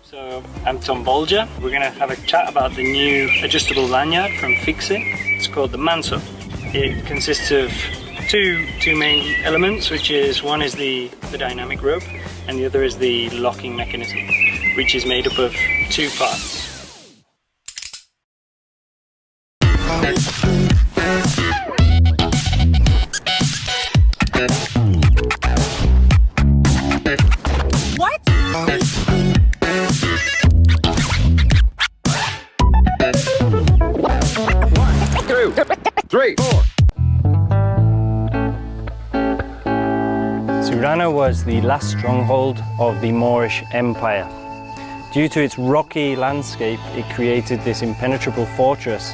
So I'm Tom Bolger. We're going to have a chat about the new adjustable lanyard from Fixe. It's called the Manso. It consists of two main elements, which is one is the dynamic rope and the other is the locking mechanism, which is made up of two parts. What? 1, 2, 3, 4. Siurana was the last stronghold of the Moorish Empire. Due to its rocky landscape, it created this impenetrable fortress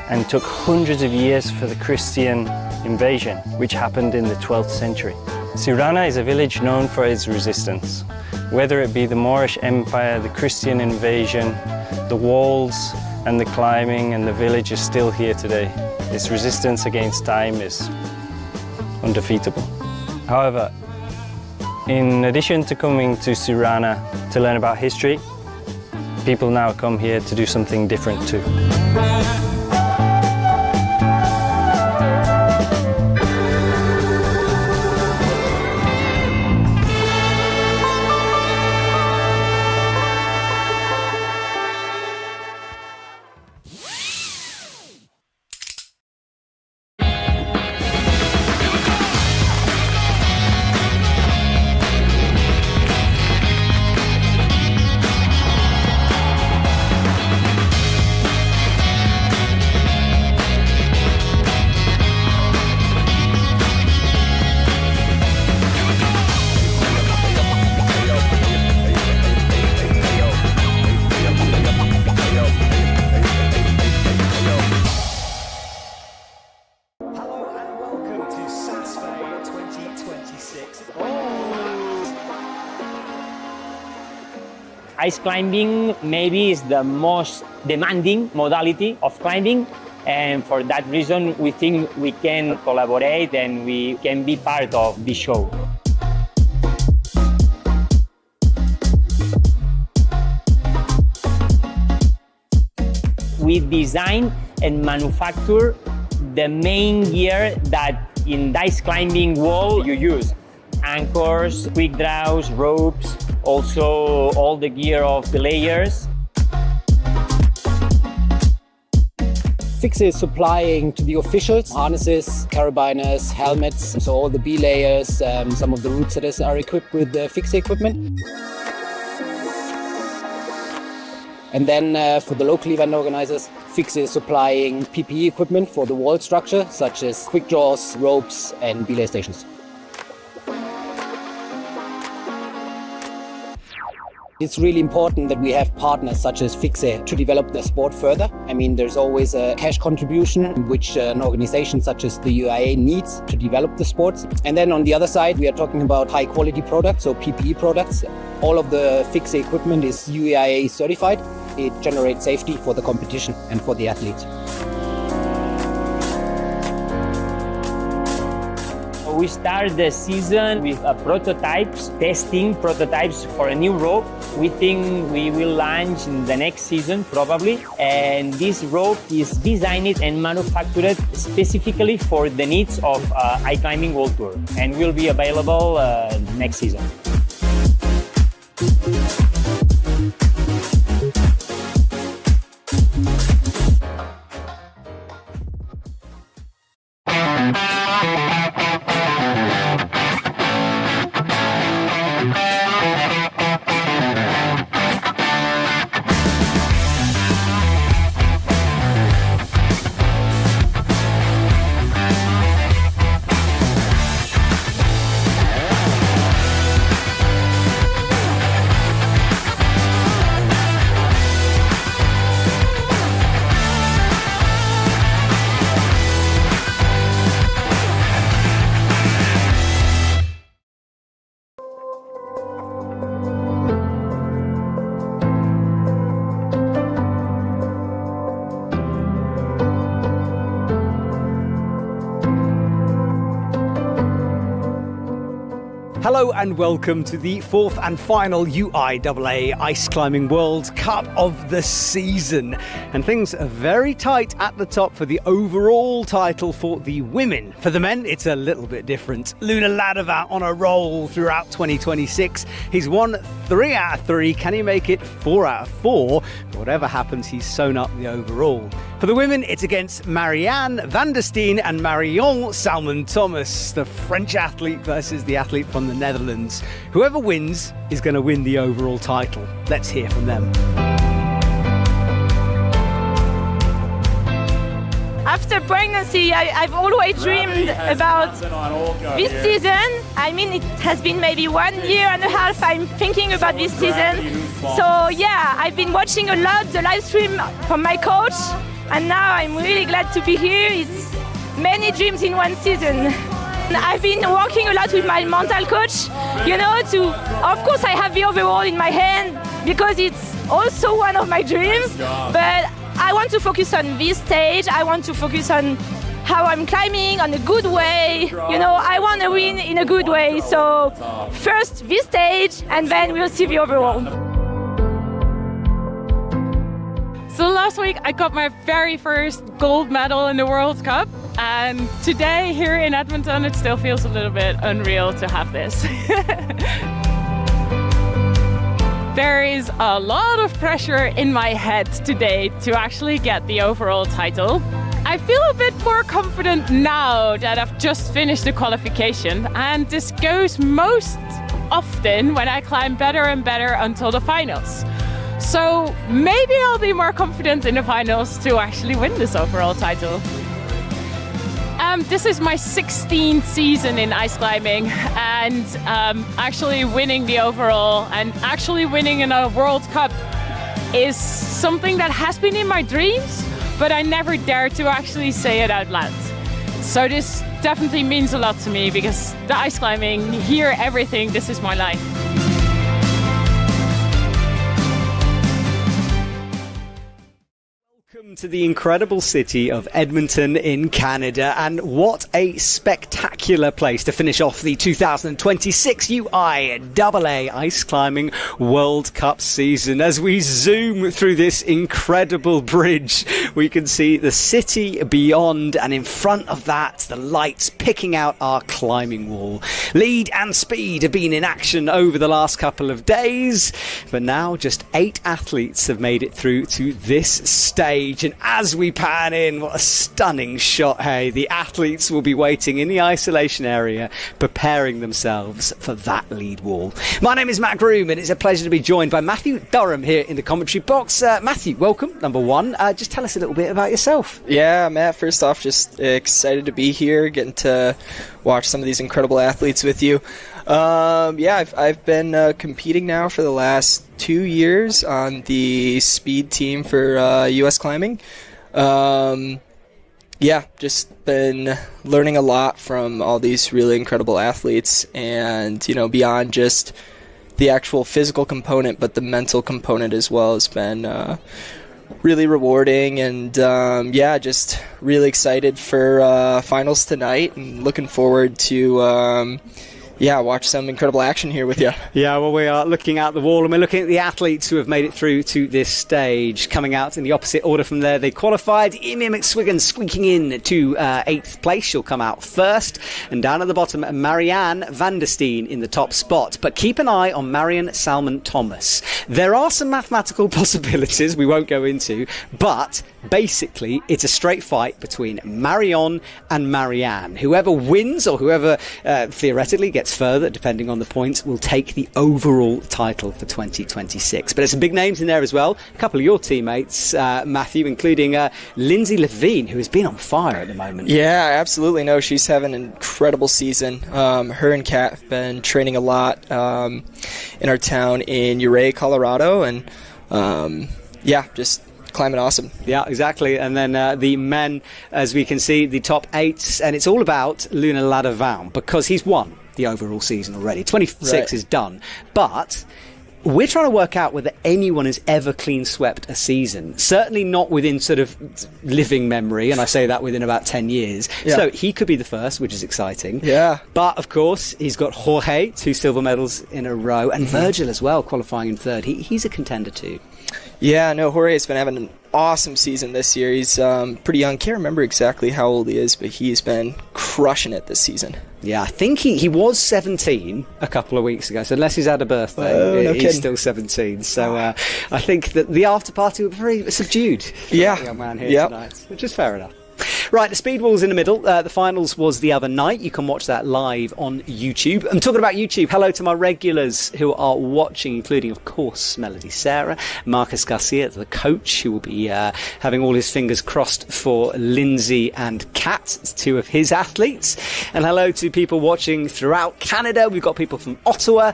and took hundreds of years for the Christian invasion, which happened in the 12th century. Siurana is a village known for its resistance. Whether it be the Moorish Empire, the Christian invasion, the walls and the climbing, and the village is still here today. This resistance against time is undefeatable. However, in addition to coming to Siurana to learn about history, people now come here to do something different too. Ice climbing maybe is the most demanding modality of climbing, and for that reason we think we can collaborate and we can be part of the show. We design and manufacture the main gear that in the ice climbing wall you use. Anchors, quick draws, ropes, also all the gear of the layers. Fixe is supplying to the officials harnesses, carabiners, helmets, so all the B layers, some of the route setters are equipped with the Fixe equipment. And then for the local event organizers, Fixe is supplying PPE equipment for the wall structure, such as quick draws, ropes and belay stations. It's really important that we have partners such as Fixe to develop the sport further. I mean, there's always a cash contribution which an organization such as the UIAA needs to develop the sports. And then on the other side, we are talking about high quality products, so PPE products. All of the Fixe equipment is UIAA certified. It generates safety for the competition and for the athletes. We start the season with prototypes, testing prototypes for a new rope. We think we will launch in the next season probably. And this rope is designed and manufactured specifically for the needs of Ice Climbing World Tour and will be available next season. Hello and welcome to the fourth and final UIAA Ice Climbing World Cup of the season. And things are very tight at the top for the overall title for the women. For the men, it's a little bit different. Luna Ladova on a roll throughout 2026. He's won 3 out of 3. Can he make it 4 out of 4? Whatever happens, he's sewn up the overall. For the women, it's against Marianne van der Steen and Marion Salmon-Thomas, the French athlete versus the athlete from the Netherlands. Whoever wins is going to win the overall title. Let's hear from them. After pregnancy, I've always dreamed about this season. I mean, it has been maybe 1 year and a half I'm thinking about this season. So yeah, I've been watching a lot the live stream from my coach, and now I'm really glad to be here. It's many dreams in one season. I've been working a lot with my mental coach, of course I have the overall in my hand because it's also one of my dreams, but I want to focus on this stage. I want to focus on how I'm climbing on a good way. I want to win in a good way. So first this stage and then we'll see the overall. So last week I got my very first gold medal in the World Cup, and today here in Edmonton it still feels a little bit unreal to have this. There is a lot of pressure in my head today to actually get the overall title. I feel a bit more confident now that I've just finished the qualification, and this goes most often when I climb better and better until the finals. So maybe I'll be more confident in the finals to actually win this overall title. This is my 16th season in ice climbing, and actually winning the overall and actually winning in a World Cup is something that has been in my dreams, but I never dared to actually say it out loud. So this definitely means a lot to me because the ice climbing, here, everything, this is my life. Welcome to the incredible city of Edmonton in Canada, and what a spectacular place to finish off the 2026 UIAA Ice Climbing World Cup season. As we zoom through this incredible bridge, we can see the city beyond, and in front of that, the lights picking out our climbing wall. Lead and speed have been in action over the last couple of days, but now just 8 athletes have made it through to this stage. And as we pan in, what a stunning shot, hey. The athletes will be waiting in the isolation area, preparing themselves for that lead wall. My name is Matt Groom, and it's a pleasure to be joined by Matthew Durham here in the commentary box. Matthew, welcome, number one. Just tell us a little bit about yourself. Yeah, Matt, first off, just excited to be here, getting to watch some of these incredible athletes with you. I've been competing now for the last 2 years on the speed team for U.S. climbing. Just been learning a lot from all these really incredible athletes, and beyond just the actual physical component, but the mental component as well has been really rewarding, and just really excited for finals tonight, and looking forward to watch some incredible action here with you. Yeah, well, we are looking out the wall and we're looking at the athletes who have made it through to this stage. Coming out in the opposite order from there, they qualified. Emil McSwiggan squeaking in to 8th place. She'll come out first. And down at the bottom, Marianne van der Steen in the top spot. But keep an eye on Marion Salmon-Thomas. There are some mathematical possibilities we won't go into, but basically it's a straight fight between Marion and Marianne. Whoever wins, or whoever theoretically gets further, depending on the points, will take the overall title for 2026. But there's some big names in there as well. A couple of your teammates, Matthew, including Lindsay Levine, who has been on fire at the moment. Yeah, absolutely. No, she's having an incredible season. Her and Kat have been training a lot in our town in UIAA, Colorado, and just climbing awesome. Yeah, exactly. And then the men, as we can see, the top 8, and it's all about Luna Ladavão because he's won the overall season already. 26 is done. But we're trying to work out whether anyone has ever clean swept a season. Certainly not within sort of living memory, and I say that within about 10 years. Yeah. So he could be the first, which is exciting. Yeah. But, of course, he's got Jorge, 2 silver medals in a row, and Virgil as well, qualifying in 3rd. He's a contender too. Yeah, no, Jorge's been having an awesome season this year. He's pretty young. Can't remember exactly how old he is, but he's been crushing it this season. Yeah, I think he was 17 a couple of weeks ago, so unless he's had a birthday, he's still 17. So I think that the after party was very subdued for the young man here tonight, which is fair enough. Right, the speed wall's in the middle. The finals was the other night. You can watch that live on YouTube. I'm talking about YouTube. Hello to my regulars who are watching, including, of course, Melody Sarah, Marcus Garcia, the coach, who will be having all his fingers crossed for Lindsay and Kat, 2 of his athletes. And hello to people watching throughout Canada. We've got people from Ottawa.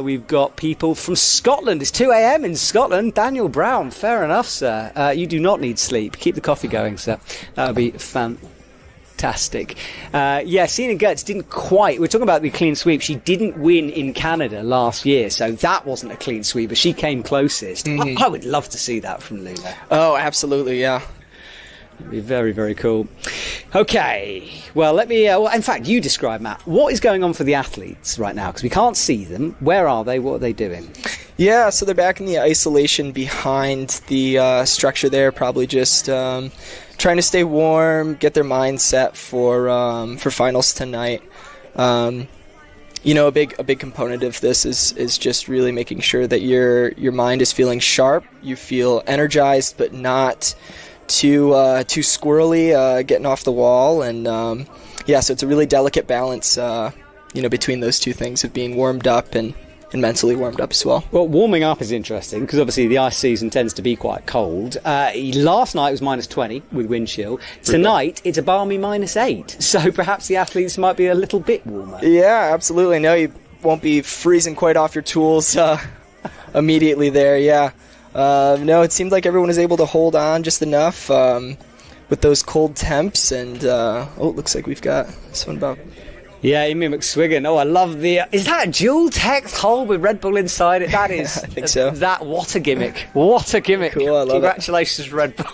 We've got people from Scotland. It's 2 a.m. in Scotland. Daniel Brown, fair enough, sir. You do not need sleep. Keep the coffee going, sir. That would be fantastic. Sina Gertz didn't quite... We're talking about the clean sweep. She didn't win in Canada last year, so that wasn't a clean sweep, but she came closest. I would love to see that from Luna. Oh, absolutely, yeah. It'd be very, very cool. Okay, well, let me... in fact, you describe, Matt. What is going on for the athletes right now? Because we can't see them. Where are they? What are they doing? Yeah, so they're back in the isolation behind the structure there, probably just trying to stay warm, get their mind set for finals tonight. A big component of this is just really making sure that your mind is feeling sharp, you feel energized, but not too squirrely, getting off the wall, and so it's a really delicate balance, between those two things of being warmed up and mentally warmed up as well. Well, warming up is interesting because obviously the ice season tends to be quite cold. Last night was -20 with wind chill. Tonight it's a balmy -8. So perhaps the athletes might be a little bit warmer. Yeah, absolutely. No, you won't be freezing quite off your tools immediately there. Yeah. No, it seemed like everyone was able to hold on just enough with those cold temps. And it looks like we've got someone about... Yeah, Emil McSwiggan. Oh, I love the... Is that a dual text hole with Red Bull inside it? That is... I think so. What a gimmick. What a gimmick. Cool, I love Congratulations, Red Bull.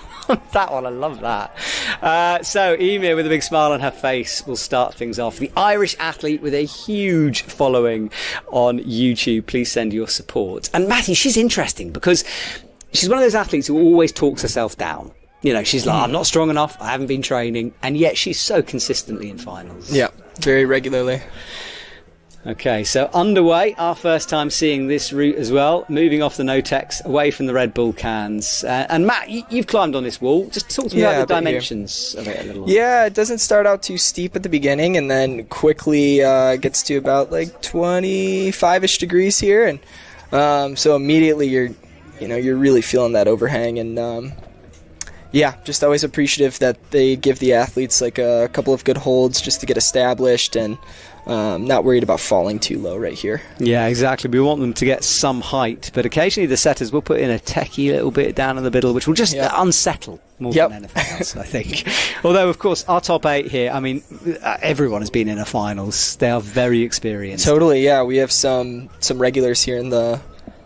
That one, I love that. So, Emil, with a big smile on her face, will start things off. The Irish athlete with a huge following on YouTube. Please send your support. And Matthew, she's interesting because she's one of those athletes who always talks herself down. She's like, I'm not strong enough, I haven't been training, and yet she's so consistently in finals. Yeah, very regularly. Okay, so underway, our first time seeing this route as well, moving off the no-tex, away from the Red Bull cans. And Matt, you've climbed on this wall. Just talk to me about the dimensions of it a little. Yeah, it doesn't start out too steep at the beginning, and then quickly gets to about like 25-ish degrees here, and so immediately you're really feeling that overhang, and Yeah, just always appreciative that they give the athletes like a couple of good holds just to get established, and not worried about falling too low right here. Yeah, exactly. We want them to get some height, but occasionally the setters will put in a techie little bit down in the middle, which will just unsettle more than anything else, I think. Although, of course, our top 8 here, I mean, everyone has been in a finals. They are very experienced. Totally, yeah. We have some regulars here in the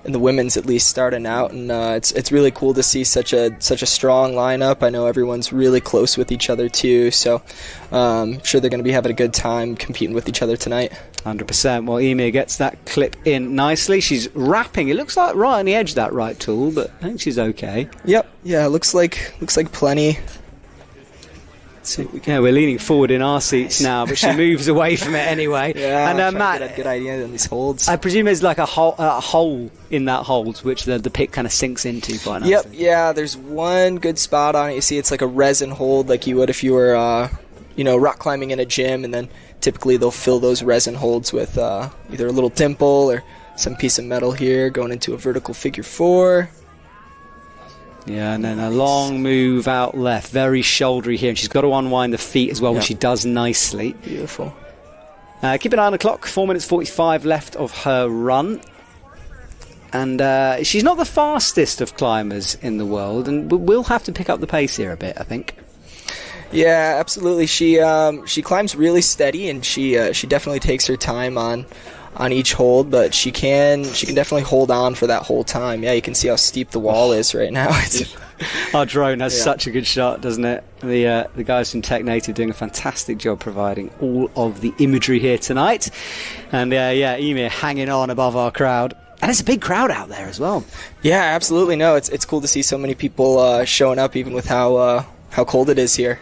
women's, at least, starting out, and it's really cool to see such a strong lineup. I know everyone's really close with each other too, so I'm sure they're going to be having a good time competing with each other tonight. 100%. Well, Emir gets that clip in nicely. She's wrapping. It looks like right on the edge, that right tool, but I think she's okay. Yep. Yeah. Looks like plenty. Yeah, we're leaning forward in our seats now, but she moves away from it anyway. Yeah, and Matt, get a good idea on these holds. I presume there's like a hole in that hold, which the pick kind of sinks into quite nicely. Yep, yeah, there's one good spot on it. You see it's like a resin hold, like you would if you were, rock climbing in a gym, and then typically they'll fill those resin holds with either a little dimple or some piece of metal here, going into a vertical figure 4. Yeah, and then a long move out left, very shouldery here, and she's got to unwind the feet as well, which she does nicely. Beautiful. Keep an eye on the clock, 4 minutes 45 left of her run. And she's not the fastest of climbers in the world, and we'll have to pick up the pace here a bit, I think. Yeah, absolutely. She climbs really steady, and she definitely takes her time on each hold, but she can definitely hold on for that whole time. Yeah, you can see how steep the wall is right now. Our drone has such a good shot, doesn't it? The guys from Tech Native doing a fantastic job providing all of the imagery here tonight. And Emir hanging on above our crowd. And it's a big crowd out there as well. Yeah, absolutely. No, it's cool to see so many people showing up, even with how cold it is here.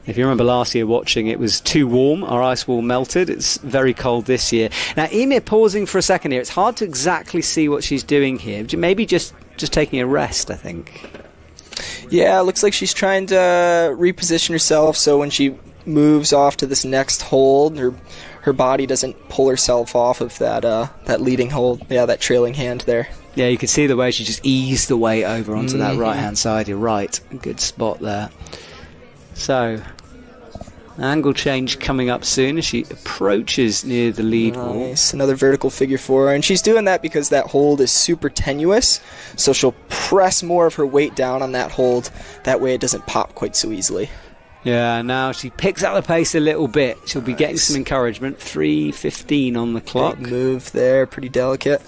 If you remember last year watching, it was too warm. Our ice wall melted. It's very cold this year. Now, Emir pausing for a second here. It's hard to exactly see what she's doing here. Maybe just taking a rest, I think. Yeah, it looks like she's trying to reposition herself so when she moves off to this next hold, her body doesn't pull herself off of that leading hold. Yeah, that trailing hand there. Yeah, you can see the way she just eased the weight over onto that right-hand side. You're right. Good spot there. So, angle change coming up soon as she approaches near the lead wall. Nice. Another vertical figure 4, and she's doing that because that hold is super tenuous, so she'll press more of her weight down on that hold. That way it doesn't pop quite so easily. Yeah, now she picks up the pace a little bit. She'll be getting some encouragement. 3:15 on the clock. Big move there, pretty delicate.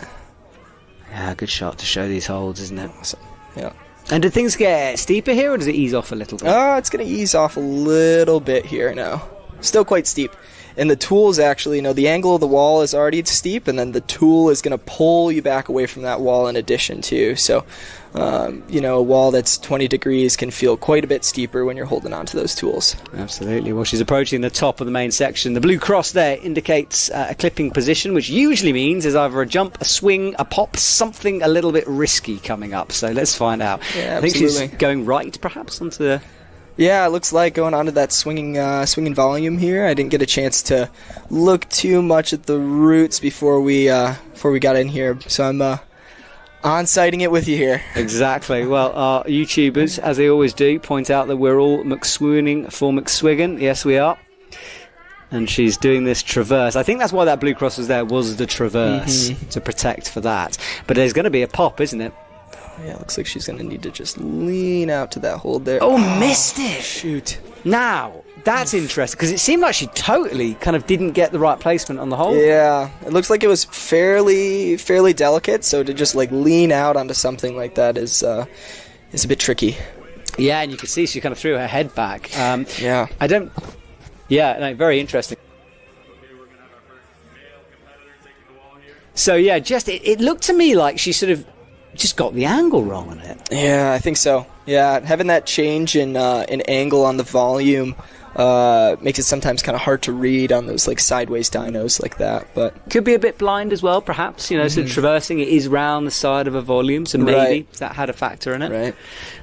Yeah, good shot to show these holds, isn't it? Yeah. And do things get steeper here, or does it ease off a little bit? It's going to ease off a little bit here now. Still quite steep. And the tools actually, the angle of the wall is already steep, and then the tool is going to pull you back away from that wall in addition too. So, a wall that's 20 degrees can feel quite a bit steeper when you're holding on to those tools. Absolutely. Well, she's approaching the top of the main section. The blue cross there indicates a clipping position, which usually means there's either a jump, a swing, a pop, something a little bit risky coming up. So let's find out. Yeah, I think she's going right, perhaps, onto the... Yeah, it looks like going onto that swinging volume here. I didn't get a chance to look too much at the roots before we got in here, so I'm on-sighting it with you here. Exactly. Well, our YouTubers, as they always do, point out that we're all McSwooning for McSwiggan. Yes, we are. And she's doing this traverse. I think that's why that blue cross was there, was the traverse, to protect for that. But there's going to be a pop, isn't it? Yeah, it looks like she's going to need to just lean out to that hold there. Oh, missed it! Shoot. Now, that's interesting, because it seemed like she totally kind of didn't get the right placement on the hold. Yeah, it looks like it was fairly delicate, so to just lean out onto something like that is a bit tricky. Yeah, and you can see she kind of threw her head back. Yeah. Very interesting. So, yeah, it looked to me like she sort of just got the angle wrong on it. Yeah, I think so. Yeah, having that change in angle on the volume makes it sometimes kind of hard to read on those sideways dynos like that. But could be a bit blind as well, perhaps. Sort of traversing it is round the side of a volume, so maybe that had a factor in it. Right.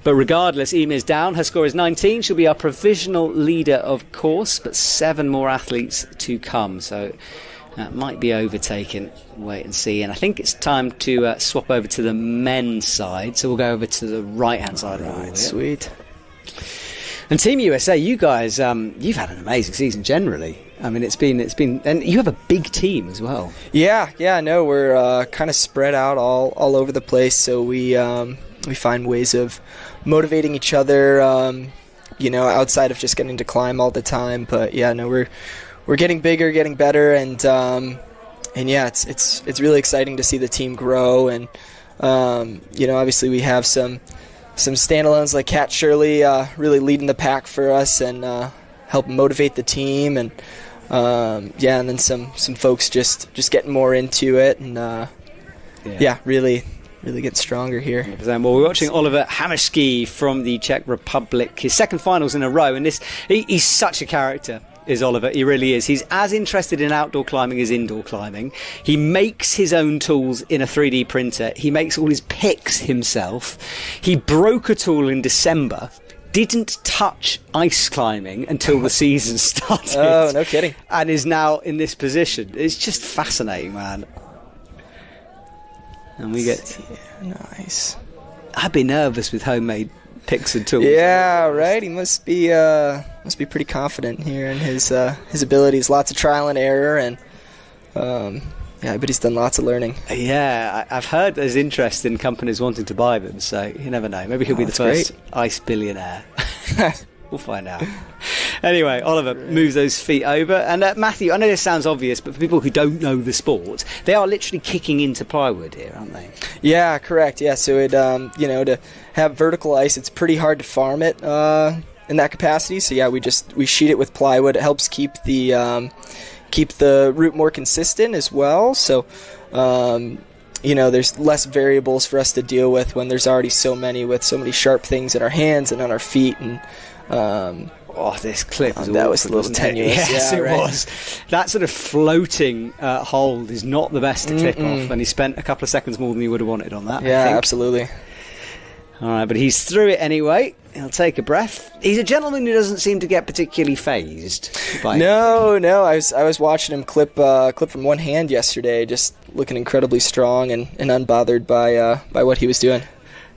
But regardless, Emir's down. Her score is 19. She'll be our provisional leader, of course, but 7 more athletes to come. So That might be overtaken. Wait and see. And I think it's time to swap over to the men's side. So we'll go over to the right-hand side of the wall here. Sweet. And Team USA, you guys, you've had an amazing season generally. I mean, it's been, and you have a big team as well. Yeah, no, we're kind of spread out all over the place. So we find ways of motivating each other, outside of just getting to climb all the time. But yeah, no, we're getting bigger, getting better, and yeah, it's really exciting to see the team grow. And obviously we have some standalones like Kat Shirley really leading the pack for us and help motivate the team, and and then some folks just getting more into it, and really get stronger here. Well, we're watching Oliver Hammerski from the Czech Republic, his second finals in a row, and he's such a character. Is Oliver. He really is. He's as interested in outdoor climbing as indoor climbing. He makes his own tools in a 3D printer. He makes all his picks himself. He broke a tool in December, didn't touch ice climbing until the season started. Oh, no kidding. And is now in this position. It's just fascinating, man. And we get... Nice. I'd be nervous with homemade picks and tools. Yeah, right. He must be pretty confident here in his abilities. Lots of trial and error, and I bet he's done lots of learning. Yeah, I've heard there's interest in companies wanting to buy them, so you never know. Maybe he'll be the first ice billionaire. We'll find out. Anyway, Oliver moves those feet over. And Matthew, I know this sounds obvious, but for people who don't know the sport, they are literally kicking into plywood here, aren't they? Yeah, correct. Yeah, so it to have vertical ice, it's pretty hard to farm it in that capacity. So yeah, we sheet it with plywood. It helps keep the route more consistent as well. So there's less variables for us to deal with when there's already so many sharp things in our hands and on our feet. And this clip was that was a little tenuous. Yes, it was. That sort of floating hold is not the best to clip off, and he spent a couple of seconds more than he would have wanted on that. Yeah, I think. Absolutely. All right, but he's through it anyway. He'll take a breath. He's a gentleman who doesn't seem to get particularly phased. No. I was watching him clip from one hand yesterday, just looking incredibly strong and unbothered by what he was doing.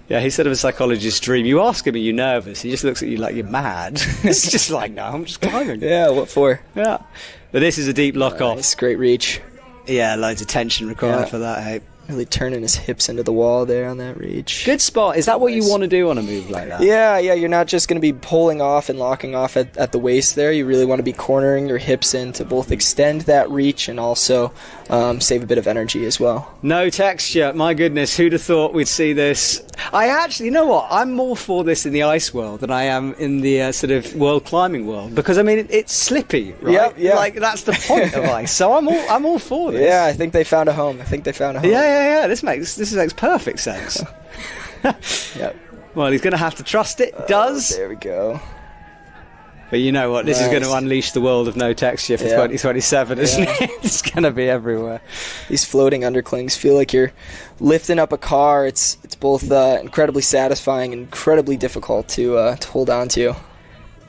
Yeah, he's sort of a psychologist's dream. You ask him, are you nervous? He just looks at you like you're mad. It's just like, no, I'm just climbing. Yeah, what for? Yeah. But this is a deep lock-off. It's great reach. Yeah, loads of tension required for that, hey? Really turning his hips into the wall there on that reach. Good spot. Is that what you want to do on a move like that? Yeah. You're not just going to be pulling off and locking off at the waist there. You really want to be cornering your hips in to both extend that reach and also save a bit of energy as well. No texture. My goodness, who'd have thought we'd see this? I actually, you know what? I'm more for this in the ice world than I am in the sort of world climbing world, because I mean it's slippy, right? Yeah. Like that's the point of ice. So I'm all for this. Yeah, I think they found a home. Yeah. This makes perfect sense. Yep. Well, he's going to have to trust it. Does. There we go. But you know what? This is going to unleash the world of no texture for 2027, isn't it? It's going to be everywhere. These floating underclings feel like you're lifting up a car. It's both incredibly satisfying and incredibly difficult to hold on to.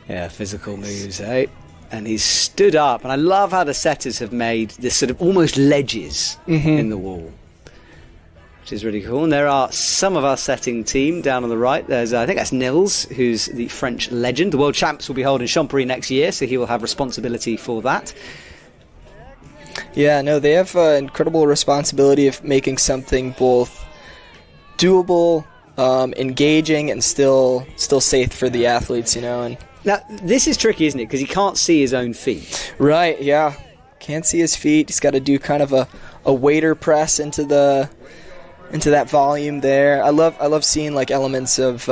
Yeah, physical moves, eh? And he's stood up, and I love how the setters have made this sort of almost ledges in the wall, which is really cool. And there are some of our setting team down on the right. There's, I think that's Nils, who's the French legend. The World Champs will be held in Champéry next year, so he will have responsibility for that. Yeah, no, they have incredible responsibility of making something both doable, engaging, and still safe for the athletes, And now, this is tricky, isn't it? Because he can't see his own feet. Right, yeah. Can't see his feet. He's got to do kind of a wader press into that volume there. I love seeing like elements of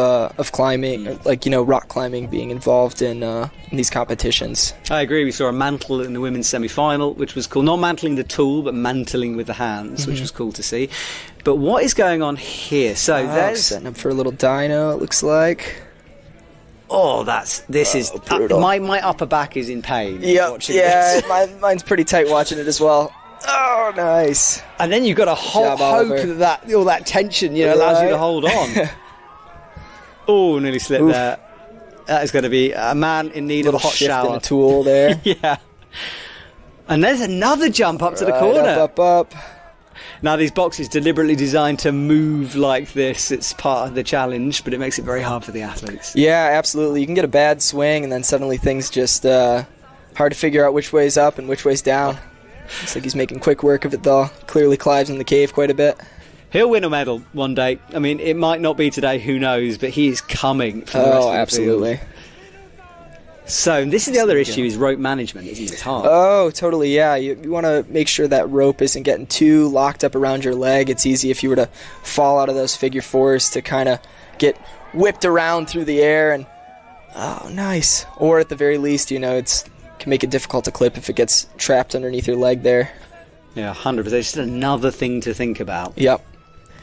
climbing, like rock climbing being involved in these competitions. I agree. We saw a mantle in the women's semi-final, which was cool. Not mantling the tool, but mantling with the hands, which was cool to see. But what is going on here? So there's setting up for a little dyno. It looks like. Oh, this is brutal. My upper back is in pain. Mine's pretty tight watching it as well. Oh, nice. And then you've got to hope that all that tension, allows you to hold on. Oh, nearly slipped there. That is going to be a man in need of a hot shower. A tool there. Yeah. And there's another jump up to the Right, corner. Up. Now, these boxes deliberately designed to move like this. It's part of the challenge, but it makes it very hard for the athletes. Yeah, absolutely. You can get a bad swing, and then suddenly things just hard to figure out which way's up and which way's down. Looks like he's making quick work of it, though. Clearly climbs in the cave quite a bit. He'll win a medal one day. I mean, it might not be today, who knows, but he is coming for the rest of the absolutely. field. So, this is the other issue, is rope management, isn't it? It's hard. Oh, totally, yeah. You want to make sure that rope isn't getting too locked up around your leg. It's easy if you were to fall out of those figure fours to kind of get whipped around through the air and, oh, nice. Or at the very least, it can make it difficult to clip if it gets trapped underneath your leg there. Yeah, 100%. It's just another thing to think about. Yep.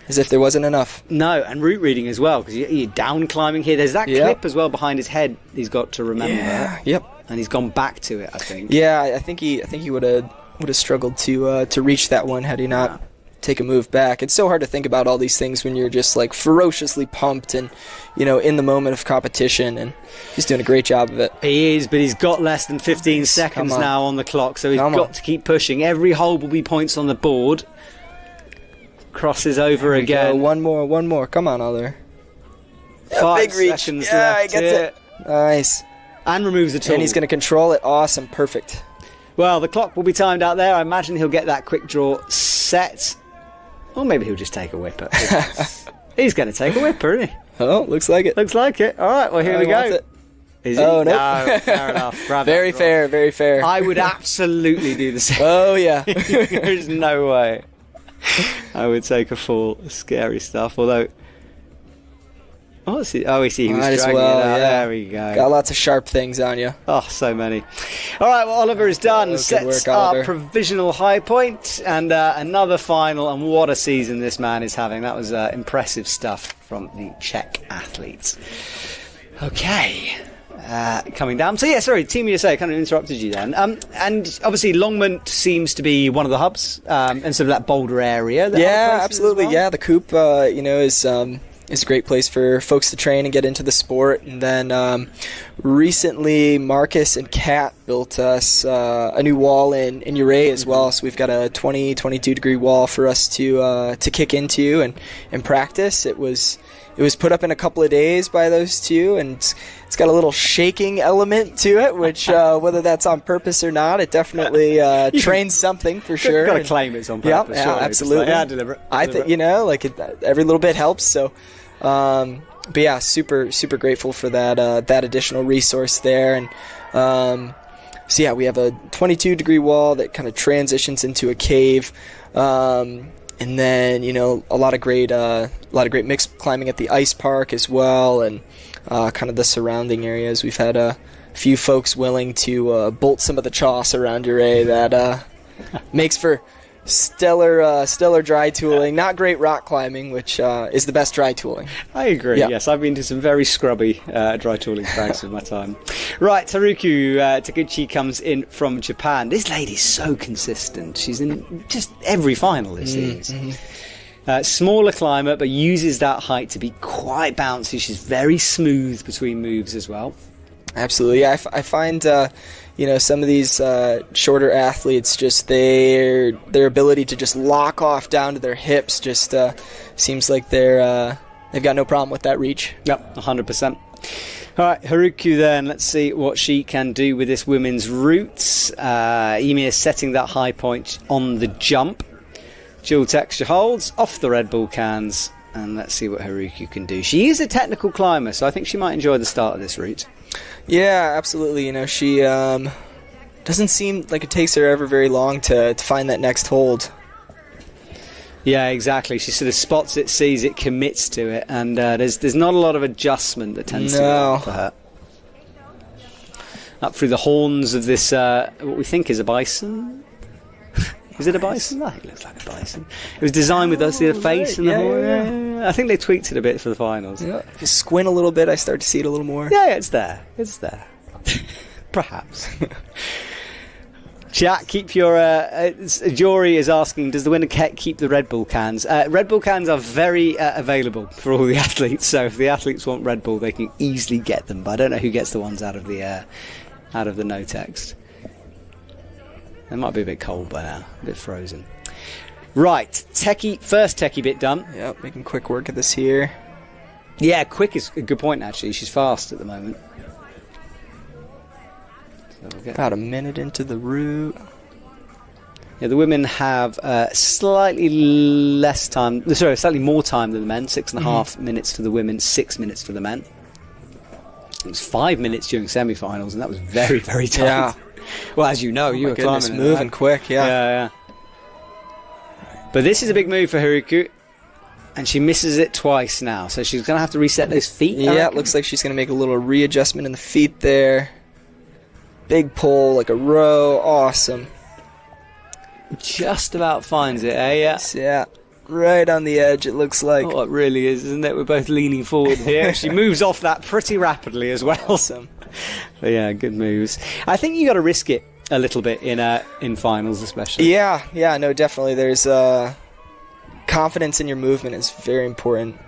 As if there wasn't enough. No, and route reading as well, because you're down climbing here. There's that clip as well behind his head he's got to remember. Yeah, yep. And he's gone back to it, I think. Yeah, I think he would have struggled to reach that one had he not take a move back. It's so hard to think about all these things when you're just like ferociously pumped and in the moment of competition, and he's doing a great job of it. He is, but he's got less than 15 seconds now on the clock, so he's got to keep pushing. Every hole will be points on the board. Crosses over again. One more. Come on, Other. 5 big reach. seconds Yeah, left. he gets it. Nice. And removes the tool. And he's going to control it. Awesome. Perfect. Well, the clock will be timed out there. I imagine he'll get that quick draw set. Or maybe he'll just take a whipper. He's going to take a whipper, isn't he? Oh, looks like it. Looks like it. All right, well, here we go. Is Oh, he? no. Fair enough. Grab Very that fair, very fair. I would absolutely do the same. Oh, yeah. There's no way I would take a fall. Scary stuff. Although, oh, we see he was Might as dragging well, it out. yeah. There we go. Got lots of sharp things on you. Oh, so many. All right, well, Oliver is done. Good Sets work, our Oliver. provisional high point, and another final, and what a season this man is having. That was impressive stuff from the Czech athletes. Okay. Coming down. So, yeah, sorry, Team USA, I kind of interrupted you then. And obviously, Longmont seems to be one of the hubs, and sort of that Boulder area. Yeah, absolutely. Yeah, the Coop, is a great place for folks to train and get into the sport. And then recently, Marcus and Kat built us a new wall in UIAA as well. So we've got a 22 degree wall for us to kick into and practice. It was put up in a couple of days by those two, and it's got a little shaking element to it, which whether that's on purpose or not, it definitely trains something for sure. You've got to claim it's on purpose. Yeah, surely. absolutely. Deliberate. I think every little bit helps. So, but yeah, super grateful for that additional resource there. And so yeah, we have a 22 degree wall that kind of transitions into a cave. And then a lot of great mixed climbing at the ice park as well, and kind of the surrounding areas. We've had a few folks willing to bolt some of the choss around UIAA that makes for stellar dry tooling. Not great rock climbing, which is the best dry tooling. I agree. Yeah. Yes, I've been to some very scrubby dry tooling crags in my time. Right, Haruki Taguchi comes in from Japan. This lady's so consistent. She's in just every final, it seems. Smaller climber, but uses that height to be quite bouncy. She's very smooth between moves as well. Absolutely. Yeah, I find some of these shorter athletes, just their ability to just lock off down to their hips just seems like they've got no problem with that reach. Yep, 100%. All right, Haruki then, let's see what she can do with this women's routes. Ymir setting that high point on the jump. Dual texture holds off the Red Bull cans, and let's see what Haruki can do. She is a technical climber, so I think she might enjoy the start of this route. Yeah, absolutely. She doesn't seem like it takes her ever very long to find that next hold. Yeah, exactly. She sort of spots it, sees it, commits to it, and there's not a lot of adjustment that tends to go on for her. Up through the horns of this, what we think is a bison. Is it a bison? No, it looks like a bison. It was designed with us, the face and the horn. Yeah. I think they tweaked it a bit for the finals. Yeah. If you squint a little bit, I start to see it a little more. Yeah, it's there. Perhaps. Chat, keep your... Jory is asking, does the winner keep the Red Bull cans? Red Bull cans are very available for all the athletes, so if the athletes want Red Bull, they can easily get them, but I don't know who gets the ones out of the no text. They might be a bit cold by now, a bit frozen. Right, first techie bit done. Yep, making quick work of this here. Yeah, quick is a good point, actually. She's fast at the moment. So we'll get About a minute into the route. Yeah, the women have slightly more time than the men. 6.5 minutes for the women, 6 minutes for the men. It was 5 minutes during semi-finals, and that was very, very tight. Yeah. Well, as you know, you were Goodness, climbing moving quick, Yeah. But this is a big move for Haruku, and she misses it twice now, so she's going to have to reset those feet. Yeah, it looks like she's going to make a little readjustment in the feet there. Big pull, like a row. Awesome. Just about finds it, eh? Yeah. Yeah, right on the edge, it looks like. Oh, it really is, isn't it? We're both leaning forward here. She moves off that pretty rapidly as well. Awesome. But yeah, good moves. I think you got to risk it a little bit in finals, especially. Yeah, no, definitely. There's confidence in your movement is very important.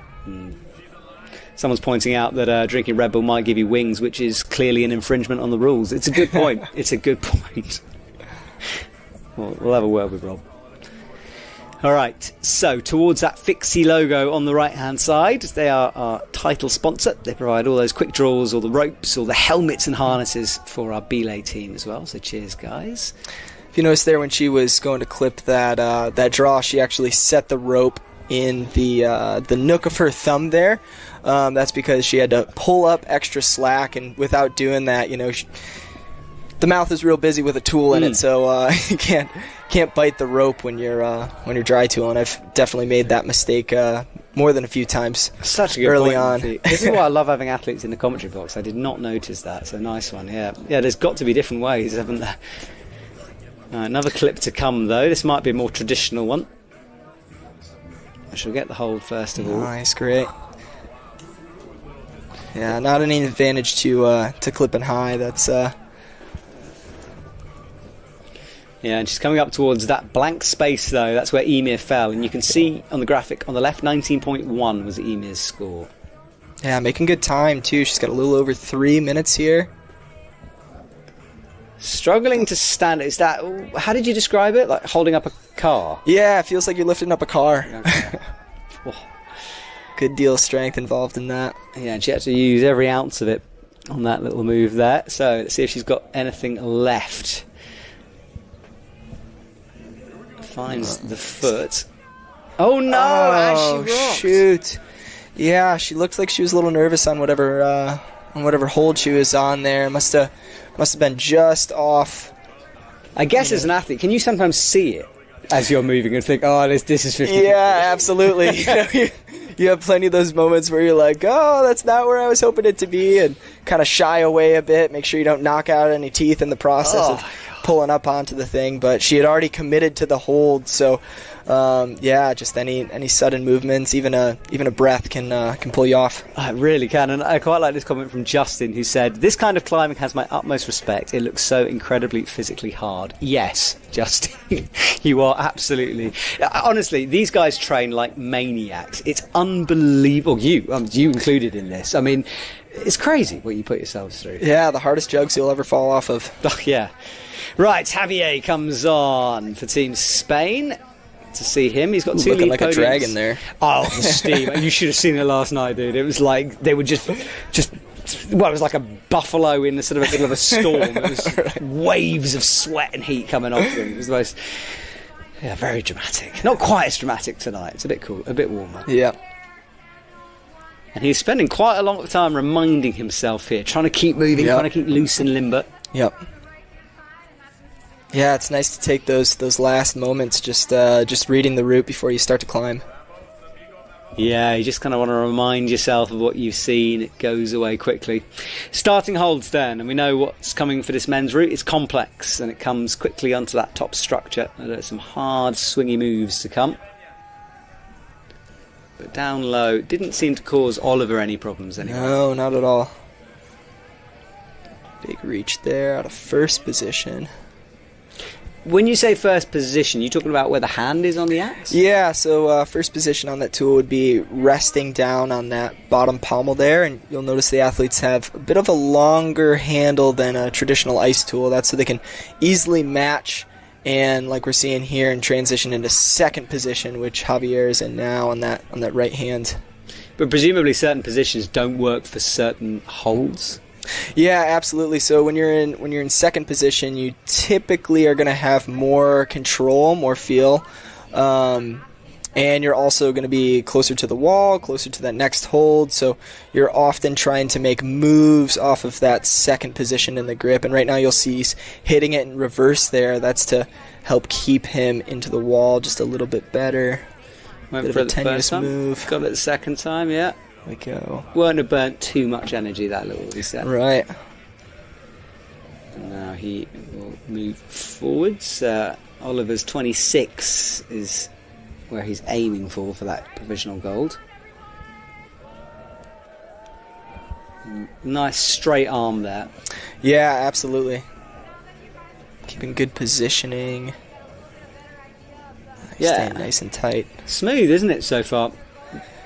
Someone's pointing out that drinking Red Bull might give you wings, which is clearly an infringement on the rules. It's a good point. It's a good point. We'll have a word with Rob. All right, so towards that Fixe logo on the right-hand side, they are our title sponsor. They provide all those quick draws, all the ropes, all the helmets and harnesses for our belay team as well. So cheers, guys. If you notice there, when she was going to clip that draw, she actually set the rope in the nook of her thumb there. That's because she had to pull up extra slack, and without doing that, the mouth is real busy with a tool in it, so you can't bite the rope when you're dry tooling. I've definitely made that mistake more than a few times. Such a good early point, on. This is why I love having athletes in the commentary box. I did not notice that. So nice one. Yeah. There's got to be different ways, haven't there? Another clip to come though. This might be a more traditional one. I shall get the hold first of all. Nice, great. Yeah, not any advantage to clipping high. That's Yeah, and she's coming up towards that blank space, though. That's where Emir fell. And you can see on the graphic on the left, 19.1 was Emir's score. Yeah, making good time, too. She's got a little over 3 minutes here. Struggling to stand. Is that... How did you describe it? Like holding up a car? Yeah, it feels like you're lifting up a car. Okay. Good deal of strength involved in that. Yeah, and she had to use every ounce of it on that little move there. So let's see if she's got anything left. Finds the foot. Oh no! Oh, as she rocks. Shoot! Yeah, she looked like she was a little nervous on whatever hold she was on there. Must have been just off. I guess as an athlete, can you sometimes see it as you're moving and think, "Oh, this is 50." Yeah, absolutely. You have plenty of those moments where you're like, "Oh, that's not where I was hoping it to be," and kind of shy away a bit. Make sure you don't knock out any teeth in the process of pulling up onto the thing. But she had already committed to the hold, so yeah, just any sudden movements, even a breath can pull you off. It really can. And I quite like this comment from Justin, who said, "This kind of climbing has my utmost respect. It looks so incredibly physically hard." Yes, Justin, you are absolutely. Honestly, these guys train like maniacs. It's unbelievable. You included in this. I mean, it's crazy what you put yourselves through. Yeah, the hardest jugs you'll ever fall off of. Oh, yeah. Right, Javier comes on for Team Spain. To see him, he's got two looking lead like podiums. a dragon there. Oh, the steam! You should have seen it last night, dude. It was like they were just well, it was like a buffalo in the sort of middle of a storm. It was waves of sweat and heat coming off them. It was the most, very dramatic. Not quite as dramatic tonight. It's a bit cool, a bit warmer. Yeah. And he's spending quite a long time reminding himself here, trying to keep moving, trying to keep loose and limber. Yep. Yeah, it's nice to take those last moments, just reading the route before you start to climb. Yeah, you just kind of want to remind yourself of what you've seen. It goes away quickly. Starting holds then, and we know what's coming for this men's route. It's complex, and it comes quickly onto that top structure. There's some hard, swingy moves to come. But down low, didn't seem to cause Oliver any problems anyway. No, not at all. Big reach there out of first position. When you say first position, you talking about where the hand is on the axe? Yeah, so first position on that tool would be resting down on that bottom pommel there, and you'll notice the athletes have a bit of a longer handle than a traditional ice tool. That's so they can easily match and like we're seeing here, and transition into second position, which Javier is in now on that right hand. But presumably certain positions don't work for certain holds. Yeah, absolutely. So when you're in second position, you typically are going to have more control, more feel, and you're also going to be closer to the wall, closer to that next hold. So you're often trying to make moves off of that second position in the grip. And right now you'll see he's hitting it in reverse there. That's to help keep him into the wall just a little bit better. Went Bit for of a the tenuous first time. move. Got it the second time, yeah. There we go. Weren't have burnt too much energy, that little reset. Right. And now he will move forwards. Oliver's 26 is where he's aiming for that provisional gold. Nice straight arm there. Yeah, absolutely. Keeping good positioning. Yeah. Staying nice and tight. Smooth, isn't it, so far?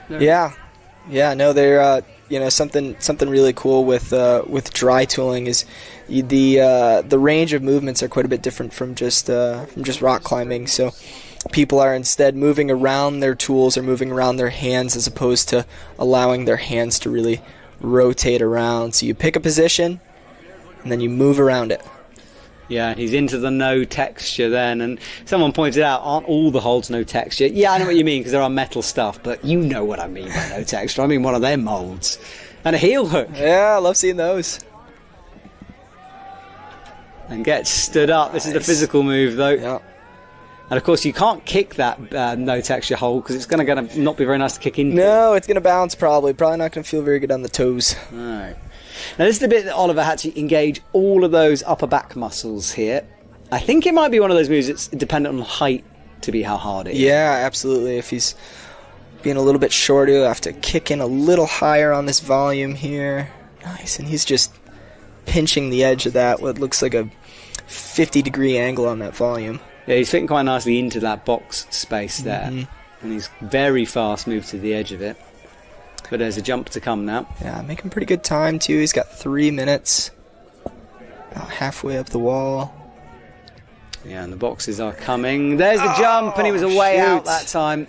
Yeah. No, they're something really cool with dry tooling is the range of movements are quite a bit different from just rock climbing. So people are instead moving around their tools or moving around their hands as opposed to allowing their hands to really rotate around. So you pick a position and then you move around it. Yeah, he's into the no texture then, and someone pointed out, aren't all the holds no texture? Yeah, I know what you mean, because there are metal stuff, but you know what I mean by no texture. I mean one of them molds. And a heel hook. Yeah, I love seeing those. And gets stood up. This is the physical move, though. Yeah. And of course, you can't kick that no texture hold, because it's going to not be very nice to kick into. No, it's going to bounce probably. Probably not going to feel very good on the toes. All right. Now this is the bit that Oliver had to engage all of those upper back muscles here. I think it might be one of those moves that's dependent on height to be how hard it is. Yeah, absolutely. If he's being a little bit shorter, he'll have to kick in a little higher on this volume here. Nice, and he's just pinching the edge of that, what looks like a 50-degree angle on that volume. Yeah, he's fitting quite nicely into that box space there. Mm-hmm. And he's very fast moved to the edge of it. But there's a jump to come now. Yeah, making pretty good time too. He's got 3 minutes. About halfway up the wall. Yeah, and the boxes are coming. There's the jump, and he was away out that time.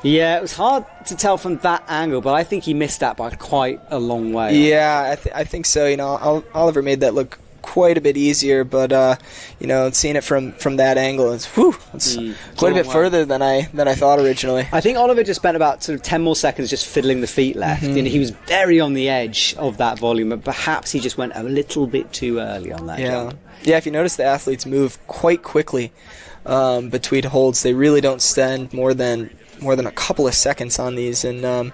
Yeah, it was hard to tell from that angle, but I think he missed that by quite a long way. Yeah, I think so. Oliver made that look quite a bit easier, but seeing it from that angle, it's quite a bit further than I thought originally. I think Oliver just spent about sort of 10 more seconds just fiddling the feet left, and he was very on the edge of that volume, but perhaps he just went a little bit too early on that jump. Yeah, if you notice, the athletes move quite quickly between holds. They really don't spend more than a couple of seconds on these, and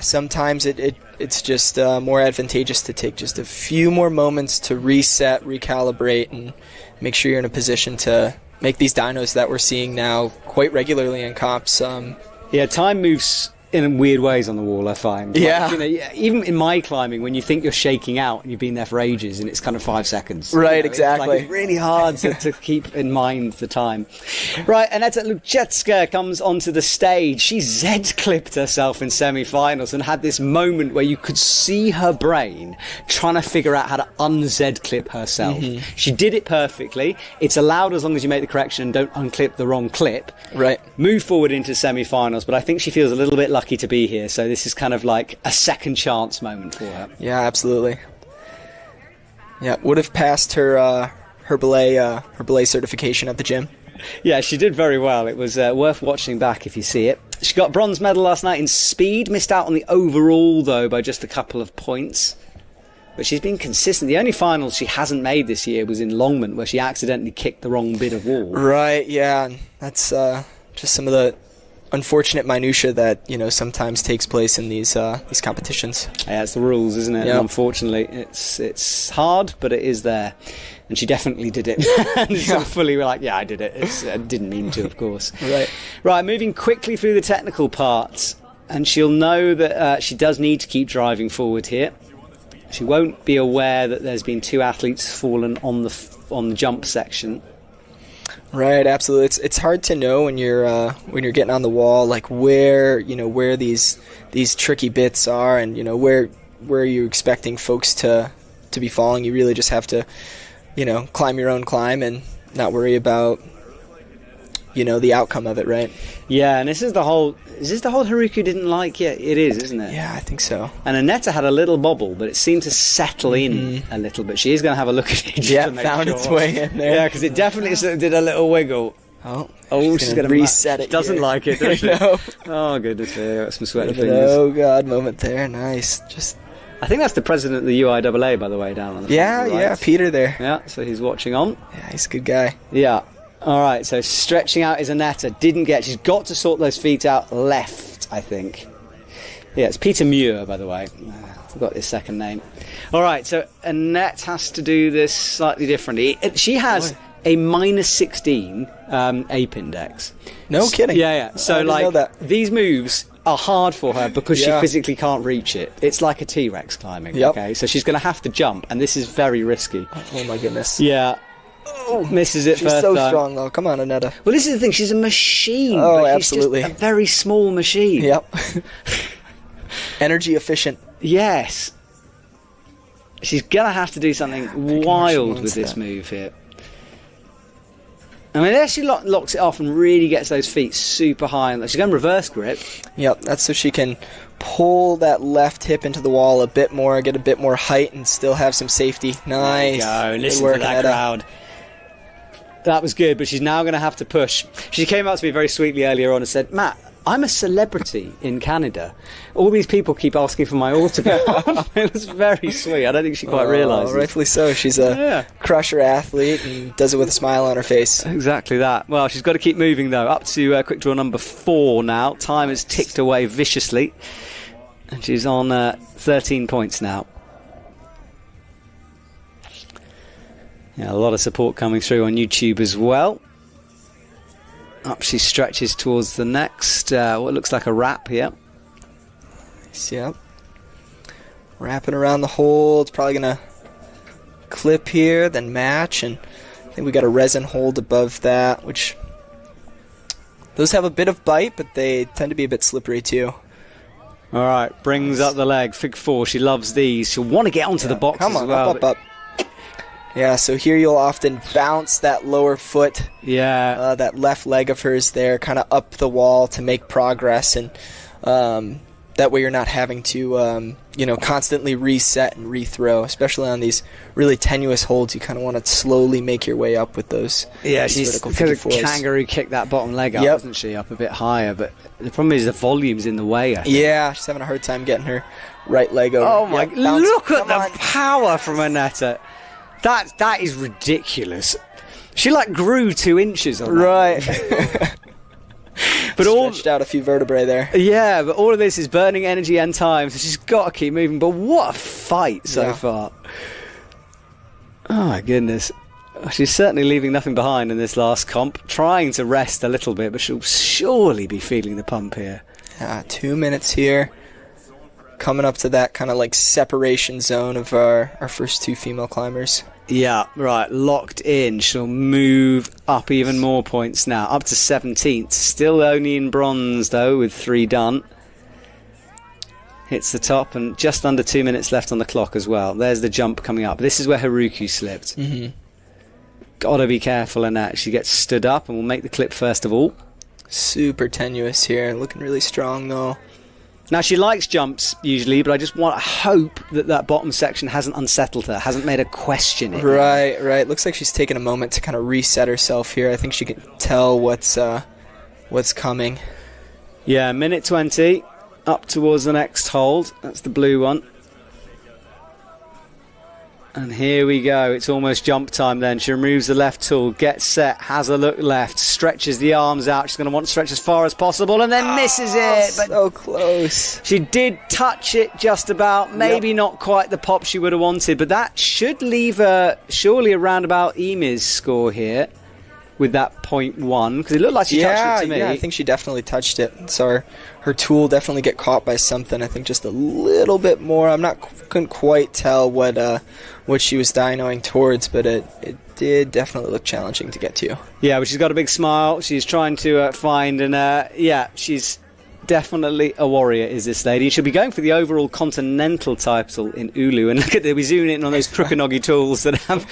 sometimes it's just more advantageous to take just a few more moments to reset, recalibrate, and make sure you're in a position to make these dynos that we're seeing now quite regularly in comps. Yeah, time moves in weird ways on the wall, I find. Even in my climbing, when you think you're shaking out and you've been there for ages and it's kind of 5 seconds. Right, exactly. It's really hard to keep in mind the time. Right, Aneta Luchecka comes onto the stage. She Z-clipped herself in semi-finals and had this moment where you could see her brain trying to figure out how to un-Z-clip herself. She did it perfectly. It's allowed as long as you make the correction and don't unclip the wrong clip. Right. Move forward into semi-finals, but I think she feels a little bit lucky to be here, so this is kind of like a second chance moment for her. Yeah, absolutely. Yeah, would have passed her belay certification at the gym. Yeah, she did very well. It was worth watching back if you see it. She got bronze medal last night in speed, missed out on the overall though by just a couple of points. But she's been consistent. The only finals she hasn't made this year was in Longmont, where she accidentally kicked the wrong bit of wall. Right, yeah. That's just some of the unfortunate minutia that sometimes takes place in these competitions. Yeah, it's the rules, isn't it? Yep. And unfortunately, it's hard, but it is there, and she definitely did it. And so fully, we're like, yeah, I did it. I didn't mean to, of course. Right. Moving quickly through the technical parts, and she'll know that she does need to keep driving forward here. She won't be aware that there's been 2 athletes fallen on the jump section. Right, absolutely. It's hard to know when you're getting on the wall, like where these tricky bits are, and where you're expecting folks to be falling. You really just have to climb your own climb and not worry about, the outcome of it, right? Yeah, and is this the whole Haruku didn't like it? It is, isn't it? Yeah, I think so. And Aneta had a little bobble, but it seemed to settle in a little bit. She is going to have a look at it. Yeah, found its way in there. Yeah, because it definitely sort of did a little wiggle. Oh, she's going to reset it. Doesn't here. like it, does she? No. Oh, goodness me. Got some sweaty fingers. Oh, God, moment there. Nice. I think that's the president of the UIAA, by the way, down on the front right. Yeah, Peter there. Yeah, so he's watching on. Yeah, he's a good guy. Yeah. All right, so stretching out is Aneta. She's got to sort those feet out left, I think. Yeah, it's Peter Muir, by the way. I forgot his second name. All right, so Annette has to do this slightly differently. She has a -16 ape index. No kidding. Yeah. So, I didn't know that. these moves are hard for her because she Yeah. physically can't reach it. It's like a T-Rex climbing, Yep. okay? So she's going to have to jump, and this is very risky. Oh, my goodness. Yeah. Misses it She's first so time. strong, though. Come on, Aneta. Well, this is the thing. She's a machine. Oh, but absolutely. She's just a very small machine. Yep. Energy efficient. Yes. She's going to have to do something she wild wants with this that. move here. I mean, there she locks it off and really gets those feet super high. She's going reverse grip. Yep, that's so she can pull that left hip into the wall a bit more, get a bit more height, and still have some safety. Nice. There you go. Listen Good work, to that Aneta. crowd. That was good, but she's now going to have to push. She came up to me very sweetly earlier on and said, Matt, I'm a celebrity in Canada. All these people keep asking for my autograph. It was very sweet. I don't think she quite realised. Rightfully so. She's a crusher athlete and does it with a smile on her face. Exactly that. Well, she's got to keep moving, though. Up to quick draw number 4 now. Time has ticked away viciously. And she's on 13 points now. Yeah, a lot of support coming through on YouTube as well. Up she stretches towards the next, what looks like a wrap here. Yep. Wrapping around the hold. Probably going to clip here, then match. And I think we got a resin hold above that, which those have a bit of bite, but they tend to be a bit slippery too. All right, brings up the leg. Fig 4, she loves these. She'll want to get onto the box Come on, as well. up. Yeah, so here you'll often bounce that lower foot, Yeah. that left leg of hers there, kind of up the wall to make progress, and that way you're not having to, constantly reset and rethrow, especially on these really tenuous holds. You kind of want to slowly make your way up with those. Yeah, those she's vertical because figure fours. kangaroo kicked that bottom leg up, Yep. wasn't she? Up a bit higher, but the problem is the volume's in the way, I think. Yeah, she's having a hard time getting her right leg over. Oh my! Yep, bounce. Look at Come the on. power from Aneta. That is ridiculous. She grew 2 inches on that. Right. But Stretched out a few vertebrae there. Yeah, but all of this is burning energy and time, so she's got to keep moving. But what a fight so far. Oh my goodness. She's certainly leaving nothing behind in this last comp, trying to rest a little bit, but she'll surely be feeling the pump here. 2 minutes here. Coming up to that kind of separation zone of our first 2 female climbers. Yeah, right, locked in. She'll move up even more points now, up to 17th. Still only in bronze, though, with 3 done. Hits the top, and just under 2 minutes left on the clock as well. There's the jump coming up. This is where Haruku slipped. Mm-hmm. Gotta be careful, Annette. She gets stood up, and we'll make the clip first of all. Super tenuous here. Looking really strong, though. Now, she likes jumps, usually, but I just want to hope that bottom section hasn't unsettled her, hasn't made her question it. Right. Looks like she's taking a moment to kind of reset herself here. I think she can tell what's coming. Yeah, minute 20, up towards the next hold. That's the blue one. And here we go. It's almost jump time then. She removes the left tool, gets set, has a look left, stretches the arms out. She's going to want to stretch as far as possible and then misses it. But so close. she did touch it just about. Maybe not quite the pop she would have wanted, but that should leave her surely around about Emi's score here with that 0.1, because it looked like she touched it to me. Yeah, I think she definitely touched it. So her tool definitely get caught by something. I think just a little bit more. Couldn't quite tell what she was dynoing towards, but it did definitely look challenging to get to. Yeah, but she's got a big smile. She's trying to find, and she's definitely a warrior, is this lady. She'll be going for the overall continental title in Ulu. And look at that, we're zooming in on those Krukanogi tools that have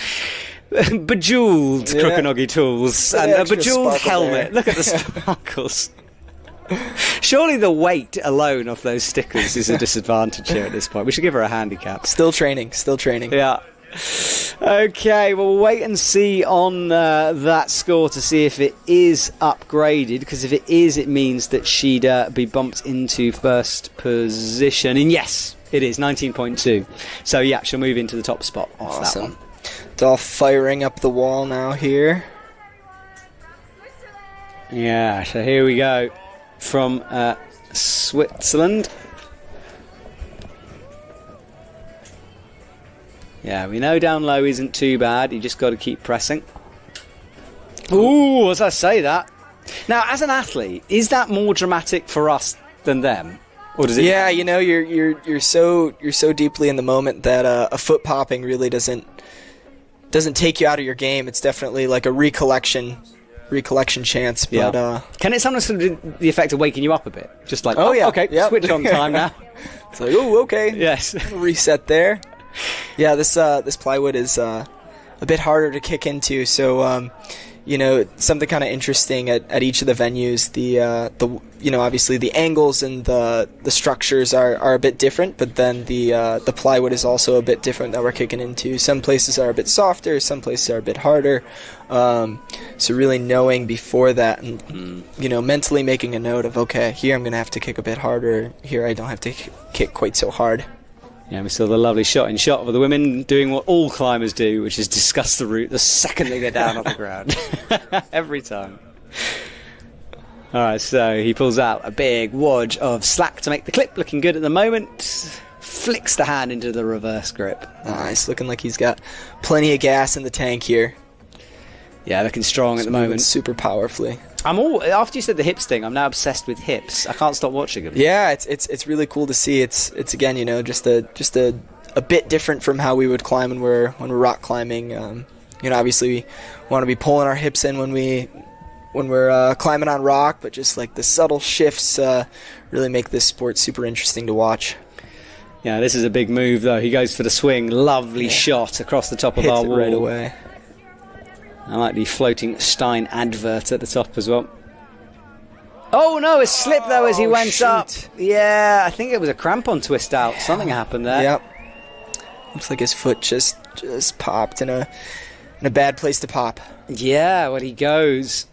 bejeweled Crookanogi tools and a extra bejeweled sparkle helmet. there. Look at the sparkles. Surely the weight alone of those stickers is a disadvantage here at this point. We should give her a handicap. Still training. Yeah. Okay, well, we'll wait and see on that score to see if it is upgraded, because if it is, it means that she'd be bumped into first position. And yes, it is 19.2. So yeah, she'll move into the top spot off that one. Dolph firing up the wall now here. Yeah, so here we go from Switzerland. Yeah, we know down low isn't too bad. You just got to keep pressing. Ooh, as I say that. Now, as an athlete, is that more dramatic for us than them, or does it? Yeah, you know, you're so deeply in the moment that a foot popping really doesn't take you out of your game. It's definitely like a recollection chance. But can it sometimes have the effect of waking you up a bit? Just like, okay, yep. switch on time now. It's like, oh, okay. Yes. Reset there. Yeah, this plywood is a bit harder to kick into. So, you know, something kind of interesting at each of the venues. The you know, obviously the angles and the structures are a bit different, but then the plywood is also a bit different that we're kicking into. Some places are a bit softer, some places are a bit harder. So really knowing before that, and you know, mentally making a note of, okay, here I'm gonna have to kick a bit harder. Here I don't have to kick quite so hard. Yeah, we saw the lovely shot of the women doing what all climbers do, which is discuss the route the second they get down off the ground. Every time. All right, so he pulls out a big wodge of slack to make the clip. Looking good at the moment. Flicks the hand into the reverse grip. Nice, looking like he's got plenty of gas in the tank here. Yeah, looking strong at the moment. Super powerfully. After you said the hips thing, I'm now obsessed with hips. I can't stop watching them. Yeah, it's really cool to see. It's again, you know, just a bit different from how we would climb when we're rock climbing. You know, obviously we want to be pulling our hips in when we're climbing on rock, but just like the subtle shifts really make this sport super interesting to watch. Yeah, this is a big move though. He goes for the swing. Lovely shot across the top of our wall. Right away. I like the floating Stein advert at the top as well. Oh no, a slip though as he went up. Yeah, I think it was a crampon twist out. Something happened there. Yep. Looks like his foot just popped in a bad place to pop. Yeah, when he goes.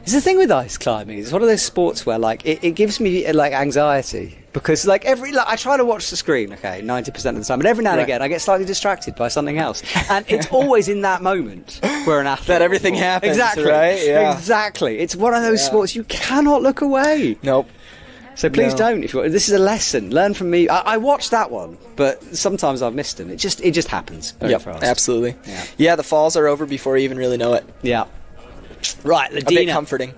It's the thing with ice climbing. It's one of those sports where like it gives me like anxiety. Because like I try to watch the screen, okay, 90% of the time, but every now and again I get slightly distracted by something else, and it's always in that moment where an athlete that everything happens. Exactly, right? Yeah. Exactly. It's one of those sports you cannot look away. Nope. So please don't. If you, this is a lesson. Learn from me. I watched that one, but sometimes I've missed them. It just happens. Very fast. Absolutely. Yeah, the falls are over before you even really know it. Yeah. Right, Ladina. A bit comforting.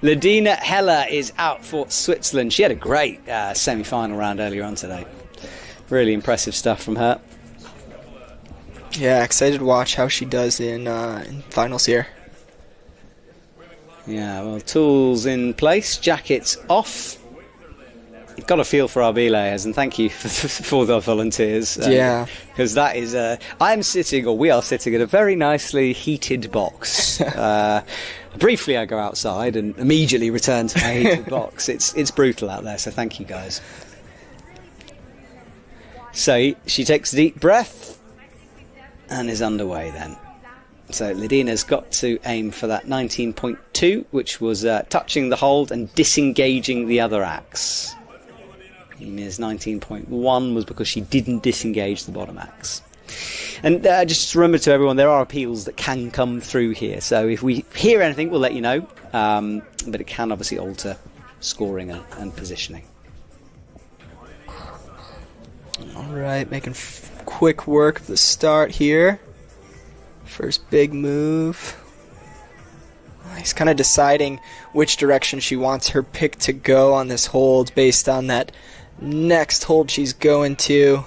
Ladina Heller is out for Switzerland. She had a great semi-final round earlier on today. Really impressive stuff from her. Yeah, excited to watch how she does in finals here. Yeah, well, tools in place, jackets off. Got a feel for our belayers, and thank you for the volunteers. Because that is, we are sitting in a very nicely heated box. Briefly, I go outside and immediately return to my heated box. It's brutal out there, so thank you guys. So she takes a deep breath and is underway then. So Ladina's got to aim for that 19.2, which was touching the hold and disengaging the other axe. Nina's 19.1 was because she didn't disengage the bottom axe. And just remember to everyone, there are appeals that can come through here. So if we hear anything, we'll let you know. But it can obviously alter scoring and positioning. All right, making quick work of the start here. First big move. Nice, kind of deciding which direction she wants her pick to go on this hold based on that next hold she's going to.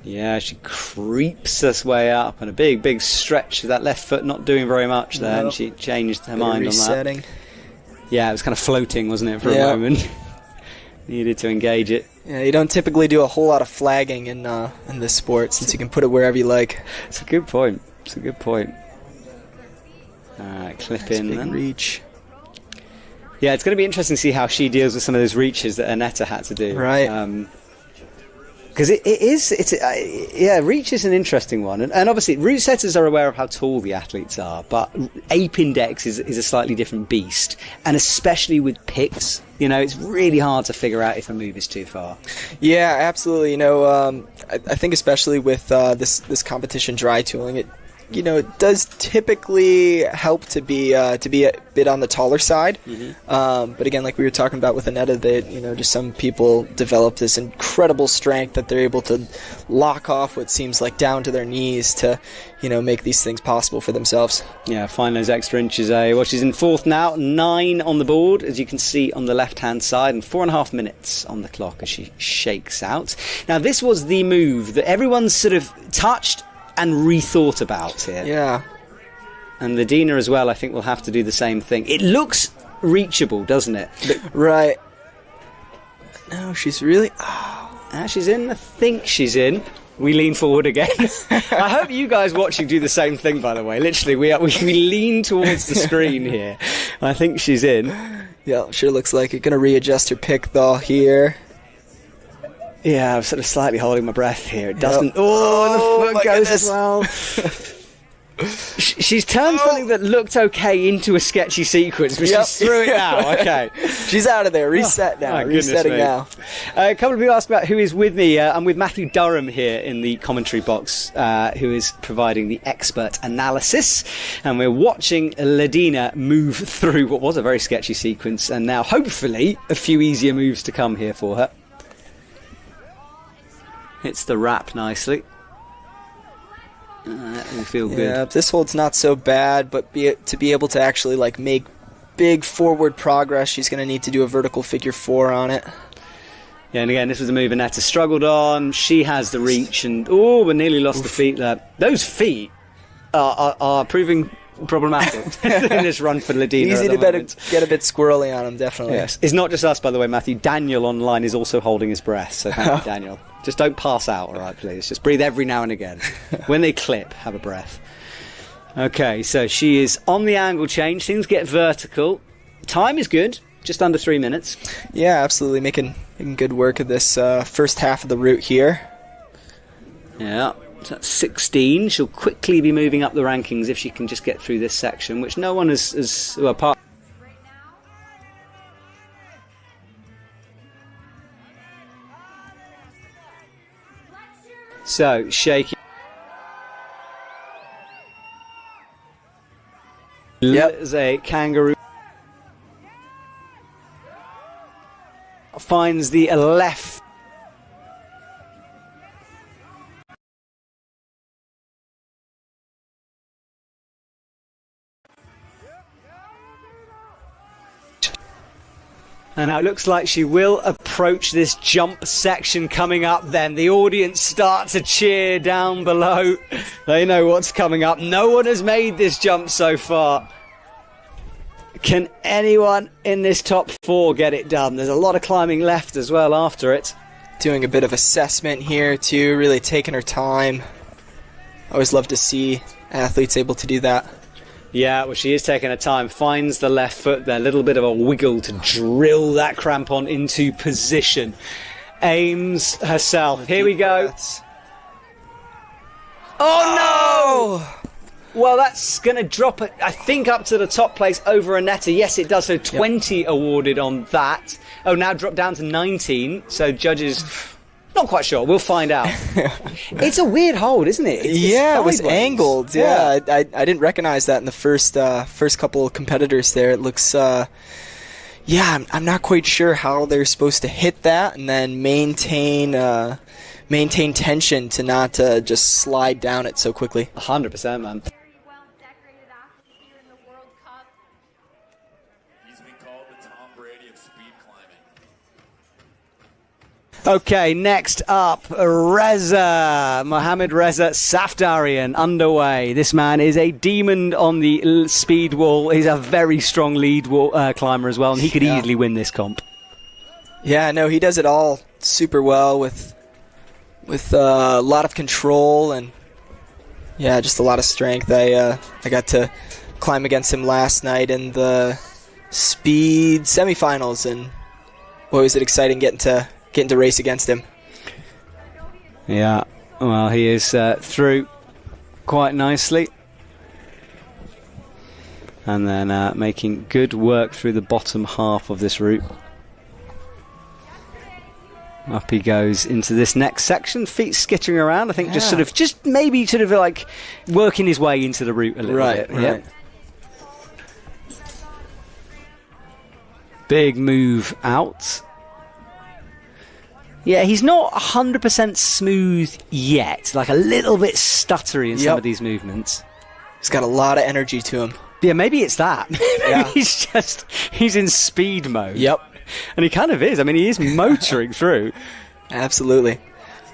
Yeah, she creeps this way up, and a big stretch of that left foot, not doing very much there, and she changed her mind on that. Yeah, it was kind of floating, wasn't it, for a moment? Needed to engage it. Yeah, you don't typically do a whole lot of flagging in this sport, since you can put it wherever you like. It's a good point. It's a good point. Clip in Big then. reach. Yeah, it's going to be interesting to see how she deals with some of those reaches that Annetta had to do. Right. Because reach is an interesting one. And obviously, route setters are aware of how tall the athletes are, but ape index is a slightly different beast. And especially with picks, you know, it's really hard to figure out if a move is too far. Yeah, absolutely. You know, I think especially with this competition dry tooling, it does typically help to be a bit on the taller side. But again, like we were talking about with Annetta, that just some people develop this incredible strength that they're able to lock off what seems like down to their knees to make these things possible for themselves. Yeah, find those extra inches. Well, she's in fourth now, 9 on the board, as you can see on the left-hand side, and 4.5 minutes on the clock as she shakes out. Now, this was the move that everyone's sort of touched and rethought about here. Yeah. And Ledina as well, I think, will have to do the same thing. It looks reachable, doesn't it? Right. No, she's really... she's in. I think she's in. We lean forward again. I hope you guys watching do the same thing, by the way. Literally, we lean towards the screen here. I think she's in. Yeah, sure looks like it. Gonna readjust her pick, though, here. Yeah, I'm sort of slightly holding my breath here. It doesn't... Yep. Oh, the foot goes as well. She's turned something that looked okay into a sketchy sequence, but she's through it now. Okay. She's out of there. Reset now. Resetting now. A couple of you asked about who is with me. I'm with Matthew Durham here in the commentary box, who is providing the expert analysis. And we're watching Ledina move through what was a very sketchy sequence, and now hopefully a few easier moves to come here for her. Hits the wrap nicely. That will feel good. Yeah, this hold's not so bad, but to be able to actually make big forward progress, she's going to need to do a vertical figure 4 on it. Yeah, and again, this was a move Annetta struggled on. She has the reach, and we nearly lost the feet there. Those feet are proving problematic in this run for Ledina. Easy to get a bit squirrely on them, definitely. Yes, it's not just us, by the way, Matthew. Daniel online is also holding his breath, so thank you, Daniel. Just don't pass out, all right, please. Just breathe every now and again. When they clip, have a breath. Okay, so she is on the angle change. Things get vertical. Time is good, just under 3 minutes. Yeah, absolutely. Making good work of this first half of the route here. Yeah, so that's 16. She'll quickly be moving up the rankings if she can just get through this section, which no one has apart. So, shaking. Yep. There's a kangaroo. Finds the left. And now it looks like she will approach this jump section coming up then. The audience start to cheer down below. They know what's coming up. No one has made this jump so far. Can anyone in this top 4 get it done? There's a lot of climbing left as well after it. Doing a bit of assessment here too, really taking her time. I always love to see athletes able to do that. Yeah, well, she is taking her time, finds the left foot there, a little bit of a wiggle to drill that crampon into position. Aims herself. Here we go. Oh no! Well, that's going to drop it, I think, up to the top place over Annetta. Yes, it does. So 20 awarded on that. Oh, now dropped down to 19. So judges... Not quite sure. We'll find out. It's a weird hold, isn't it? It was angled. Yeah, I didn't recognize that in the first couple of competitors there. It looks... I'm not quite sure how they're supposed to hit that and then maintain tension to not just slide down it so quickly. 100%, man. Okay, next up, Mohamed Reza Safdarian underway. This man is a demon on the speed wall. He's a very strong lead wall, climber as well, and he could easily win this comp. Yeah, no, he does it all super well with a lot of control and yeah, just a lot of strength. I got to climb against him last night in the speed semifinals, and boy, was it exciting getting to race against him. Yeah, well, he is through quite nicely. And then making good work through the bottom half of this route. Up he goes into this next section, feet skittering around. I think just maybe like working his way into the route a little bit. Right. Yeah. Big move out. Yeah, he's not 100% smooth yet. Like a little bit stuttery in some of these movements. He's got a lot of energy to him. Yeah, maybe it's that. Yeah. he's in speed mode. Yep. And he kind of is. I mean, he is motoring through. Absolutely.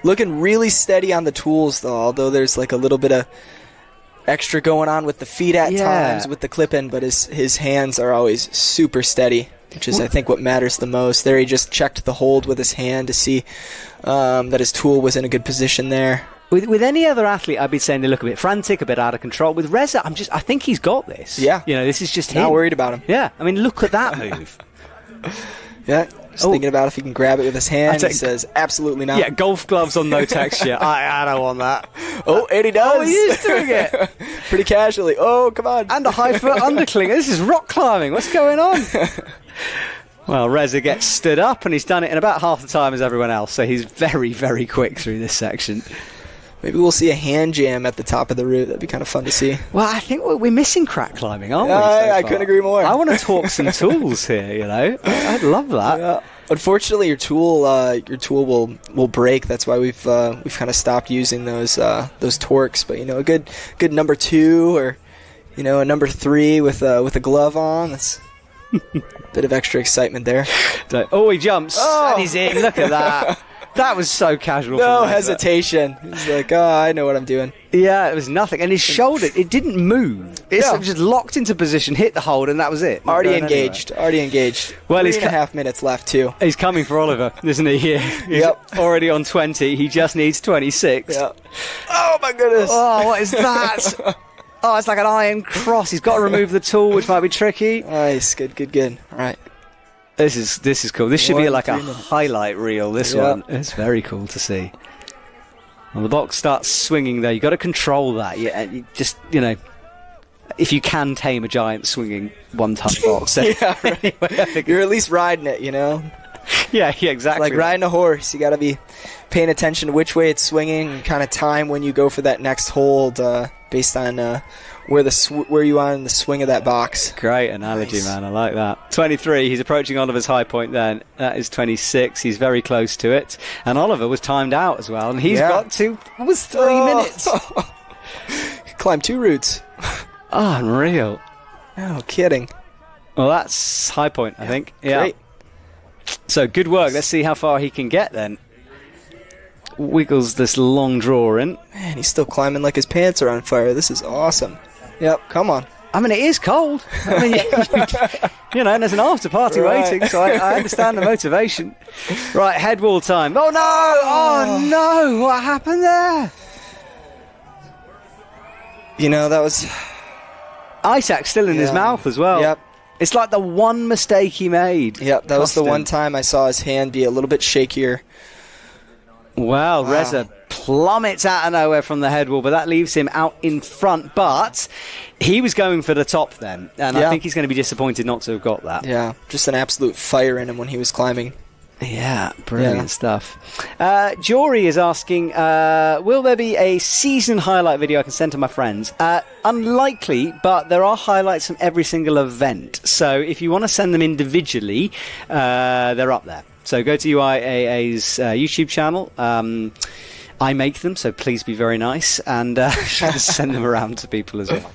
Looking really steady on the tools, though, although there's like a little bit of extra going on with the feet at times with the clip-in, but his hands are always super steady, which is, I think, what matters the most. There he just checked the hold with his hand to see that his tool was in a good position there. With any other athlete, I'd be saying they look a bit frantic, a bit out of control. With Reza, I think he's got this. Yeah. You know, this is just him. Not worried about him. Yeah. I mean, look at that move. Yeah. Just thinking about if he can grab it with his hand. He says, absolutely not. Yeah, golf gloves on no texture. I don't want that. Oh, and he does. Oh, he is doing it. Pretty casually. Oh, come on. And a high foot underclinger. This is rock climbing. What's going on? Well, Reza gets stood up, and he's done it in about half the time as everyone else, so he's very, very quick through this section. Maybe we'll see a hand jam at the top of the route. That'd be kind of fun to see. Well, I think we're missing crack climbing, aren't we? I couldn't agree more. I want to talk some tools here, you know. I'd love that. Yeah. Unfortunately, your tool will break. That's why we've kind of stopped using those torques. But a good number 2 or a number 3 with a glove on. That's a bit of extra excitement there. Oh, he jumps and he's in. Look at that. That was so casual. No hesitation. He's like, I know what I'm doing. Yeah, it was nothing. And his shoulder, it didn't move. It's just locked into position, hit the hold, and that was it. Already engaged. Well, 3.5 minutes left, too. He's coming for Oliver, isn't he? He's already on 20. He just needs 26. Yep. Oh, my goodness. Oh, what is that? Oh, it's like an iron cross. He's got to remove the tool, which might be tricky. Nice. Good. All right. This is cool. This should be like a highlight reel, this one. It's very cool to see. Well, the box starts swinging there. You've got to control that. You just, if you can tame a giant swinging one-ton box. Yeah, right. Anyway, I think you're at least riding it, Yeah, exactly. It's like riding a horse. You got to be paying attention to which way it's swinging and kind of time when you go for that next hold based on where you are in the swing of that box. Great analogy, man. I like that. 23. He's approaching Oliver's high point then. That is 26. He's very close to it. And Oliver was timed out as well. And he's got to... It was 3 minutes. He climbed 2 routes. Oh, unreal. No kidding. Well, that's high point, I think. Yeah. Great. So, good work. Let's see how far he can get then. Wiggles this long draw in. Man, he's still climbing like his pants are on fire. This is awesome. Yep, come on. I mean, it is cold. I mean, and there's an after party waiting, so I understand the motivation. Right, head wall time. Oh, no! Oh, no! What happened there? That was... Isaac still in his mouth as well. Yep. It's like the one mistake he made. Yep, that was the one time I saw his hand be a little bit shakier. Wow. Reza plummets out of nowhere from the head wall, but that leaves him out in front. But he was going for the top then, and I think he's going to be disappointed not to have got that. Yeah, just an absolute fire in him when he was climbing. Yeah, brilliant stuff. Jory is asking, will there be a season highlight video I can send to my friends? Unlikely, but there are highlights from every single event. So if you want to send them individually, they're up there. So go to UIAA's YouTube channel I make them, so please be very nice and send them around to people as well.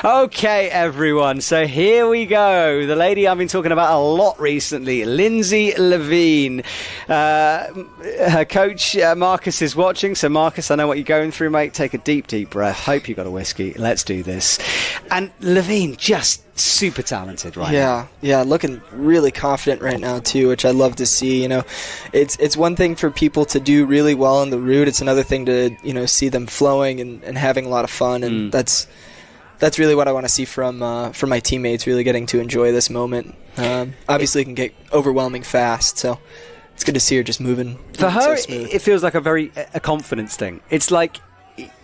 Okay, everyone, so here we go. The lady I've been talking about a lot recently, Lindsay Levine. Her coach, Marcus, is watching. So, Marcus, I know what you're going through, mate. Take a deep, deep breath. Hope you got a whiskey. Let's do this. And Levine, just super talented right now. Yeah, looking really confident right now too, which I love to see. You know, it's one thing for people to do really well on the route. It's another thing to, you know, see them flowing and having a lot of fun, and that's really what I want to see from my teammates, really getting to enjoy this moment. Obviously, it can get overwhelming fast, so it's good to see her just moving. For her, so smooth. it feels like a confidence thing. It's like,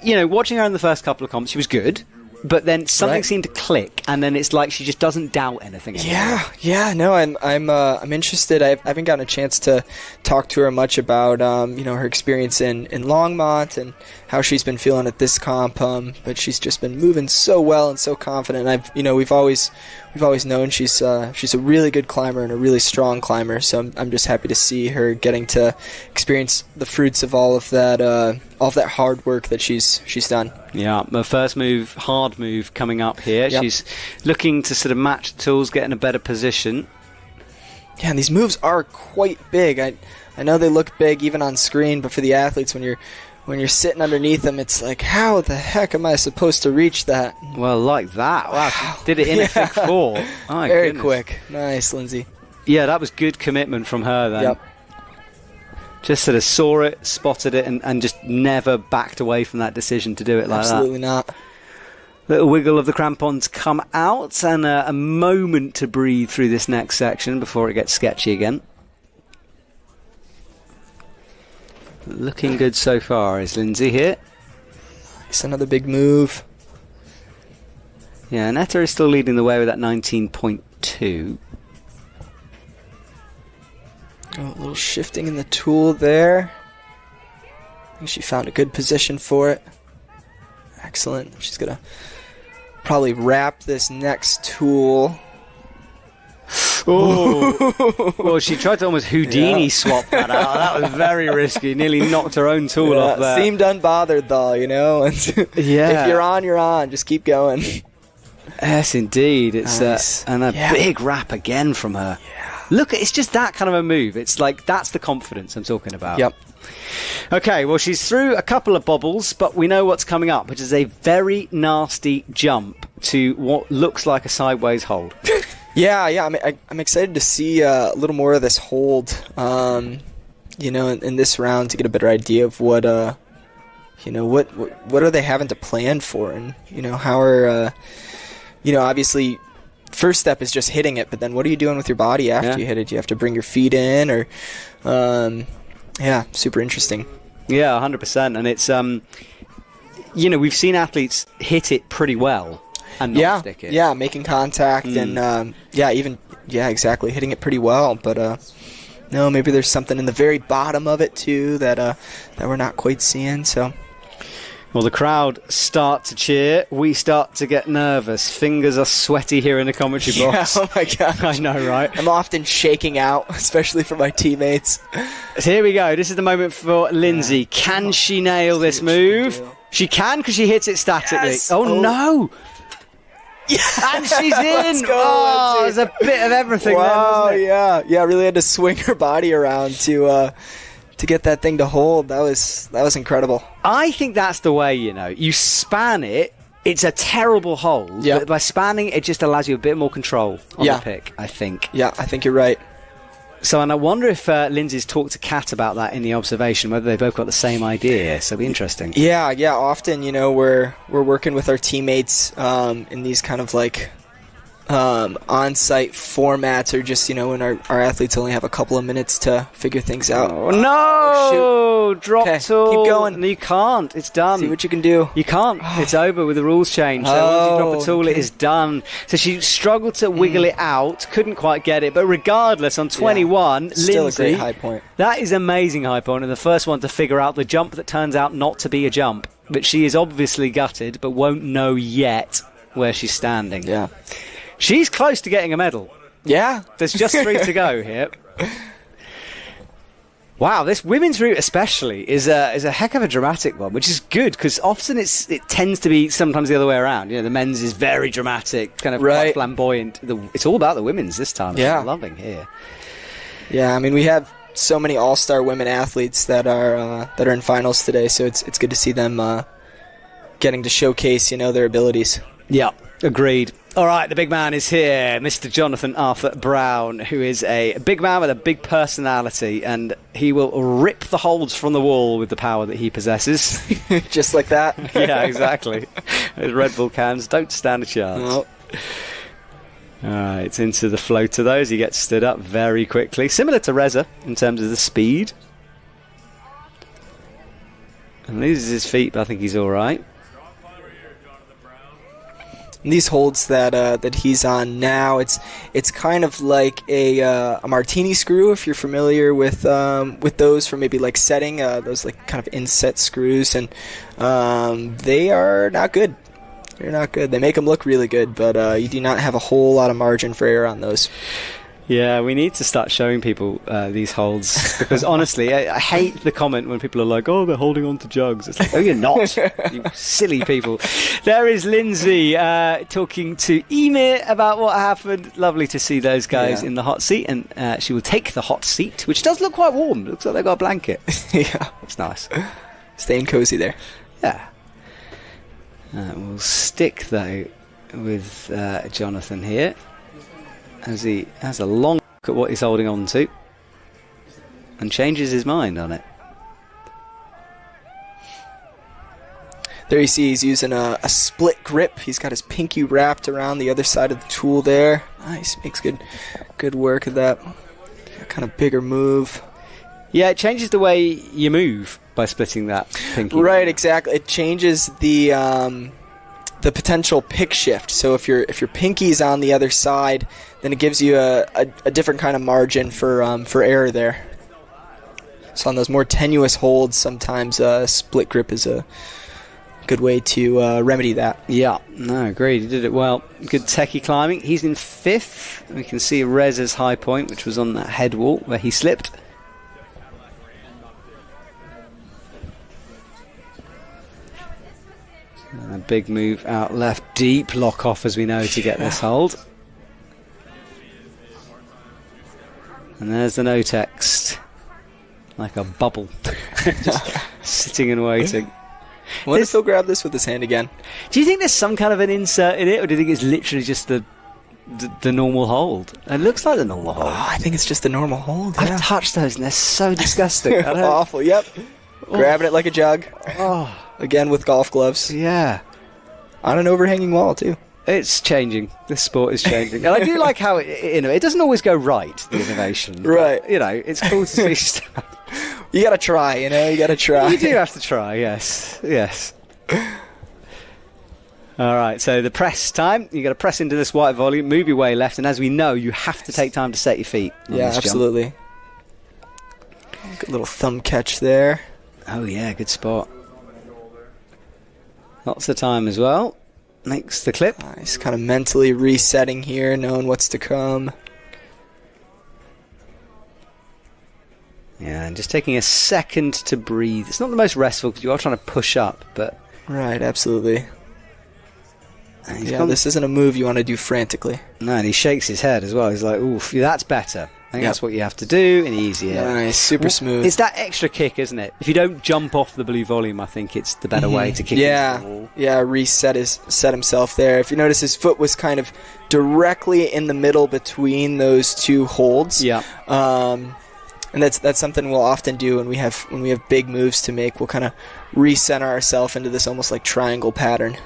you know, watching her in the first couple of comps, she was good. But then something seemed to click, and then it's like she just doesn't doubt anything anymore. Yeah. No, I'm interested. I haven't gotten a chance to talk to her much about you know, her experience in Longmont and how she's been feeling at this comp. But she's just been moving so well and so confident. And we've always known she's a really good climber and a really strong climber. So I'm just happy to see her getting to experience the fruits of all of that hard work that she's done. Yeah, her first move, hard move, coming up here. Yep. She's looking to sort of match the tools, get in a better position. Yeah, and these moves are quite big. I know they look big even on screen, but for the athletes, when you're sitting underneath them, it's like, how the heck am I supposed to reach that? Well, like that. Wow, she did it in a Fixe 4. My Very goodness. quick. Nice, Lindsay. Yeah, that was good commitment from her then. Yep. Just sort of saw it, spotted it, and just never backed away from that decision to do it like Absolutely that. not. Little wiggle of the crampons come out, and a moment to breathe through this next section before it gets sketchy again. Looking good so far is Lindsay here. It's another big move. Yeah, Netta is still leading the way with that 19.2. Oh, a little shifting in the tool there. I think she found a good position for it. Excellent. She's going to probably wrap this next tool. Oh, well, she tried to almost Houdini swap that out. That was very risky. Nearly knocked her own tool off there. Seemed unbothered though, you know. Yeah. If you're on, you're on. Just keep going. Yes, indeed. It's Nice. and a Yeah. big wrap again from her. Yeah. Look, it's just that kind of a move. It's like, that's the confidence I'm talking about. Yep. Okay, well, she's through a couple of bobbles, but we know what's coming up, which is a very nasty jump to what looks like a sideways hold. Yeah. I'm excited to see a little more of this hold, you know, in this round to get a better idea of what, you know, what are they having to plan for, and you know, how are, you know, obviously, first step is just hitting it, but then what are you doing with your body after you hit it? Do you have to bring your feet in, or, yeah, super interesting. Yeah, 100%, and it's you know, we've seen athletes hit it pretty well and not stick it. Yeah, making contact and exactly, hitting it pretty well. But no, maybe there's something in the very bottom of it too that we're not quite seeing. So. Well, the crowd start to cheer. We start to get nervous. Fingers are sweaty here in the commentary box. Yeah, oh my gosh. I know, right? I'm often shaking out, especially for my teammates. So here we go. This is the moment for Lindsay. Can she nail this move? She can, because she hits it statically. Yes. Oh, no! Yeah. And she's Let's in! go, Oh, Lindsay. there's a bit of everything Wow, there, wasn't it? yeah, really had to swing her body around to get that thing to hold. That was incredible. I think that's the way, you know. You span it, it's a terrible hold, Yep. but by spanning it just allows you a bit more control on Yeah. the pick, I think. Yeah, I think you're right. So, and I wonder if Lindsay's talked to Kat about that in the observation, whether they both got the same idea. So it'll be interesting. Yeah. Often, you know, we're working with our teammates in these kind of like on-site formats, or just, you know, when our athletes only have a couple of minutes to figure things out. Oh, no! Drop Okay, tool. keep going. No, you can't. It's done. See what you can do. You can't. It's over with the rules change. So once you drop a tool, it is done. So she struggled to wiggle it out, couldn't quite get it. But regardless, on 21, Still Lindsay, a great high point. that is amazing high point, and the first one to figure out the jump that turns out not to be a jump. But she is obviously gutted, but won't know yet where she's standing. Yeah. She's close to getting a medal. Yeah. There's just 3 to go here. Wow, this women's route especially is a heck of a dramatic one, which is good because often it tends to be sometimes the other way around. You know, the men's is very dramatic, kind of quite flamboyant. It's all about the women's this time. Yeah. I'm loving here. Yeah, I mean, we have so many all-star women athletes that are in finals today, so it's good to see them getting to showcase, their abilities. Yeah, agreed. All right, the big man is here, Mr. Jonathan Arthur Brown, who is a big man with a big personality, and he will rip the holds from the wall with the power that he possesses. Just like that? Yeah, exactly. Those Red Bull cans don't stand a chance. No. All right, it's into the floater, though, as he gets stood up very quickly. Similar to Reza in terms of the speed. And loses his feet, but I think he's all right. And these holds that he's on now, it's kind of like a martini screw, if you're familiar with those from maybe like setting, those like kind of inset screws, and they are not good. They're not good. They make them look really good, but you do not have a whole lot of margin for error on those. Yeah, we need to start showing people these holds because honestly, I hate the comment when people are like, "Oh, they're holding on to jugs." It's like, "Oh, you're not, you silly people." There is Lindsay talking to Emir about what happened. Lovely to see those guys in the hot seat, and she will take the hot seat, which does look quite warm. Looks like they've got a blanket. Yeah, it's nice. Staying cozy there. Yeah. We'll stick though with Jonathan here, as he has a long look at what he's holding on to and changes his mind on it. There you see he's using a split grip. He's got his pinky wrapped around the other side of the tool there. Nice, makes good work of that kind of bigger move. Yeah, it changes the way you move by splitting that pinky. Right, exactly. It changes the potential pick shift. So if your pinky's on the other side, then it gives you a different kind of margin for error there. So on those more tenuous holds, sometimes split grip is a good way to remedy that. Yeah, no, agreed. He did it well. Good techie climbing. He's in 5th. We can see Reza's high point, which was on that head wall where he slipped. And a big move out left, deep lock off as we know to get this hold. And there's the no text, like a bubble, just sitting and waiting. I wonder if he'll grab this with his hand again. Do you think there's some kind of an insert in it, or do you think it's literally just the normal hold? It looks like the normal hold. Oh, I think it's just the normal hold. Yeah. I've touched those and they're so disgusting. Awful, yep. Grabbing it like a jug. Oh. Again with golf gloves. Yeah. On an overhanging wall, too. It's changing. This sport is changing. And I do like how it doesn't always go right, the innovation. Right. But, it's cool to see stuff. You gotta try, you gotta try. You do have to try, yes. Yes. All right, so the press time. You got to press into this white volume, move your way left, and as we know, you have to take time to set your feet. Yeah, absolutely. Good little thumb catch there. Oh yeah, good spot. Lots of time as well. Makes the clip. Nice, kind of mentally resetting here, knowing what's to come. Yeah, and just taking a second to breathe. It's not the most restful because you are trying to push up, but... Right, absolutely. Yeah, this isn't a move you want to do frantically. No, and he shakes his head as well. He's like, oof, that's better. I think that's what you have to do, and easier. Nice, super smooth. It's that extra kick, isn't it? If you don't jump off the blue volume, I think it's the better way to kick into the wall. Yeah, reset himself there. If you notice, his foot was kind of directly in the middle between those two holds. Yeah. And that's something we'll often do when we have big moves to make. We'll kind of recenter ourselves into this almost like triangle pattern.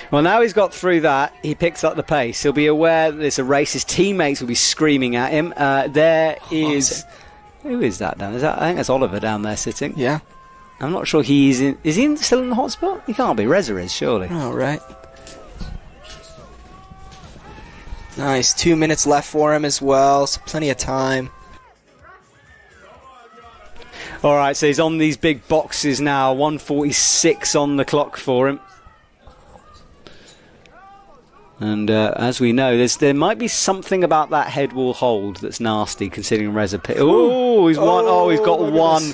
Well, now he's got through that, he picks up the pace. He'll be aware that there's a race. His teammates will be screaming at him. Who is that down there? I think that's Oliver down there sitting. Yeah. I'm not sure he's in... Is he still in the hot spot? He can't be. Reza is, surely. Oh, right. Nice. 2 minutes left for him as well, so plenty of time. All right, so he's on these big boxes now. 1:46 on the clock for him. And as we know, there might be something about that head wall hold that's nasty, considering Reza Pitt. Oh, he's won. Oh, he's got one.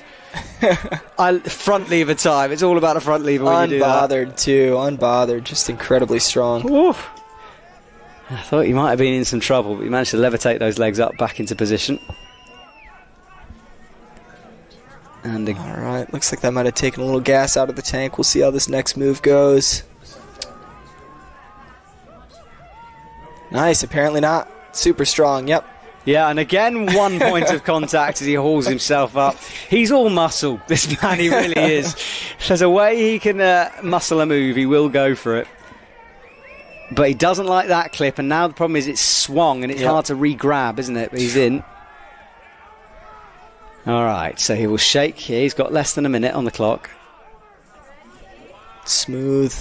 Front lever time. It's all about the front lever when you do that. Unbothered, too. Unbothered. Just incredibly strong. Oof. I thought he might have been in some trouble, but he managed to levitate those legs up back into position. And all right. Looks like that might have taken a little gas out of the tank. We'll see how this next move goes. Nice. Apparently not. Super strong. Yep. Yeah, and again, 1 point of contact as he hauls himself up. He's all muscle, this man, he really is. If there's a way he can muscle a move, he will go for it. But he doesn't like that clip, and now the problem is it's swung, and it's hard to re-grab, isn't it? But he's in. All right, so he will shake here. He's got less than a minute on the clock. Smooth.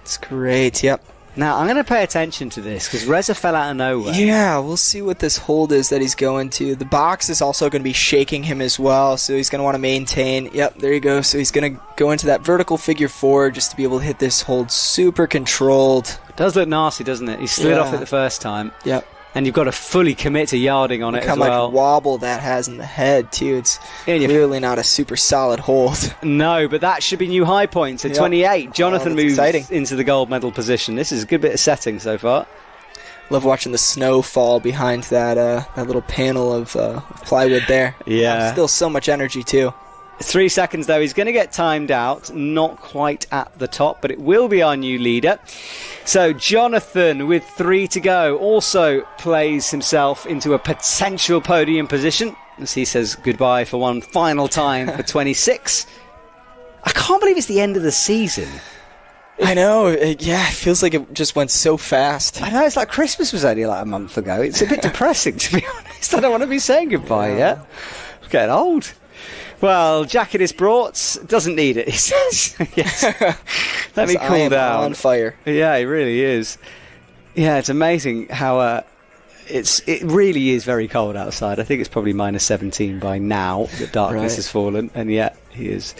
It's great, yep. Now, I'm going to pay attention to this because Reza fell out of nowhere. Yeah, we'll see what this hold is that he's going to. The box is also going to be shaking him as well, so he's going to want to maintain. Yep, there you go. So he's going to go into that vertical figure 4 just to be able to hit this hold super controlled. It does look nasty, doesn't it? He slid off it the first time. Yep. And you've got to fully commit to yarding on it as well. How much wobble that has in the head, too. It's clearly not a super solid hold. No, but that should be new high points at 28. Jonathan moves into the gold medal position. This is a good bit of setting so far. Love watching the snow fall behind that that little panel of plywood there. Yeah. Still so much energy, too. 3 seconds, though. He's going to get timed out. Not quite at the top, but it will be our new leader. So Jonathan, with 3 to go, also plays himself into a potential podium position as he says goodbye for one final time for 26. I can't believe it's the end of the season. I know. It feels like it just went so fast. I know. It's like Christmas was only like a month ago. It's a bit depressing, to be honest. I don't want to be saying goodbye yet. I'm getting old. Well, jacket is brought. Doesn't need it, he says. Yes. Let me cool down. On fire. Yeah, he really is. Yeah, it's amazing how it really is very cold outside. I think it's probably minus 17 by now that darkness has fallen, and yet he is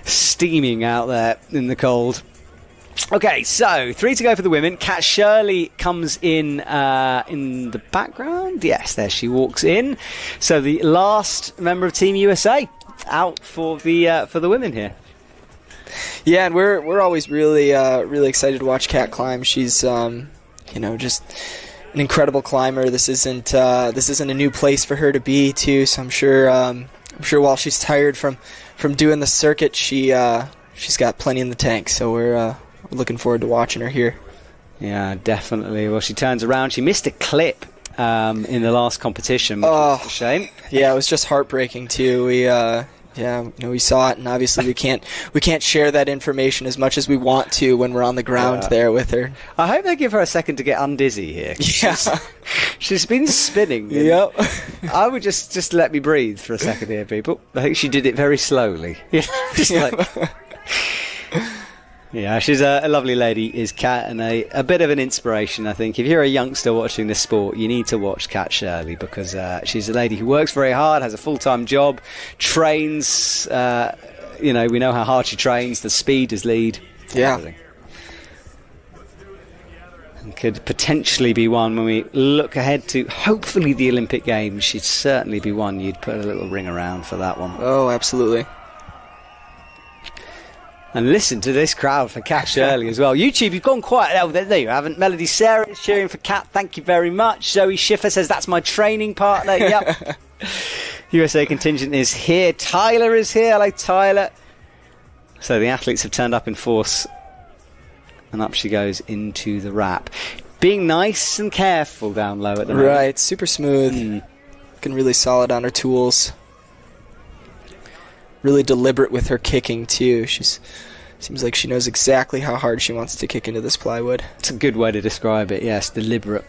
steaming out there in the cold. Okay, so 3 to go for the women. Kat Shirley comes in the background. Yes, there she walks in. So the last member of Team USA out for the women here. Yeah, and we're always really excited to watch Kat climb. She's just an incredible climber. This isn't a new place for her to be too. So I'm sure while she's tired from doing the circuit, she's got plenty in the tank. So we're looking forward to watching her here. Yeah, definitely. Well, she turns around. She missed a clip in the last competition, which was a shame. Yeah, it was just heartbreaking too. We saw it, and obviously we can't share that information as much as we want to when we're on the ground there with her. I hope they give her a second to get undizzy here. Yeah. She's been spinning. Yep. I would just let me breathe for a second here, people. I think she did it very slowly. Yeah, she's a lovely lady, is Kat, and a bit of an inspiration, I think. If you're a youngster watching this sport, you need to watch Kat Shirley because she's a lady who works very hard, has a full-time job, trains, we know how hard she trains, the speed is lead. Yeah. Everything. And could potentially be one when we look ahead to, hopefully, the Olympic Games. She'd certainly be one you'd put a little ring around for that one. Oh, absolutely. And listen to this crowd for Kat Shirley as well. YouTube, you've gone quiet. Oh, there you haven't. Melody Sarah is cheering for Kat. Thank you very much. Zoe Schiffer says, that's my training partner. Yep. USA contingent is here. Tyler is here. Hello, Tyler. So the athletes have turned up in force. And up she goes into the wrap. Being nice and careful down low at the moment. Right. Super smooth. Looking really solid on her tools. Really deliberate with her kicking too. Seems like she knows exactly how hard she wants to kick into this plywood. It's a good way to describe it. Yes, deliberate.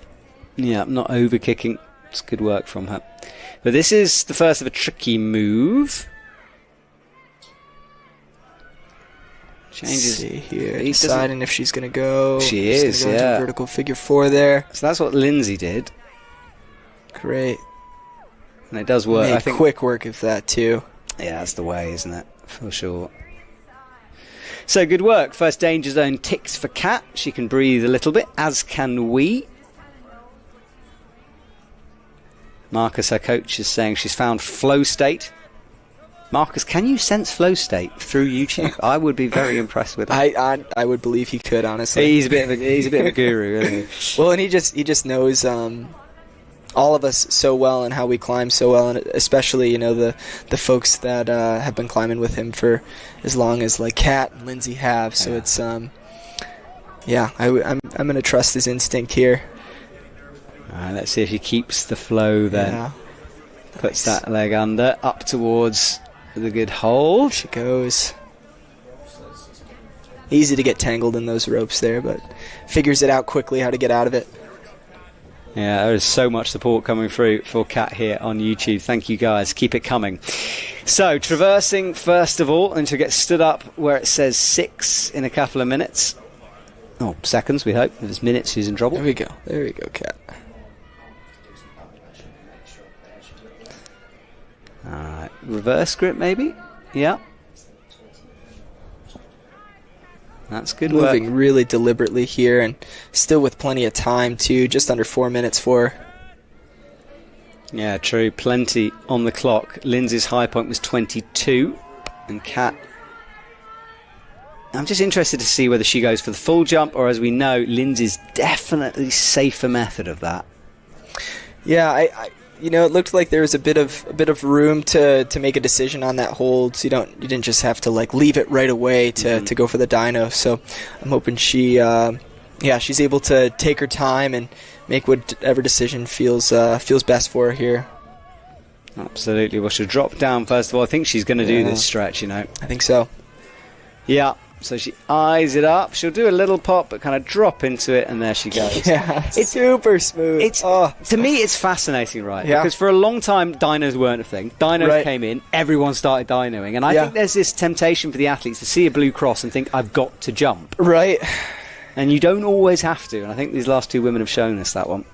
Yeah, not over kicking. It's good work from her. But this is the first of a tricky move. Changes. Let's see here. Deciding if she's going to go. She is. Into vertical figure 4 there. So that's what Lindsay did. Great. And it does work. I think quick work of that too. Yeah, that's the way, isn't it? For sure. So good work. First danger zone ticks for Kat. She can breathe a little bit, as can we. Marcus, her coach, is saying she's found flow state. Marcus, can you sense flow state through YouTube? I would be very impressed with that. I would believe he could, honestly. He's a bit of a guru, isn't he? Well, and he just knows all of us so well and how we climb so well, and especially the folks that have been climbing with him for as long as like Kat and Lindsay have. So it's I'm gonna trust his instinct here. Let's see if he keeps the flow then. Yeah. Puts that leg under, up towards the good hold. She goes. Easy to get tangled in those ropes there, but figures it out quickly how to get out of it. Yeah, there is so much support coming through for Kat here on YouTube. Thank you guys. Keep it coming. So, traversing first of all, and to get stood up where it says 6 in a couple of minutes. Oh, seconds, we hope. If it's minutes, she's in trouble. There we go, Kat. Reverse grip, maybe? Yeah. That's good work. Moving really deliberately here, and still with plenty of time, too. Just under 4 minutes for her. Yeah, true. Plenty on the clock. Lindsay's high point was 22. And Kat... I'm just interested to see whether she goes for the full jump, or as we know, Lindsay's definitely safer method of that. Yeah, it looked like there was a bit of room to make a decision on that hold. So you didn't just have to like leave it right away to go for the dyno. So I'm hoping she's able to take her time and make whatever decision feels best for her here. Absolutely. Well, she'll drop down first of all. I think she's going to do this stretch. I think so. Yeah. So she eyes it up. She'll do a little pop, but kind of drop into it, and there she goes. Yeah, it's super smooth. To me, it's fascinating, right? Yeah. Because for a long time, dynos weren't a thing. Dynos came in, everyone started dynoing, and I think there's this temptation for the athletes to see a blue cross and think, I've got to jump. Right. And you don't always have to, and I think these last two women have shown us that one.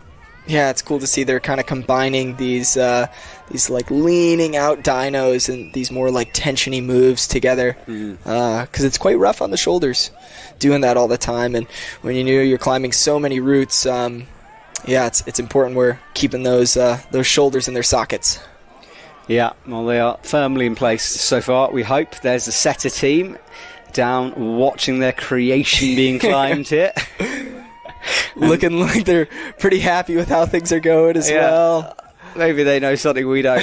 Yeah, it's cool to see they're kind of combining these like leaning out dynos and these more like tensiony moves together, because it's quite rough on the shoulders doing that all the time. And when you're climbing so many routes, it's important we're keeping those shoulders in their sockets. Yeah, well, they are firmly in place so far. We hope. There's a setter team down watching their creation being climbed here. Looking like they're pretty happy with how things are going as well. Maybe they know something we don't.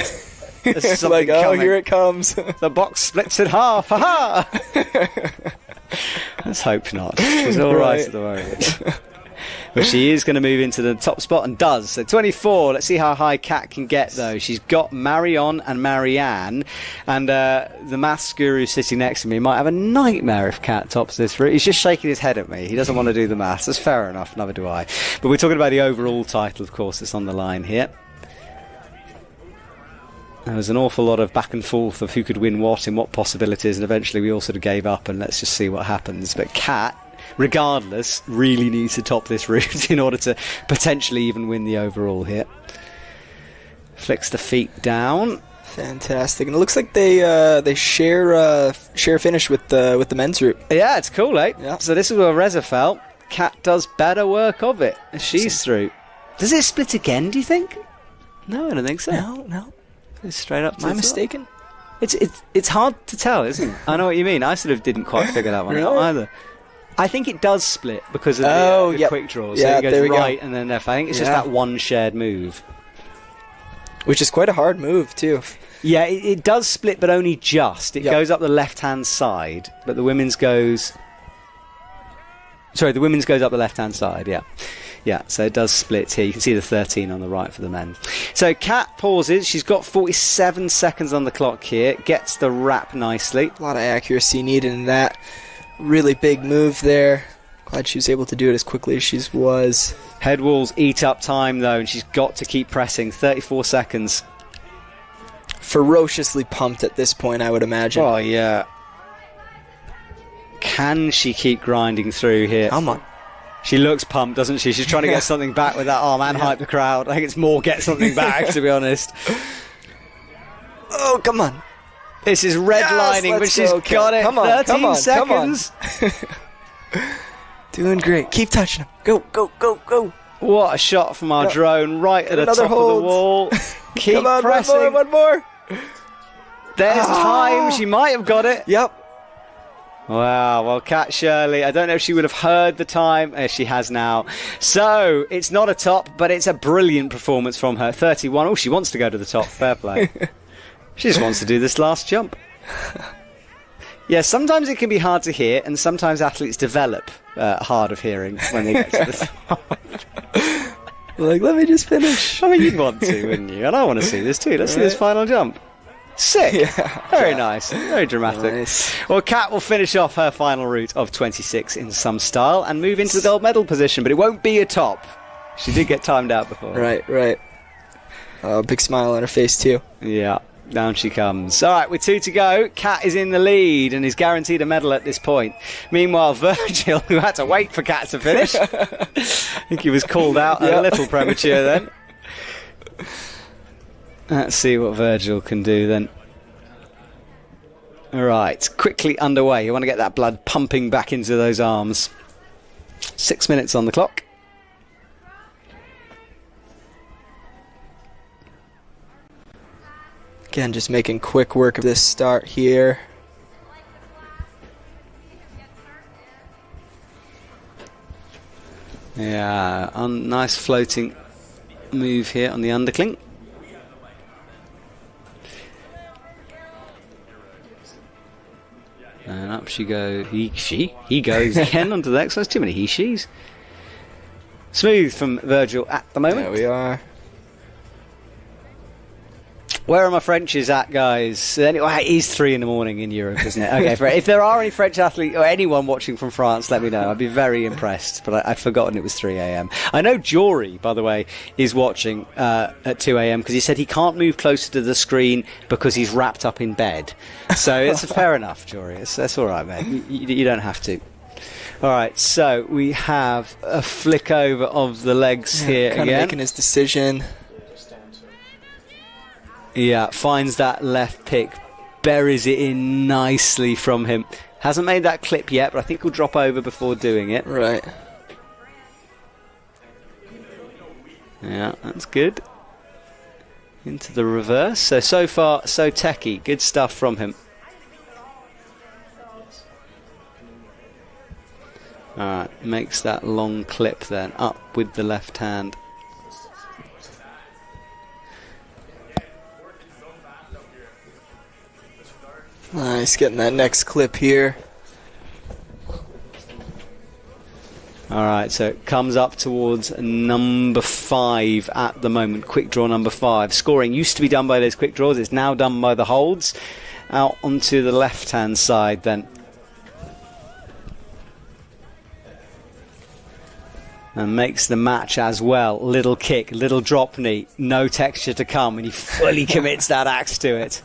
There's something like, coming. Here it comes. The box splits in half. Ha ha! Let's hope not. She's all right at the moment. But she is going to move into the top spot and does. So 24. Let's see how high Kat can get, though. She's got Marion and Marianne. And the maths guru sitting next to me might have a nightmare if Kat tops this route. He's just shaking his head at me. He doesn't want to do the maths. That's fair enough. Neither do I. But we're talking about the overall title, of course. It's on the line here. There was an awful lot of back and forth of who could win what and what possibilities. And eventually we all sort of gave up and let's just see what happens. But Kat, regardless, really needs to top this route in order to potentially even win the overall here. Flicks the feet down. Fantastic, and it looks like they share finish with the men's route. Yeah, it's cool, eh? Yeah. So this is where Reza fell. Kat does better work of it. She's through. Does it split again? Do you think? No, I don't think so. No. It's straight up. Am I mistaken? It's hard to tell, isn't it? I know what you mean. I sort of didn't quite figure that one out either. I think it does split because of the quick draw. So it goes right and then left. I think it's just that one shared move. Which is quite a hard move, too. Yeah, it does split, but only just. It goes up the left-hand side, but the women's goes... Sorry, the women's goes up the left-hand side, yeah. Yeah, so it does split here. You can see the 13 on the right for the men. So Kat pauses. She's got 47 seconds on the clock here. Gets the wrap nicely. A lot of accuracy needed in that. Really big move there. Glad she was able to do it as quickly as she was. Head walls eat up time, though, and she's got to keep pressing. 34 seconds. Ferociously pumped at this point, I would imagine. Oh, yeah. Can she keep grinding through here? Come on. She looks pumped, doesn't she? She's trying to get something back with that arm and hype the crowd. I think it's more get something back, to be honest. Oh, come on. This is redlining, but she's got it. Come on, 13 seconds. Doing great. Keep touching him. Go, go, go, go. What a shot from our drone right at the top of the wall. Keep Come on, pressing. one more. There's time. She might have got it. Yep. Wow, well, Kat Shirley, I don't know if she would have heard the time, as she has now. So, it's not a top, but it's a brilliant performance from her. 31. Oh, she wants to go to the top. Fair play. She just wants to do this last jump. Yeah, sometimes it can be hard to hear, and sometimes athletes develop hard of hearing when they get to the top. Like, let me just finish. I mean, you'd want to, wouldn't you? And I want to see this too. Let's see this final jump. Sick. Yeah. Very nice. Very dramatic. Nice. Well, Kat will finish off her final route of 26 in some style and move into the gold medal position, but it won't be a top. She did get timed out before. Right. Big smile on her face, too. Yeah. Down she comes. All right, with 2 to go, Kat is in the lead and is guaranteed a medal at this point. Meanwhile, Virgil, who had to wait for Kat to finish, I think he was called out a little premature then. Let's see what Virgil can do then. All right, quickly underway. You want to get that blood pumping back into those arms. 6 minutes on the clock. Again, just making quick work of this start here. Yeah, nice floating move here on the undercling. And up she goes. He goes again onto the next. There's too many he-she's. Smooth from Virgil at the moment. There we are. Where are my Frenchies at, guys? Anyway, it is 3 in the morning in Europe, isn't it? Okay, if there are any French athletes or anyone watching from France, let me know. I'd be very impressed. But I'd forgotten it was 3 a.m. I know Jory, by the way, is watching at 2 a.m. because he said he can't move closer to the screen because he's wrapped up in bed. So it's fair enough, Jory. That's all right, man. You don't have to. All right, so we have a flick over of the legs here kind again. of making his decision. Yeah, finds that left pick, buries it in nicely from him. Hasn't made that clip yet, but I think he'll drop over before doing it. Right. Yeah, that's good. Into the reverse. So far, so techie. Good stuff from him. Alright, makes that long clip then, up with the left hand. Nice, getting that next clip here. Alright, so it comes up towards number 5 at the moment. Quick draw number 5. Scoring used to be done by those quick draws. It's now done by the holds. Out onto the left-hand side then. And makes the match as well. Little kick, little drop knee. No texture to come. And he fully commits that axe to it.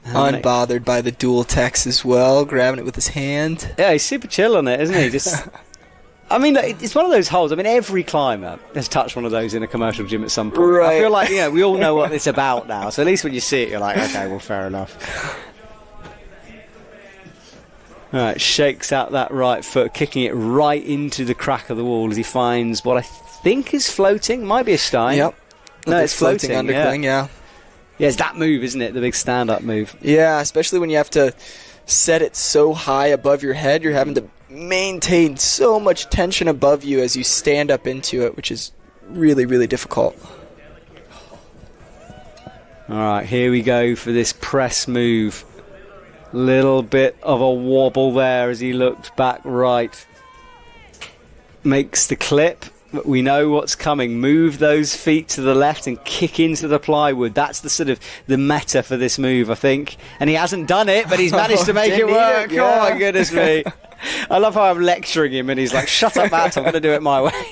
Unbothered by the dual text as well, grabbing it with his hand. Yeah, he's super chill on it, isn't he? Just, I mean, it's one of those holds. I mean, every climber has touched one of those in a commercial gym at some point. Right. I feel like, we all know what it's about now. So at least when you see it, you're like, okay, well, fair enough. All right, shakes out that right foot, kicking it right into the crack of the wall as he finds what I think is floating. Might be a stein. Yep. No, it's floating. Undercling, yeah. Yeah, it's that move, isn't it? The big stand-up move. Yeah, especially when you have to set it so high above your head. You're having to maintain so much tension above you as you stand up into it, which is really, really difficult. All right, here we go for this press move. Little bit of a wobble there as he looked back right. Makes the clip. But we know what's coming. Move those feet to the left and kick into the plywood. That's the sort of the meta for this move, I think. And he hasn't done it, but he's managed to make it work. Yeah. Oh, my goodness me. I love how I'm lecturing him and he's like, shut up, Matt, I'm going to do it my way.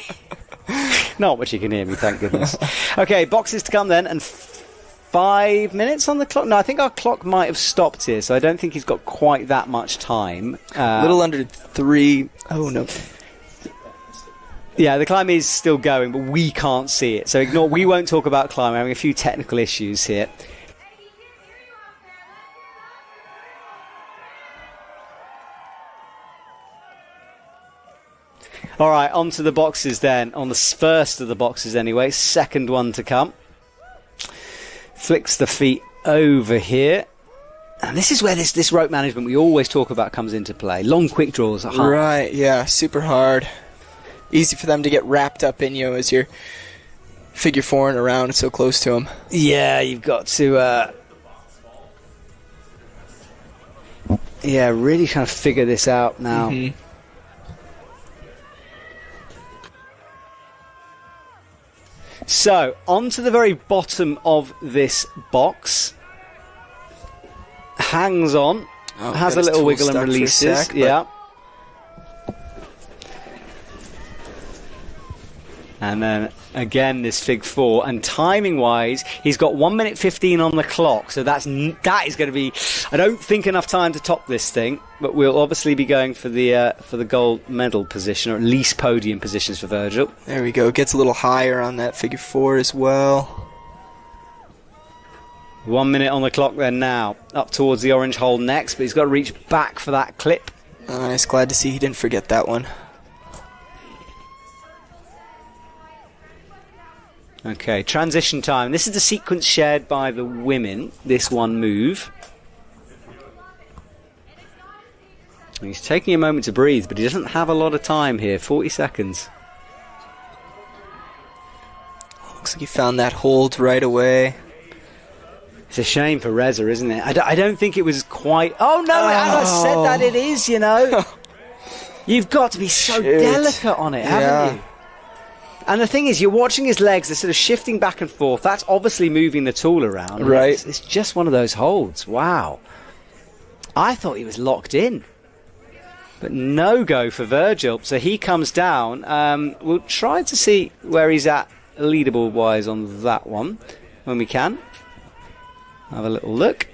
Not what you can hear me, thank goodness. Okay, boxes to come then, and 5 minutes on the clock. No, I think our clock might have stopped here, so I don't think he's got quite that much time. A little under 3. Oh, no. Yeah, the climb is still going, but we can't see it. So ignore. We won't talk about climb. We're having a few technical issues here. All right, on to the boxes then. On the first of the boxes anyway. Second one to come. Flicks the feet over here. And this is where this rope management we always talk about comes into play. Long quick draws are hard. Right, yeah, super hard. Easy for them to get wrapped up in you as you're figure fouring around so close to them. Yeah, you've got to really kind of figure this out now. Mm-hmm. So, on to the very bottom of this box. Hangs on. Has a little wiggle and releases. Yeah. And then again this Fig 4, and timing wise he's got 1 minute 15 on the clock, so that is going to be, I don't think, enough time to top this thing, but we'll obviously be going for the gold medal position, or at least podium positions for Virgil. There we go, gets a little higher on that Figure 4 as well. 1 minute on the clock then now, up towards the orange hole next, but he's got to reach back for that clip. Nice, glad to see he didn't forget that one. Okay, transition time. This is the sequence shared by the women, this one move. He's taking a moment to breathe, but he doesn't have a lot of time here, 40 seconds. Looks like he found that hold right away. It's a shame for Reza, isn't it? I don't think it was quite... Oh, no, as I said that, it is, you know. You've got to be so delicate on it, haven't you? And the thing is, you're watching his legs, they're sort of shifting back and forth. That's obviously moving the tool around. Right. It's just one of those holds. Wow. I thought he was locked in. But no go for Virgil. So he comes down. We'll try to see where he's at leaderboard-wise on that one when we can. Have a little look.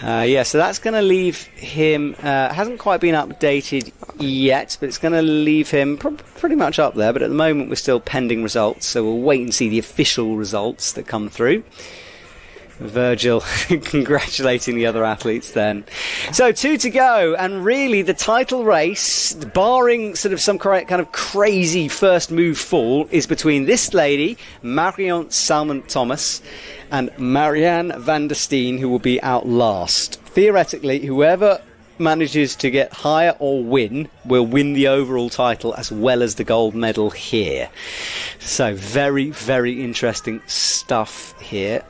So that's going to leave him, hasn't quite been updated yet, but it's going to leave him pretty much up there, but at the moment we're still pending results, so we'll wait and see the official results that come through. Virgil congratulating the other athletes then. So 2 to go, and really the title race, barring sort of some kind of crazy first move fall, is between this lady, Marion Salmon-Thomas, and Marianne van der Steen, who will be out last. Theoretically, whoever manages to get higher or win will win the overall title as well as the gold medal here. So very, very interesting stuff here.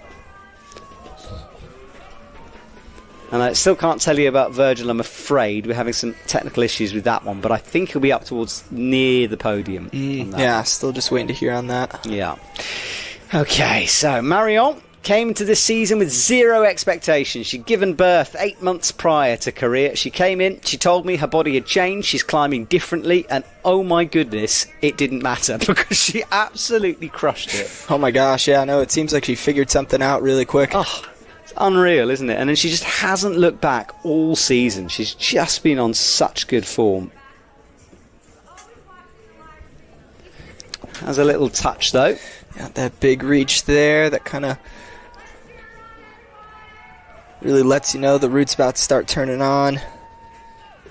And I still can't tell you about Virgil, I'm afraid. We're having some technical issues with that one, but I think he'll be up towards near the podium. Yeah, still just waiting to hear on that. Yeah. Okay, so Marion came into this season with zero expectations. She'd given birth 8 months prior to Korea. She came in, she told me her body had changed, she's climbing differently, and oh my goodness, it didn't matter because she absolutely crushed it. Oh my gosh, yeah, no, it seems like she figured something out really quick. Oh, it's unreal, isn't it? And then she just hasn't looked back all season. She's just been on such good form. Has a little touch though. Got that big reach there, that kind of really lets you know the route's about to start turning on.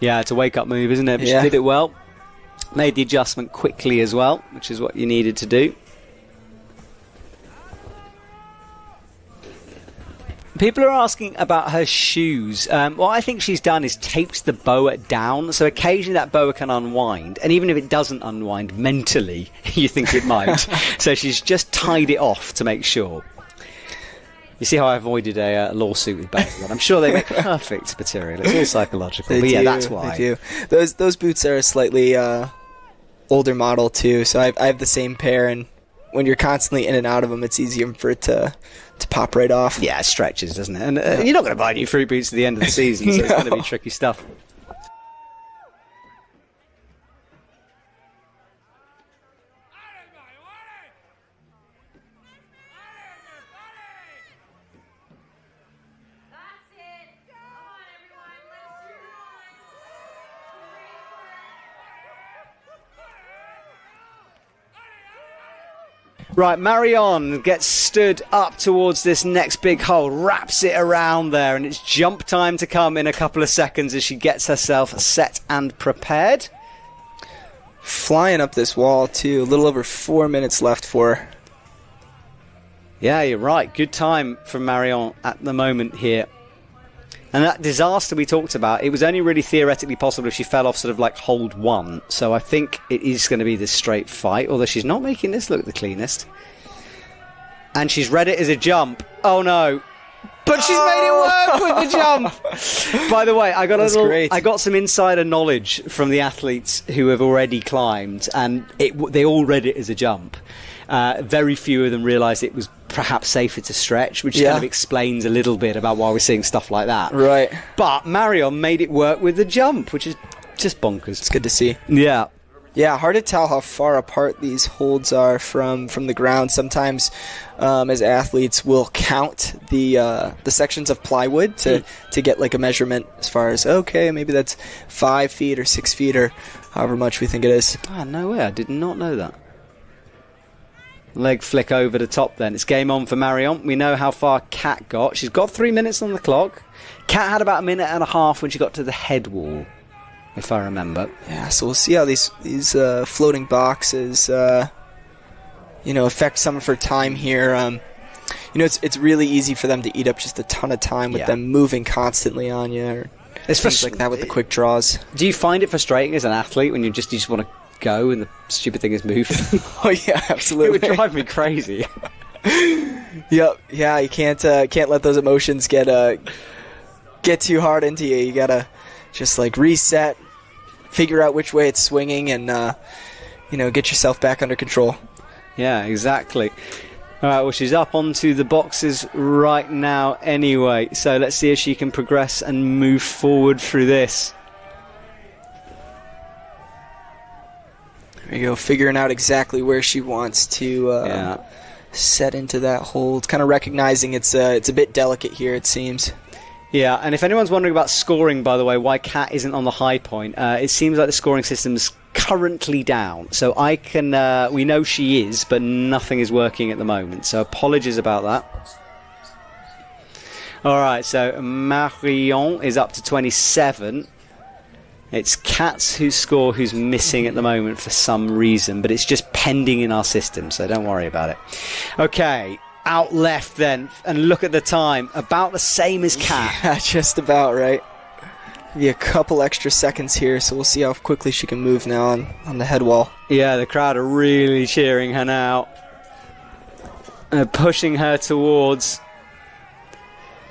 Yeah, it's a wake-up move, isn't it? But Yeah. she did it well. Made the adjustment quickly as well, which is what you needed to do. People are asking about her shoes. What I think she's done is taped the boa down, so occasionally that boa can unwind, and even if it doesn't unwind mentally, you think it might. So she's just tied it off to make sure. You see how I avoided a lawsuit with both of them? I'm sure they make perfect material. It's all psychological. But yeah, that's why. They do. Those boots are a slightly older model too, so I have the same pair, and when you're constantly in and out of them, it's easier for it to pop right off. Yeah, it stretches, doesn't it? And you're not going to buy new fruit boots at the end of the season, so it's going to be tricky stuff. Right, Marion gets stood up towards this next big hole, wraps it around there, and it's jump time to come in a couple of seconds as she gets herself set and prepared. Flying up this wall, too. A little over 4 minutes left for her. Yeah, you're right. Good time for Marion at the moment here. And that disaster we talked about, it was only really theoretically possible if she fell off sort of like hold 1. So I think it is going to be this straight fight, although she's not making this look the cleanest. And she's read it as a jump. Oh no. But she's made it work with the jump. By the way, I got some insider knowledge from the athletes who have already climbed, and they all read it as a jump. Very few of them realised it was perhaps safer to stretch, which kind of explains a little bit about why we're seeing stuff like that. Right. But Marion made it work with the jump, which is just bonkers. It's good to see. Yeah. Yeah, hard to tell how far apart these holds are from the ground. Sometimes, as athletes, we'll count the sections of plywood to get like a measurement as far as, okay, maybe that's 5 feet or 6 feet or however much we think it is. Ah, no way. I did not know that. Leg flick over the top then. It's game on for Marion. We know how far Kat got. She's got 3 minutes on the clock. Kat had about a minute and a half when she got to the head wall, if I remember. Yeah, so we'll see how these floating boxes, affect some of her time here. It's really easy for them to eat up just a ton of time with them moving constantly on you. Or things like that with the quick draws. Do you find it frustrating as an athlete when you just want to go and the stupid thing is moving? Oh yeah, absolutely. It would drive me crazy. Yep. Yeah, you can't let those emotions get too hard into you. You gotta just like reset, figure out which way it's swinging, and get yourself back under control. Yeah, exactly. All right, well, she's up onto the boxes right now anyway, so let's see if she can progress and move forward through this. There you go, figuring out exactly where she wants to set into that hold. Kind of recognizing it's a bit delicate here, it seems. Yeah, and if anyone's wondering about scoring, by the way, why Kat isn't on the high point, it seems like the scoring system's currently down. So we know she is, but nothing is working at the moment. So apologies about that. All right, so Marion is up to 27. It's Kat's who's missing at the moment for some reason, but it's just pending in our system, so don't worry about it. Okay, out left then, and look at the time, about the same as Kat. Yeah, just about right. Maybe a couple extra seconds here, so we'll see how quickly she can move now on the head wall. Yeah, the crowd are really cheering her now. Pushing her towards.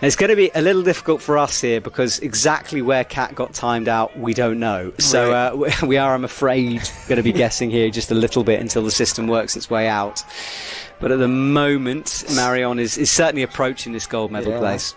It's going to be a little difficult for us here because exactly where Kat got timed out, we don't know. So we are, I'm afraid, going to be guessing here just a little bit until the system works its way out. But at the moment, Marion is certainly approaching this gold medal place.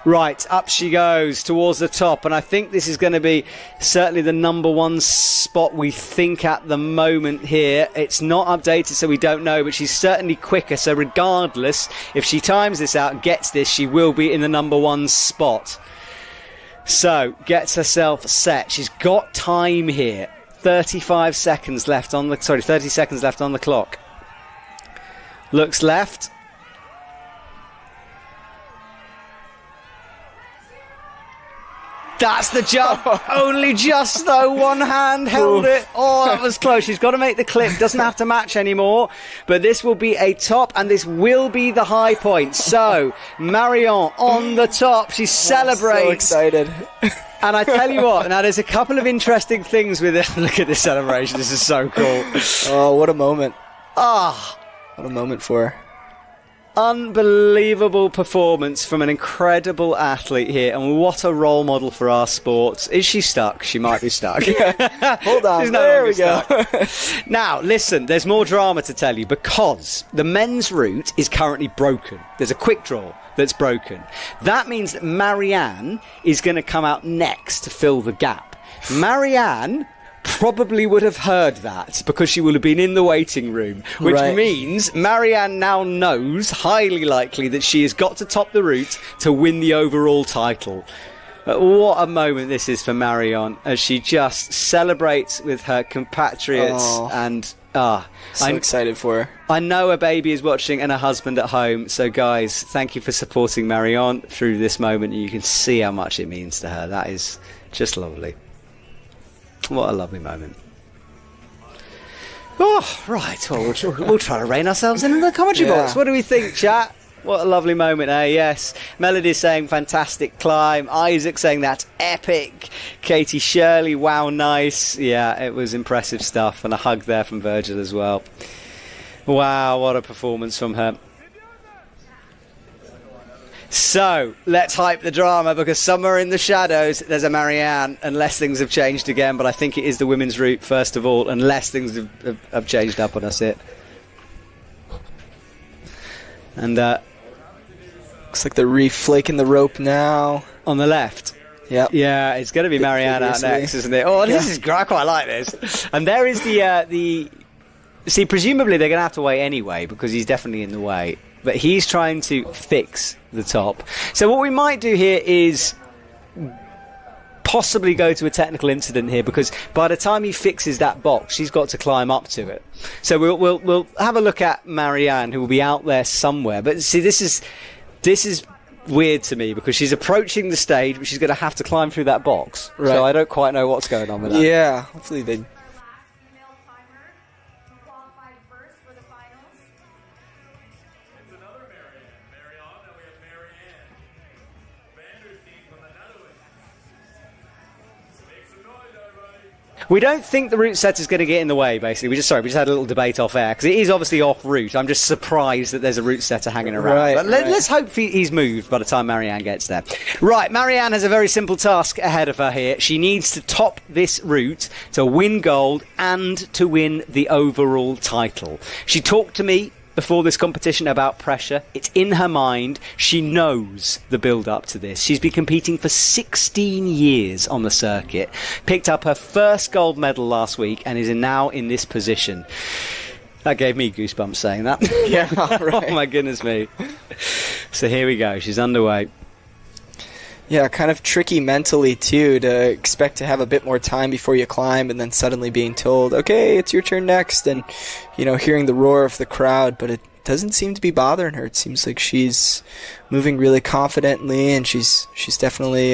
Right, up she goes towards the top, and I think this is going to be certainly the number one spot we think at the moment here. It's not updated, so we don't know, but she's certainly quicker, so regardless, if she times this out and gets this, she will be in the number one spot. So, gets herself set. She's got time here. 30 seconds left on the clock. Looks left. That's the jump. Only just, though. One hand held it. Oh, that was close. She's got to make the clip. Doesn't have to match anymore. But this will be a top, and this will be the high point. So, Marion on the top. She celebrates. So excited. And I tell you what, now there's a couple of interesting things with it. Look at this celebration. This is so cool. Oh, what a moment. Ah. What a moment for her. Unbelievable performance from an incredible athlete here, and what a role model for our sports. Is she stuck? She might be stuck. Hold on, there we go. Now, listen, there's more drama to tell you because the men's route is currently broken. There's a quick draw that's broken. That means that Marianne is going to come out next to fill the gap. Marianne probably would have heard that because she will have been in the waiting room, which Right. means Marianne now knows, highly likely, that she has got to top the route to win the overall title. What a moment this is for Marianne as she just celebrates with her compatriots and So excited for her. I know a baby is watching and a husband at home, so guys, thank you for supporting Marianne through this moment. You can see how much it means to her. That is just lovely. What a lovely moment. Oh, right. Well, we'll try to rein ourselves in the commentary Yeah. box. What do we think, chat? What a lovely moment, eh? Yes. Melody's saying fantastic climb. Isaac saying that's epic. Katie Shirley, wow, nice. Yeah, it was impressive stuff. And a hug there from Virgil as well. Wow, what a performance from her. So, let's hype the drama because somewhere in the shadows there's a Marianne, unless things have changed again. But I think it is the women's route, first of all, unless things have changed up on us here. And Looks like they're reflaking the rope now. on the left. Yep. Yeah, it's going to be Marianne out Furiously. next, isn't it? Oh, this is I quite like this. And there is the. See, presumably they're going to have to wait anyway because he's definitely in the way. But he's trying to fix the top. So what we might do here is possibly go to a technical incident here because by the time he fixes that box, she's got to climb up to it. So we'll have a look at Marianne, who will be out there somewhere. But see, this is weird to me because she's approaching the stage, but she's going to have to climb through that box. Right. So I don't quite know what's going on with that. Yeah, hopefully they... We don't think the route set is going to get in the way, basically. We just had a little debate off air, because it is obviously off route. I'm just surprised that there's a route setter hanging around. Right, But right. let's hope he's moved by the time Marianne gets there. Right, Marianne has a very simple task ahead of her here. She needs to top this route to win gold and to win the overall title. She talked to me before this competition about pressure. It's in her mind. She knows the build-up to this. She's been competing for 16 years on the circuit, picked up her first gold medal last week, and is now in this position. That gave me goosebumps saying that. Yeah, right. Oh my goodness me. So here we go. She's underway. Yeah, kind of tricky mentally, too, to expect to have a bit more time before you climb and then suddenly being told, okay, it's your turn next, and, hearing the roar of the crowd, but it doesn't seem to be bothering her. It seems like she's moving really confidently, and she's definitely,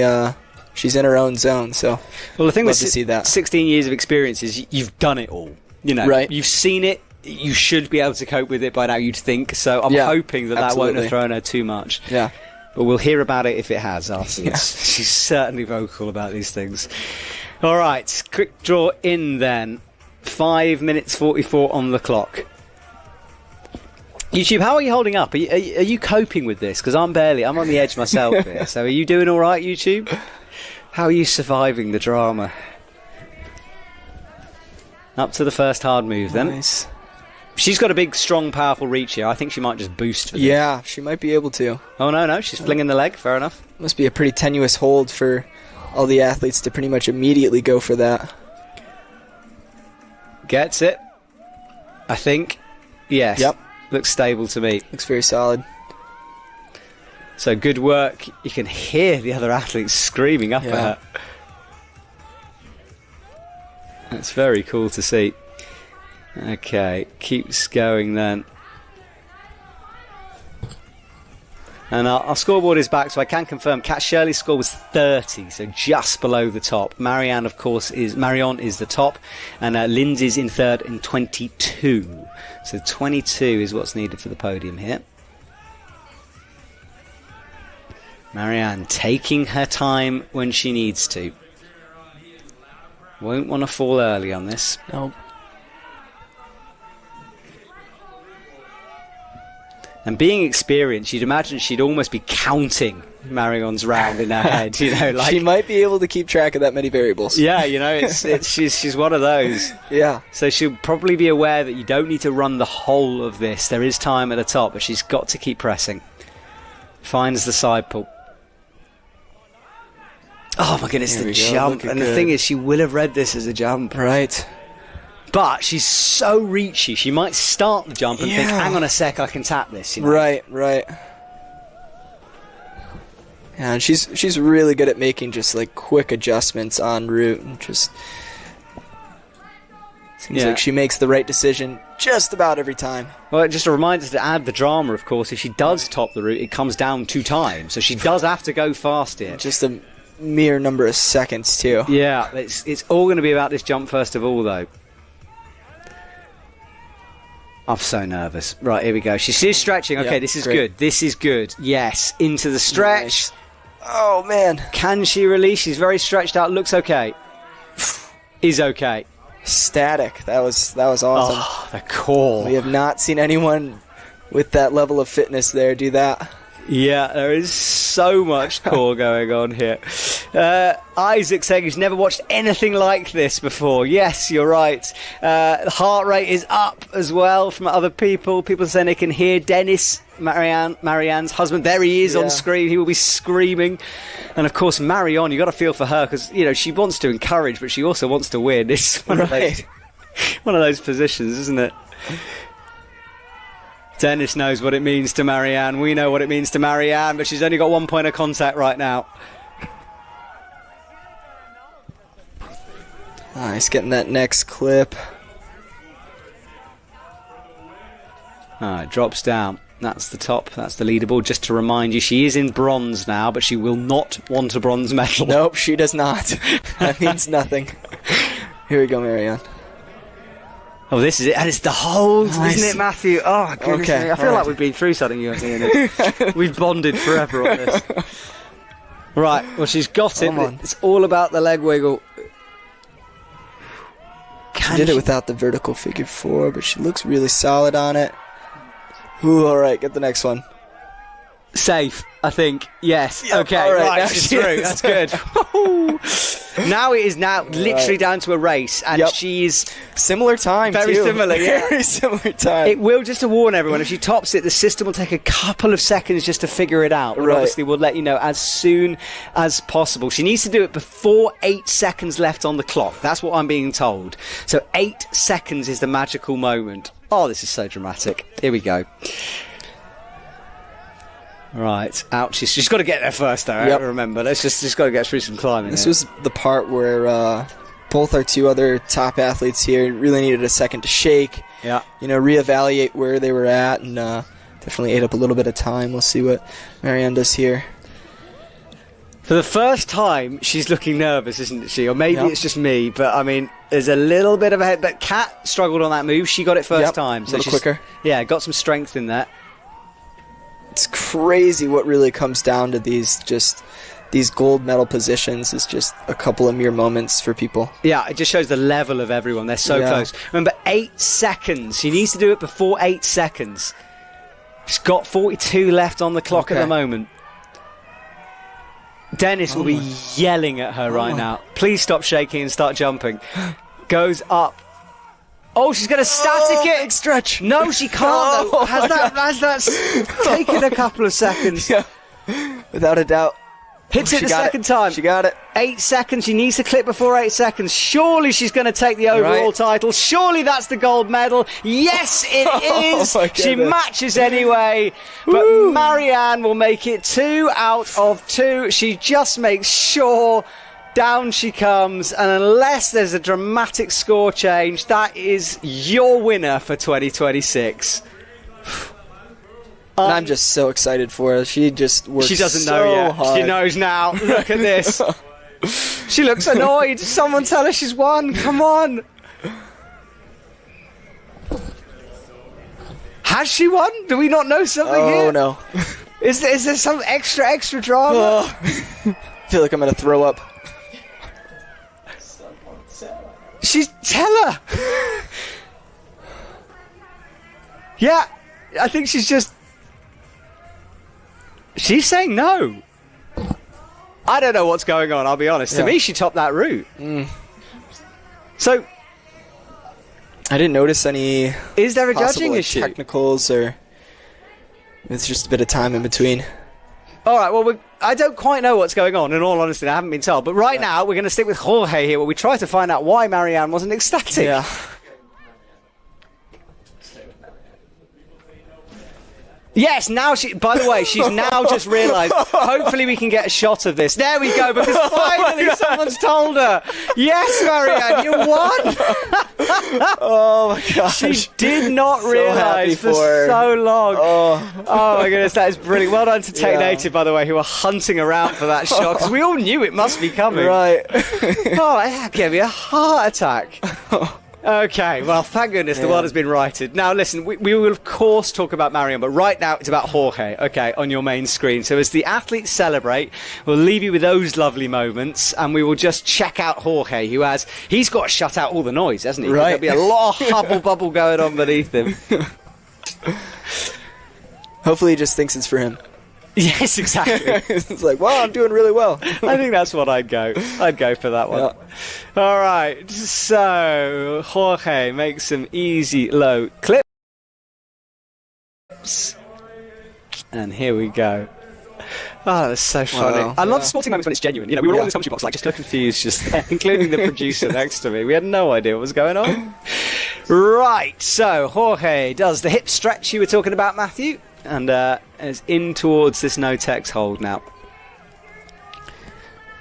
she's in her own zone, so Well, the thing love with to see that. 16 years of experience is you've done it all. Right. You've seen it. You should be able to cope with it by now, you'd think. So I'm Yeah, hoping that won't absolutely. have thrown her too much. Yeah. But we'll hear about it if it has afterwards. Yeah. She's certainly vocal about these things. All right, quick draw in then. 5 minutes 44 on the clock. YouTube, how are you holding up? Are you coping with this? Because I'm on the edge myself here. So are you doing all right, YouTube? How are you surviving the drama? Up to the first hard move then. Nice. She's got a big, strong, powerful reach here. I think she might just boost for this. Yeah, she might be able to. Oh, no, she's flinging the leg. Fair enough. Must be a pretty tenuous hold for all the athletes to pretty much immediately go for that. Gets it. I think. Yes. Yep. Looks stable to me. Looks very solid. So good work. You can hear the other athletes screaming up at her. That's very cool to see. Okay, keeps going then. And our scoreboard is back, so I can confirm Kat Shirley's score was 30, so just below the top. Marianne, of course, is the top, and Lindsay's in third in 22. So 22 is what's needed for the podium here. Marianne taking her time when she needs to. Won't want to fall early on this. Nope. And being experienced, you'd imagine she'd almost be counting Marion's round in her head. She might be able to keep track of that many variables. Yeah, she's one of those. Yeah. So she'll probably be aware that you don't need to run the whole of this. There is time at the top, but she's got to keep pressing. Finds the side pull. Oh my goodness, Here the we go, jump. looking And the good. thing is, she will have read this as a jump. Right. But she's so reachy, she might start the jump and think, Yeah. hang on a sec, I can tap this. You know? Right. Yeah, and she's really good at making just like quick adjustments en route, and just seems like she makes the right decision just about every time. Well, just a reminder to add the drama, of course. If she does top the route, it comes down 2 times. So she does have to go fast here. Just a mere number of seconds, too. Yeah, it's all going to be about this jump first of all, though. I'm so nervous. Right, here we go. She's stretching. Okay, Yep, this is great. good. This is good. Yes, into the stretch. Nice. Oh, man. Can she release? She's very stretched out. Looks okay. Is okay. Static. That was awesome. Oh, the core. We have not seen anyone with that level of fitness there do that. Yeah, there is so much core going on here. Isaac saying he's never watched anything like this before. Yes, you're right. The heart rate is up as well from other people. People saying they can hear Dennis, Marianne's husband. There he is on screen. He will be screaming. And of course, Marianne, you got to feel for her because she wants to encourage, but she also wants to win. It's one of those positions, isn't it? Dennis knows what it means to Marianne. We know what it means to Marianne, but she's only got 1 point of contact right now. Nice, getting that next clip. It drops down. That's the top. That's the leaderboard. Just to remind you, she is in bronze now, but she will not want a bronze medal. Nope, she does not. That means nothing. Here we go, Marianne. Oh, this is it. And it's the hold, Nice. isn't it, Matthew? Oh, goodness Okay, me. I feel all like right. we've been through something, you and me. innit? We've bonded forever on this. Right, well, she's got it. Come on. It's all about the leg wiggle. She did it without the vertical figure 4, but she looks really solid on it. Ooh, all right, get the next one. Safe, I think. Yes. Yep, Okay, all right, now she's she through. is. That's good. Now it is literally down to a race, and she's Similar time, very too. similar. Yeah. Very similar time. It will, just to warn everyone, if she tops it, the system will take a couple of seconds just to figure it out. But Right. obviously, we'll let you know as soon as possible. She needs to do it before 8 seconds left on the clock. That's what I'm being told. So 8 seconds is the magical moment. Oh, this is so dramatic. Here we go. Right, ouch. She's got to get there first, though. Yep. Remember, let's just got to get through some climbing. This here. was the part where both our 2 other top athletes here really needed a second to shake. Yeah. Reevaluate where they were at, and definitely ate up a little bit of time. We'll see what Marianne does here. For the first time, she's looking nervous, isn't she? Or maybe Yep. it's just me, but I mean, there's a little bit of a head. But Kat struggled on that move. She got it first Yep, time. a little she's- quicker. Yeah, got some strength in that. It's crazy what really comes down to these gold medal positions is just a couple of mere moments for people. Yeah, it just shows the level of everyone. They're so Yeah. close. Remember, 8 seconds. She needs to do it before 8 seconds. She's got 42 left on the clock at Okay. the moment. Dennis will be yelling at her right now. Please stop shaking and start jumping. Goes up. Oh, she's going to static it. Big stretch. No, she can't. though. Has that taken a couple of seconds? Yeah. Without a doubt. Hits Oh, it she the got second time. She got it. 8 seconds. She needs to clip before 8 seconds. Surely she's going to take the overall Right. title. Surely that's the gold medal. Yes, it is. my She goodness. matches anyway. But Marianne will make it 2 out of 2. She just makes sure. Down she comes, and unless there's a dramatic score change, that is your winner for 2026. And I'm just so excited for her. She just works She doesn't so know yet. hard. She knows now. Look at this. She looks annoyed. Someone tell her she's won. Come on. Has she won? Do we not know something Oh, here? no. Is there some extra drama? Oh. I feel like I'm going to throw up. Tell her. Yeah, I think she's saying no. I don't know what's going on, I'll be honest. To Yeah. me, she topped that route. So, I didn't notice any is there a possible judging issue? technicals, or it's just a bit of time in between. All right, well, I don't quite know what's going on, in all honesty. I haven't been told. But right now, we're going to stick with Jorge here, where we try to find out why Marianne wasn't ecstatic. Yeah. Yes, now by the way, she's now just realised, hopefully we can get a shot of this. There we go, because finally someone's told her. Yes, Marianne, you won. Oh my gosh. She did not realise for so long. Oh my goodness, that is brilliant. Well done to Tech Native, by the way, who are hunting around for that shot, because we all knew it must be coming. Right. Oh, that gave me a heart attack. Okay, well, thank goodness the world has been righted. Now, listen, we will, of course, talk about Marianne, but right now it's about Jorge, okay, on your main screen. So as the athletes celebrate, we'll leave you with those lovely moments, and we will just check out Jorge, he's got to shut out all the noise, hasn't he? Right. There'll be a lot of hubble-bubble going on beneath him. Hopefully he just thinks it's for him. Yes, exactly. It's like, well, I'm doing really well. I think that's what I'd go. I'd go for that one. Yeah. All right, so Jorge makes some easy low clips. And here we go. Oh, that's so funny. Wow. I love sporting moments when it's genuine. You know, we were all in the commentary box, like, just so confused, just there, including the producer next to me. We had no idea what was going on. Right, so Jorge does the hip stretch you were talking about, Matthew, and is in towards this no-tex hold now.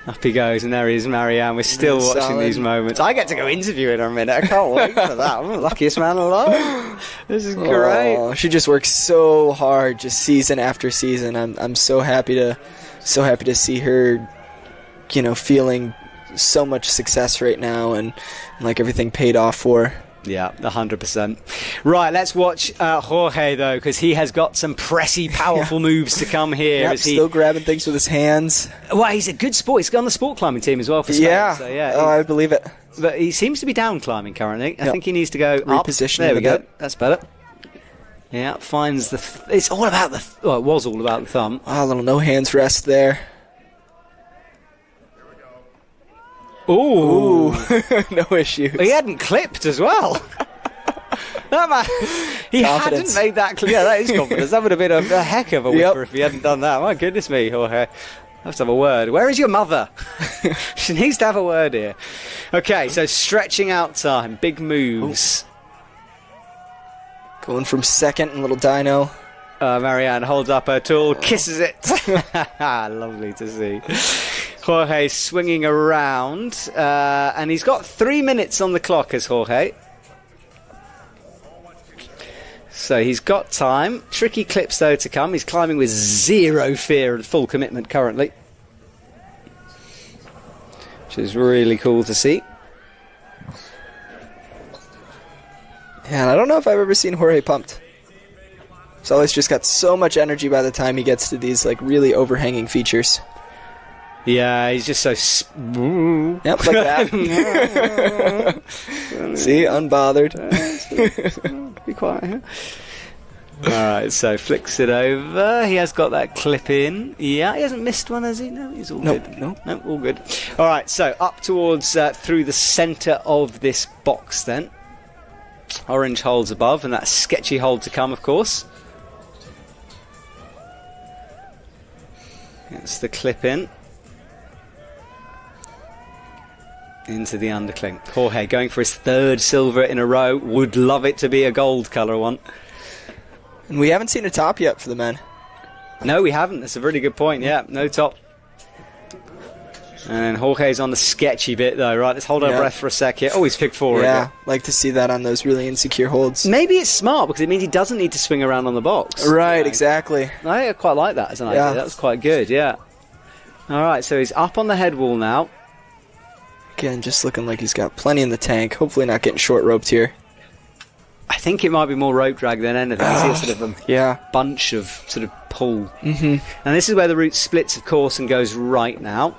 Up he goes, and there he is, Marianne. We're still watching these moments. I get to go interview in a minute. I can't wait for that. I'm the luckiest man alive. This is great. Oh, she just works so hard, just season after season. I'm so happy to see her, you know, feeling so much success right now, and like everything paid off for her. Yeah, 100%. Right, let's watch Jorge, though, because he has got some pressy, powerful moves to come here. Yep, still grabbing things with his hands. Well, he's a good sport. He's on the sport climbing team as well for Spain. Yeah, so, yeah. Oh, I believe it. But he seems to be down climbing currently. I think he needs to go reposition. There we go. That's better. Yeah, finds the... it's all about the... well, it was all about the thumb. Oh, a little no hands rest there. Ooh. No issues. He hadn't clipped as well. That man, he hadn't made that clear. Yeah, that is confidence. That would have been a heck of a whipper if he hadn't done that. My goodness me, Jorge. I have to have a word. Where is your mother? She needs to have a word here. Okay, so stretching out time. Big moves. Going from second and little dyno. Marianne holds up her tool, kisses it. Lovely to see. Jorge swinging around, and he's got 3 minutes on the clock as Jorge. So he's got time. Tricky clips, though, to come. He's climbing with zero fear and full commitment currently, which is really cool to see. Yeah, and I don't know if I've ever seen Jorge pumped. He's always just got so much energy by the time he gets to these like really overhanging features. Yeah, he's just so... Yep, like that. See, unbothered. Be quiet here. Alright, so flicks it over. He has got that clip in. Yeah, he hasn't missed one, has he? No, he's all good. No, all good. Alright, so up towards through the centre of this box then. Orange holds above, and that sketchy hold to come, of course. That's the clip in. Into the undercling. Jorge going for his third silver in a row. Would love it to be a gold colour one. And we haven't seen a top yet for the men. No, we haven't. That's a really good point. Yeah, no top. And Jorge's on the sketchy bit, though, right? Let's hold our breath for a sec here. Oh, he's picked forward. Yeah, like to see that on those really insecure holds. Maybe it's smart, because it means he doesn't need to swing around on the box. Right, you know? Exactly. I quite like that as an idea. That was quite good, yeah. All right, so he's up on the head wall now. Again, just looking like he's got plenty in the tank. Hopefully not getting short roped here. I think it might be more rope drag than anything. I see a sort of a bunch of sort of pull. And this is where the route splits, of course, and goes right now.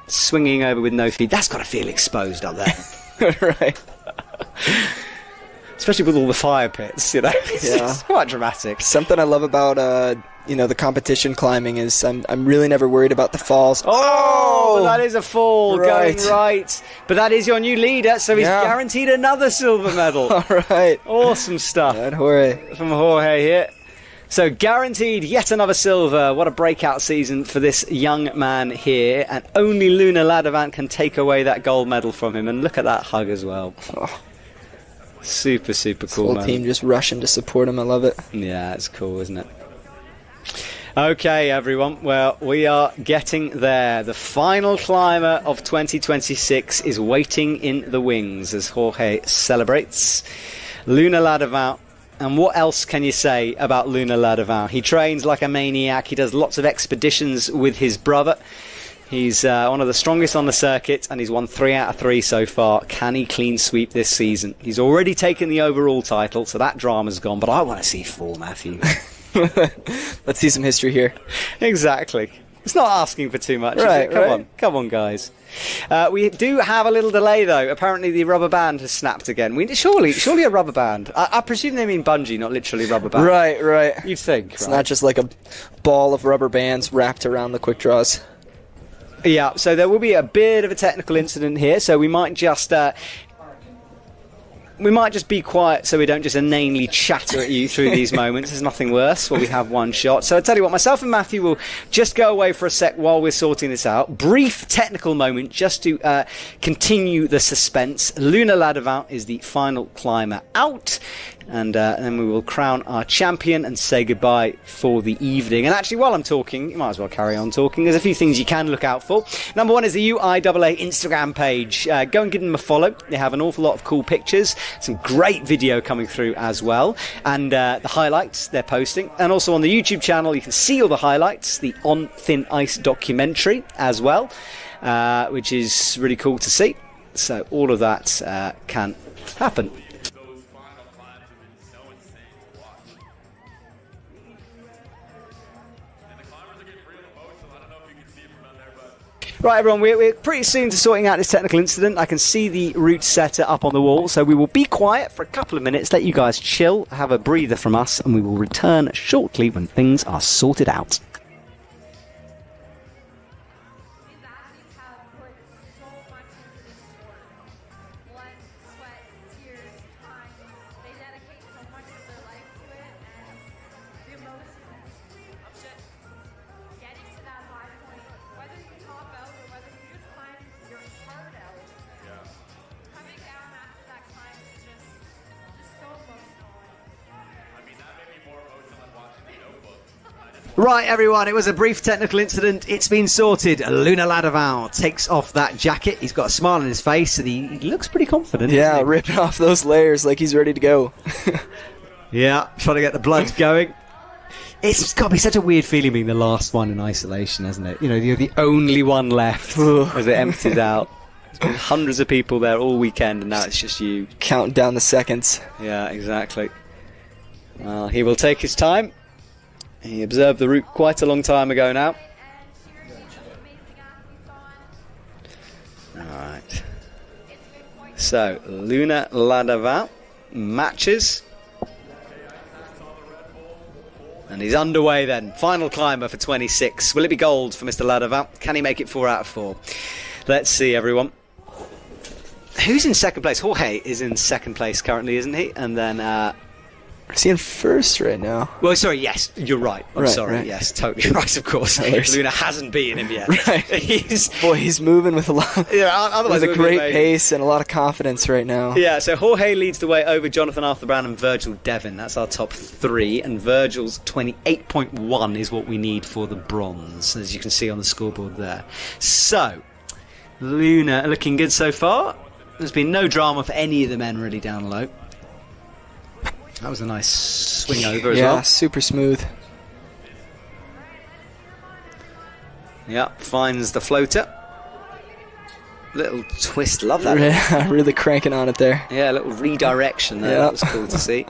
Swinging over with no feed. That's got to feel exposed up there. Right. Especially with all the fire pits, you know. It's quite dramatic. Something I love about you know, the competition climbing is I'm really never worried about the falls. Oh, that is a fall going right. But that is your new leader, so he's guaranteed another silver medal. All right. Awesome stuff. Jorge. From Jorge here. So guaranteed yet another silver. What a breakout season for this young man here. And only Luna Ladavant can take away that gold medal from him. And look at that hug as well. Oh. Super, super This cool. whole team just rushing to support him. I love it. Yeah, it's cool, isn't it? Okay, everyone. Well, we are getting there. The final climber of 2026 is waiting in the wings as Jorge celebrates. Luna Ladavant. And what else can you say about Luna Ladavant? He trains like a maniac. He does lots of expeditions with his brother. He's one of the strongest on the circuit, and he's won 3 out of 3 so far. Can he clean sweep this season? He's already taken the overall title, so that drama's gone. But I want to see 4, Matthew. Let's see some history here. Exactly. It's not asking for too much, Right, is it? right. Come on, guys. We do have a little delay, though. Apparently, the rubber band has snapped again. Surely a rubber band. I presume they mean bungee, not literally rubber band. Right. You'd think. It's not just like a ball of rubber bands wrapped around the quick draws. Yeah, so there will be a bit of a technical incident here, so we might just be quiet so we don't just inanely chatter at you through these moments. There's nothing worse when we have one shot. So I tell you what, myself and Matthew will just go away for a sec while we're sorting this out. Brief technical moment just to continue the suspense. Luna Ladavant is the final climber out. And then we will crown our champion and say goodbye for the evening. And actually, while I'm talking, you might as well carry on talking. There's a few things you can look out for. Number one is the UIAA Instagram page. Go and give them a follow. They have an awful lot of cool pictures. Some great video coming through as well. And the highlights they're posting. And also on the YouTube channel, you can see all the highlights. The On Thin Ice documentary as well, which is really cool to see. So all of that can happen. Right, everyone, we're pretty soon to sorting out this technical incident. I can see the route setter up on the wall, so we will be quiet for a couple of minutes, let you guys chill, have a breather from us, and we will return shortly when things are sorted out. Right, everyone, it was a brief technical incident. It's been sorted. Luna Ladavant takes off that jacket. He's got a smile on his face, and he looks pretty confident. Yeah, ripping off those layers like he's ready to go. Yeah, trying to get the blood going. It's got to be such a weird feeling being the last one in isolation, hasn't it? You know, you're the only one left as it empties out. There's been hundreds of people there all weekend, and now it's just you. Counting down the seconds. Yeah, exactly. Well, he will take his time. He observed the route quite a long time ago now. Alright. So, Luna Ladavant matches. And he's underway then. Final climber for 26. Will it be gold for Mr. Ladavant? Can he make it 4 out of 4? Let's see, everyone. Who's in second place? Jorge is in second place currently, isn't he? And then... Is he in first right now? Well, sorry, yes, you're right. I'm sorry, right. yes, totally right, of course. Luna hasn't beaten him yet. Right. He's moving with a lot. Yeah, otherwise with a great pace and a lot of confidence right now. Yeah, so Jorge leads the way over Jonathan Arthur Brown and Virgil Devon. That's our top 3, and Virgil's 28.1 is what we need for the bronze, as you can see on the scoreboard there. So, Luna looking good so far. There's been no drama for any of the men really down low. That was a nice swing over as well. Yeah, super smooth. Yeah, finds the floater. Little twist, love that. Yeah, really cranking on it there. Yeah, a little redirection there. That was cool to see.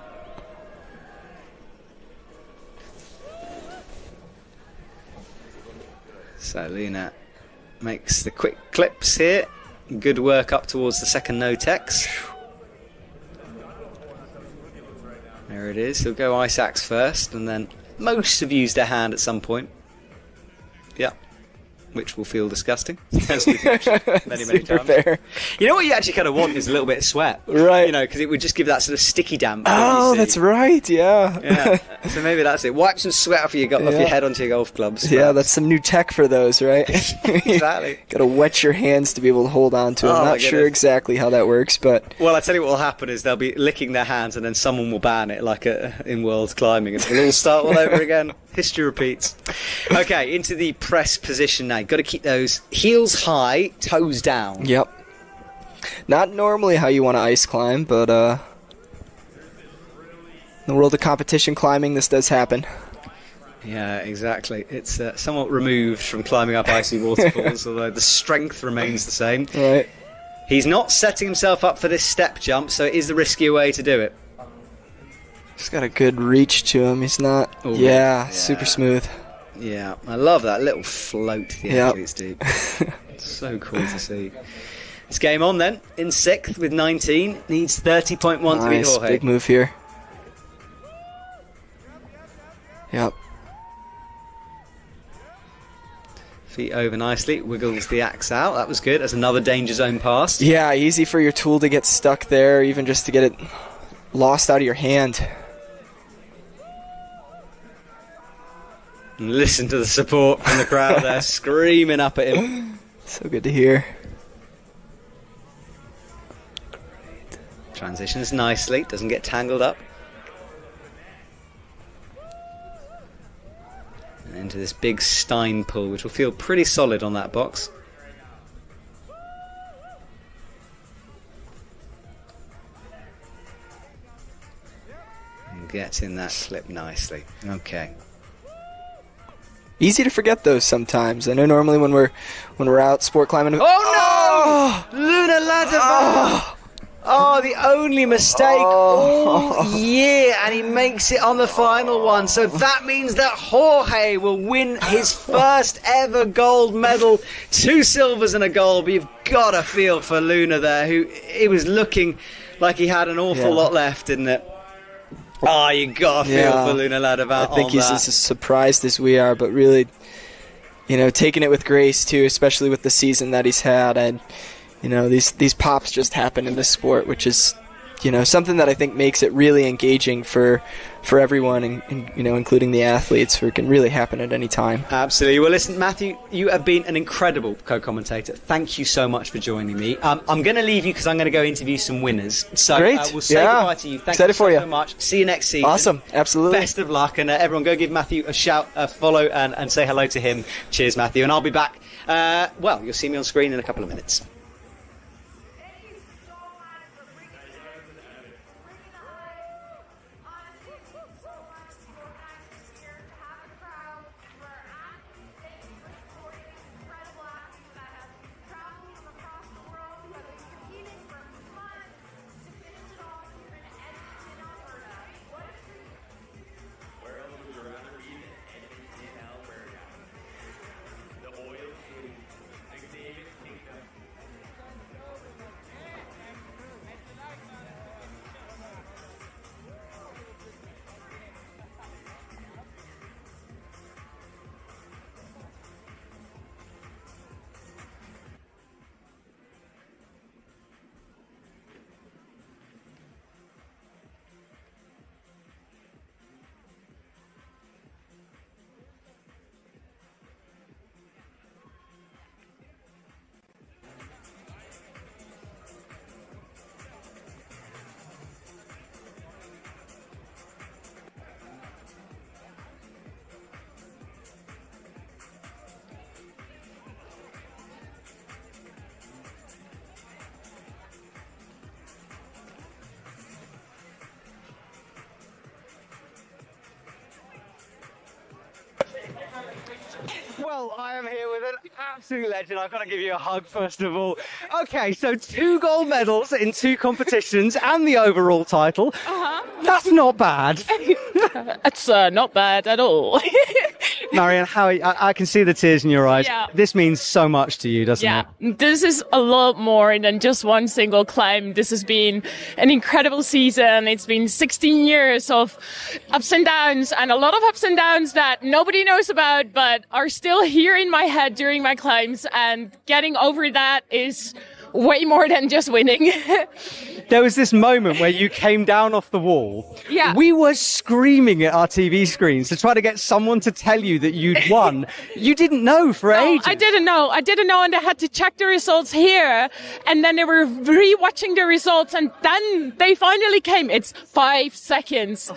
So Luna makes the quick clips here. Good work up towards the second no-tex. There it is. He'll go ice axe first, and then most have used their hand at some point. Yeah, which will feel disgusting. As we've mentioned many Super times. fair. You know what you actually kind of want is a little bit of sweat, Right. You know, because it would just give that sort of sticky damp. Oh, that's right. Yeah. Yeah, So maybe that's it. Wipe some sweat off your head onto your golf clubs. Yeah, that's some new tech for those, right? Exactly. Got to wet your hands to be able to hold on to them. Oh, Not sure exactly how that works, but... Well, I tell you what will happen is they'll be licking their hands and then someone will ban it, like in world climbing, and it'll all start all over again. History repeats. Okay, into the press position now. Got to keep those heels high, toes down. Yep. Not normally how you want to ice climb, but in the world of competition climbing, this does happen. Yeah, exactly. It's somewhat removed from climbing up icy waterfalls, although the strength remains the same. Right. He's not setting himself up for this step jump, so it is the riskier way to do it. He's got a good reach to him. He's not... Yeah, super smooth. Yeah, I love that little float the athletes do. So cool to see. It's game on then, in 6th with 19. Needs 30.1 to beat Jorge. Big move here. Yep. Feet over nicely, wiggles the axe out. That was good. That's another danger zone pass. Yeah, easy for your tool to get stuck there, even just to get it lost out of your hand. And listen to the support from the crowd there, screaming up at him. So good to hear. Transitions nicely, doesn't get tangled up. And into this big Stein pull, which will feel pretty solid on that box. And gets in that clip nicely. Okay. Easy to forget those sometimes. I know normally when we're out sport climbing. Oh no! Lunar ladder. Oh, the only mistake all year, and he makes it on the final one. So that means that Jorge will win his first ever gold medal. 2 silvers and a gold, but you've got to feel for Luna there, who it was looking like he had an awful lot left, didn't it? Oh, you got to feel for Luna Laddervaart. I think he's as surprised as we are, but really, taking it with grace too, especially with the season that he's had. And these pops just happen in this sport, which is something that I think makes it really engaging for everyone, and including the athletes, where it can really happen at any time. Absolutely. Well, listen, Matthew, you have been an incredible co-commentator. Thank you so much for joining me. I'm going to leave you because I'm going to go interview some winners. So Great. We'll say goodbye to you. Thank you so much. See you next season. Awesome. Absolutely. Best of luck, and everyone go give Matthew a shout, a follow, and say hello to him. Cheers, Matthew, and I'll be back. You'll see me on screen in a couple of minutes. Well, I am here with an absolute legend. I've got to give you a hug, first of all. Okay, so 2 gold medals in 2 competitions and the overall title. That's not bad. It's not bad at all. Marianne, I can see the tears in your eyes. Yeah. This means so much to you, doesn't it? This is a lot more than just one single climb. This has been an incredible season. It's been 16 years of ups and downs, and a lot of ups and downs that nobody knows about, but are still here in my head during my climbs. And getting over that is way more than just winning. There was this moment where you came down off the wall. Yeah. We were screaming at our TV screens to try to get someone to tell you that you'd won. You didn't know for ages. I didn't know, and I had to check the results here, and then they were re-watching the results, and then they finally came. It's 5 seconds.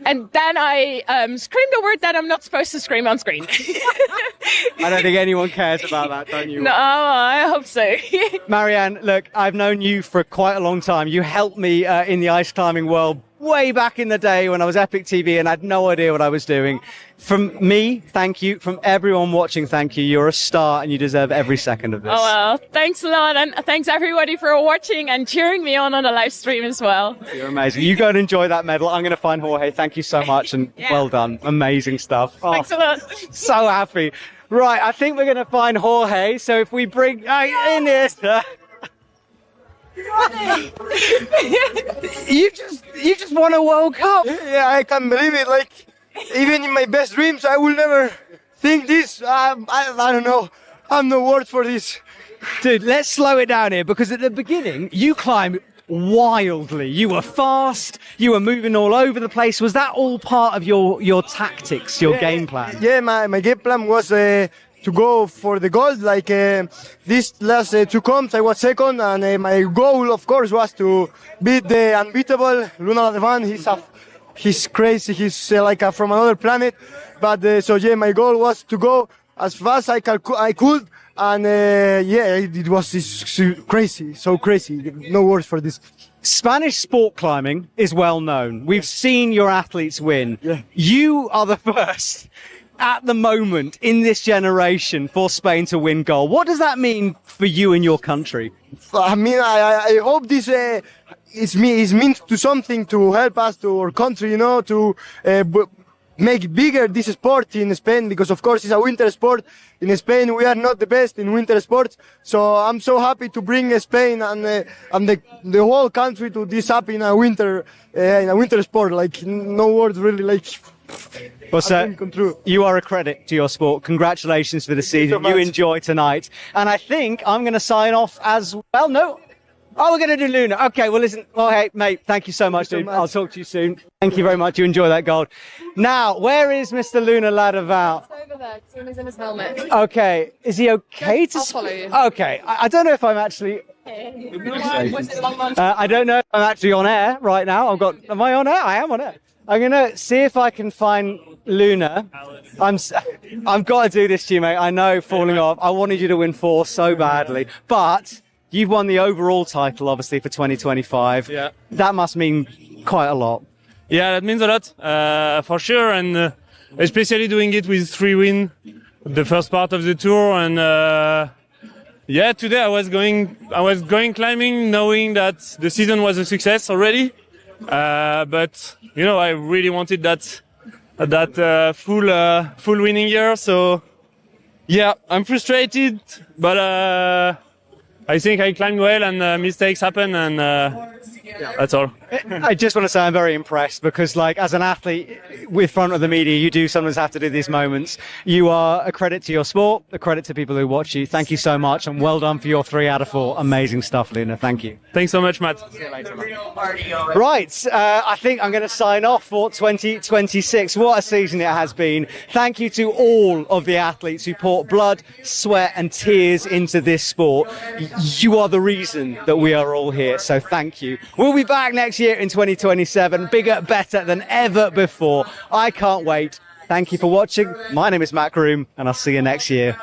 And then I screamed a word that I'm not supposed to scream on screen. I don't think anyone cares about that, don't you? No, I hope so. Marianne, look, I've known you for quite a long time. You helped me in the ice climbing world way back in the day when I was Epic TV and I had no idea what I was doing. From me, thank you. From everyone watching, thank you. You're a star and you deserve every second of this. Oh, well, thanks a lot. And thanks everybody for watching and cheering me on the live stream as well. You're amazing. You go and enjoy that medal. I'm going to find Jorge. Thank you so much and well done. Amazing stuff. Oh, Thanks a lot. so happy. Right, I think we're going to find Jorge. So if we bring in here, sir. You just won a World Cup. Yeah, I can't believe it. Like, even in my best dreams, I will never think this. I don't know. I have no words for this. Dude, let's slow it down here because at the beginning, you climbed wildly. You were fast. You were moving all over the place. Was that all part of your tactics, your game plan? Yeah, my game plan was to go for the gold. Like these last 2 comps, I was second, and my goal, of course, was to beat the unbeatable Luna Ladevan. He's crazy. He's like from another planet. But so yeah, my goal was to go as fast as I could. And yeah, it was crazy, so crazy. No words for this. Spanish sport climbing is well known. We've seen your athletes win. Yeah. You are the first at the moment in this generation for Spain to win gold. What does that mean for you and your country? I mean, I hope this is means to something to help us to our country, you know, to make bigger this sport in Spain, because of course it's a winter sport. In Spain we are not the best in winter sports, so I'm so happy to bring Spain and the whole country to this up in a winter sport. Like, no words really. Like, well, sir, you are a credit to your sport. Congratulations for the season. You enjoy tonight, and I think I'm going to sign off as well. No. Oh, we're going to do Luna. Okay, well, listen. Oh, hey, mate, thank you so much, dude. I'll talk to you soon. Thank you very much. You enjoy that gold. Now, where is Mr. Luna Ladevan? Over there. He's in his helmet. Okay. Is he okay to... I'll follow you. Okay. I don't know if I'm actually... I don't know if I'm actually on air right now. Am I on air? I am on air. I'm going to see if I can find Luna. I've got to do this to you, mate. I know, falling off. I wanted you to win 4 so badly. But... you've won the overall title, obviously, for 2025. Yeah. That must mean quite a lot. Yeah, that means a lot, for sure. And especially doing it with 3 wins, the first part of the tour. And yeah, today I was going climbing knowing that the season was a success already. But, you know, I really wanted that full winning year. So, yeah, I'm frustrated, but... I think I climbed well and mistakes happen, and that's all. I just want to say I'm very impressed because, like, as an athlete with front of the media, you do sometimes have to do these moments. You are a credit to your sport, a credit to people who watch you. Thank you so much, and well done for your 3 out of 4. Amazing stuff, Luna. Thank you. Thanks so much, Matt. See you later, right, I think I'm going to sign off for 2026. What a season it has been. Thank you to all of the athletes who poured blood, sweat and tears into this sport. You are the reason that we are all here, so thank you. We'll be back next year in 2027, bigger, better than ever before. I can't wait. Thank you for watching. My name is Matt Groom, and I'll see you next year.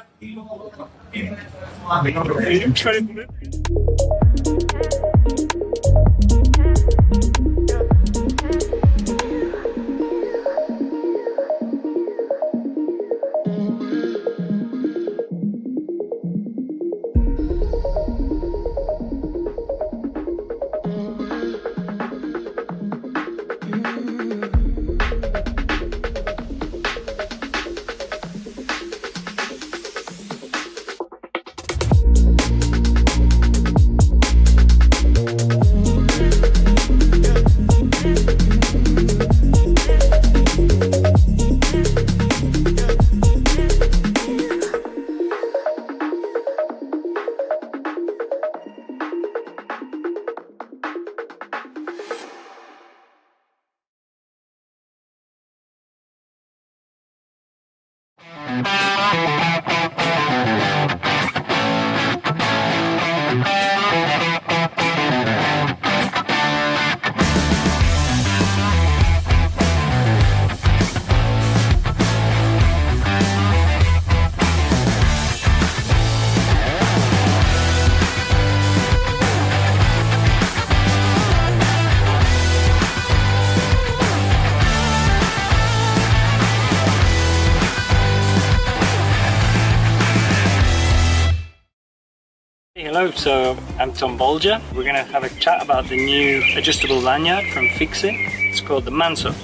Hello, so I'm Tom Bolger. We're going to have a chat about the new adjustable lanyard from Fixe. It's called the Manso.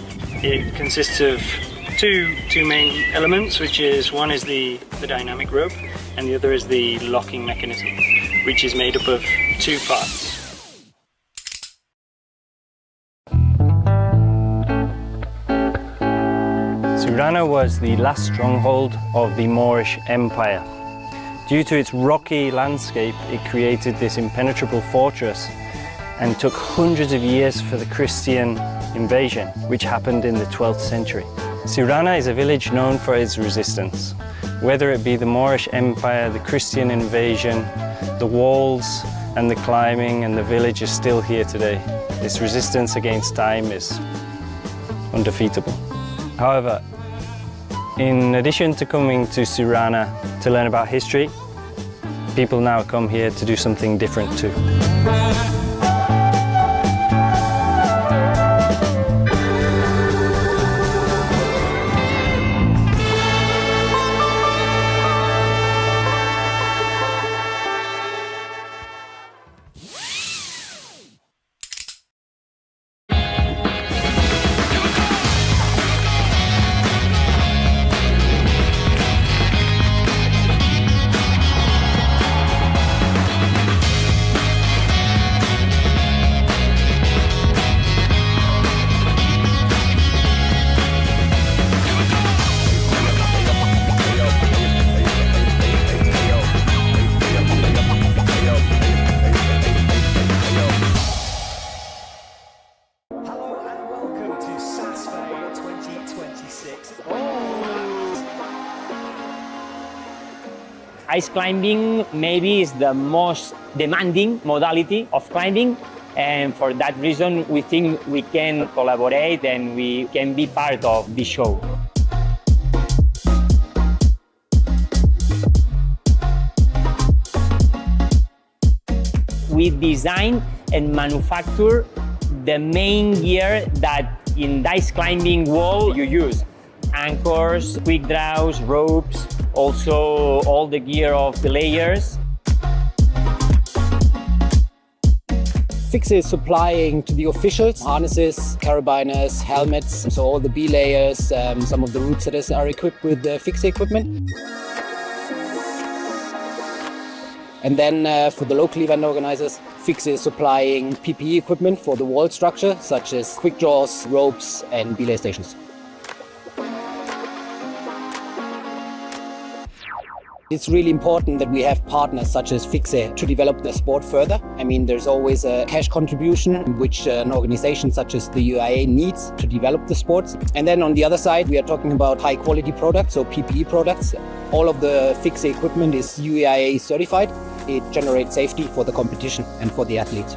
It consists of two main elements, which is one is the dynamic rope and the other is the locking mechanism, which is made up of two parts. Siurana was the last stronghold of the Moorish Empire. Due to its rocky landscape, it created this impenetrable fortress and took hundreds of years for the Christian invasion, which happened in the 12th century. Siurana is a village known for its resistance. Whether it be the Moorish Empire, the Christian invasion, the walls and the climbing, and the village is still here today. This resistance against time is undefeatable. However, in addition to coming to Siurana to learn about history, people now come here to do something different too. Ice climbing maybe is the most demanding modality of climbing, and for that reason we think we can collaborate and we can be part of the show. We design and manufacture the main gear that in the ice climbing wall you use. Anchors, quick draws, ropes, also all the gear of the layers. Fixe is supplying to the officials harnesses, carabiners, helmets, so all the B layers, some of the route setters are equipped with the Fixe equipment. And then for the local event organizers, Fixe is supplying PPE equipment for the wall structure, such as quick draws, ropes and belay stations. It's really important that we have partners such as Fixe to develop the sport further. I mean, there's always a cash contribution which an organization such as the UIAA needs to develop the sports. And then on the other side, we are talking about high quality products, so PPE products. All of the Fixe equipment is UIAA certified. It generates safety for the competition and for the athletes.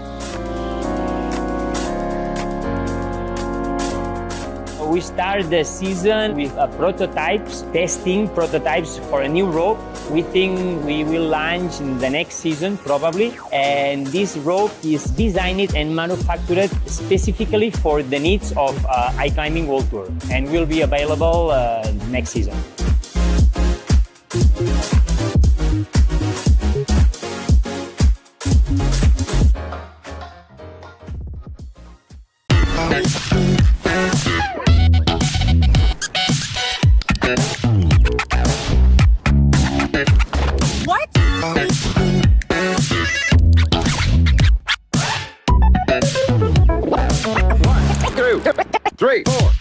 We start the season with prototypes, testing prototypes for a new rope. We think we will launch in the next season probably. And this rope is designed and manufactured specifically for the needs of ice climbing world tour and will be available next season. What? 1, 2, 3, 4.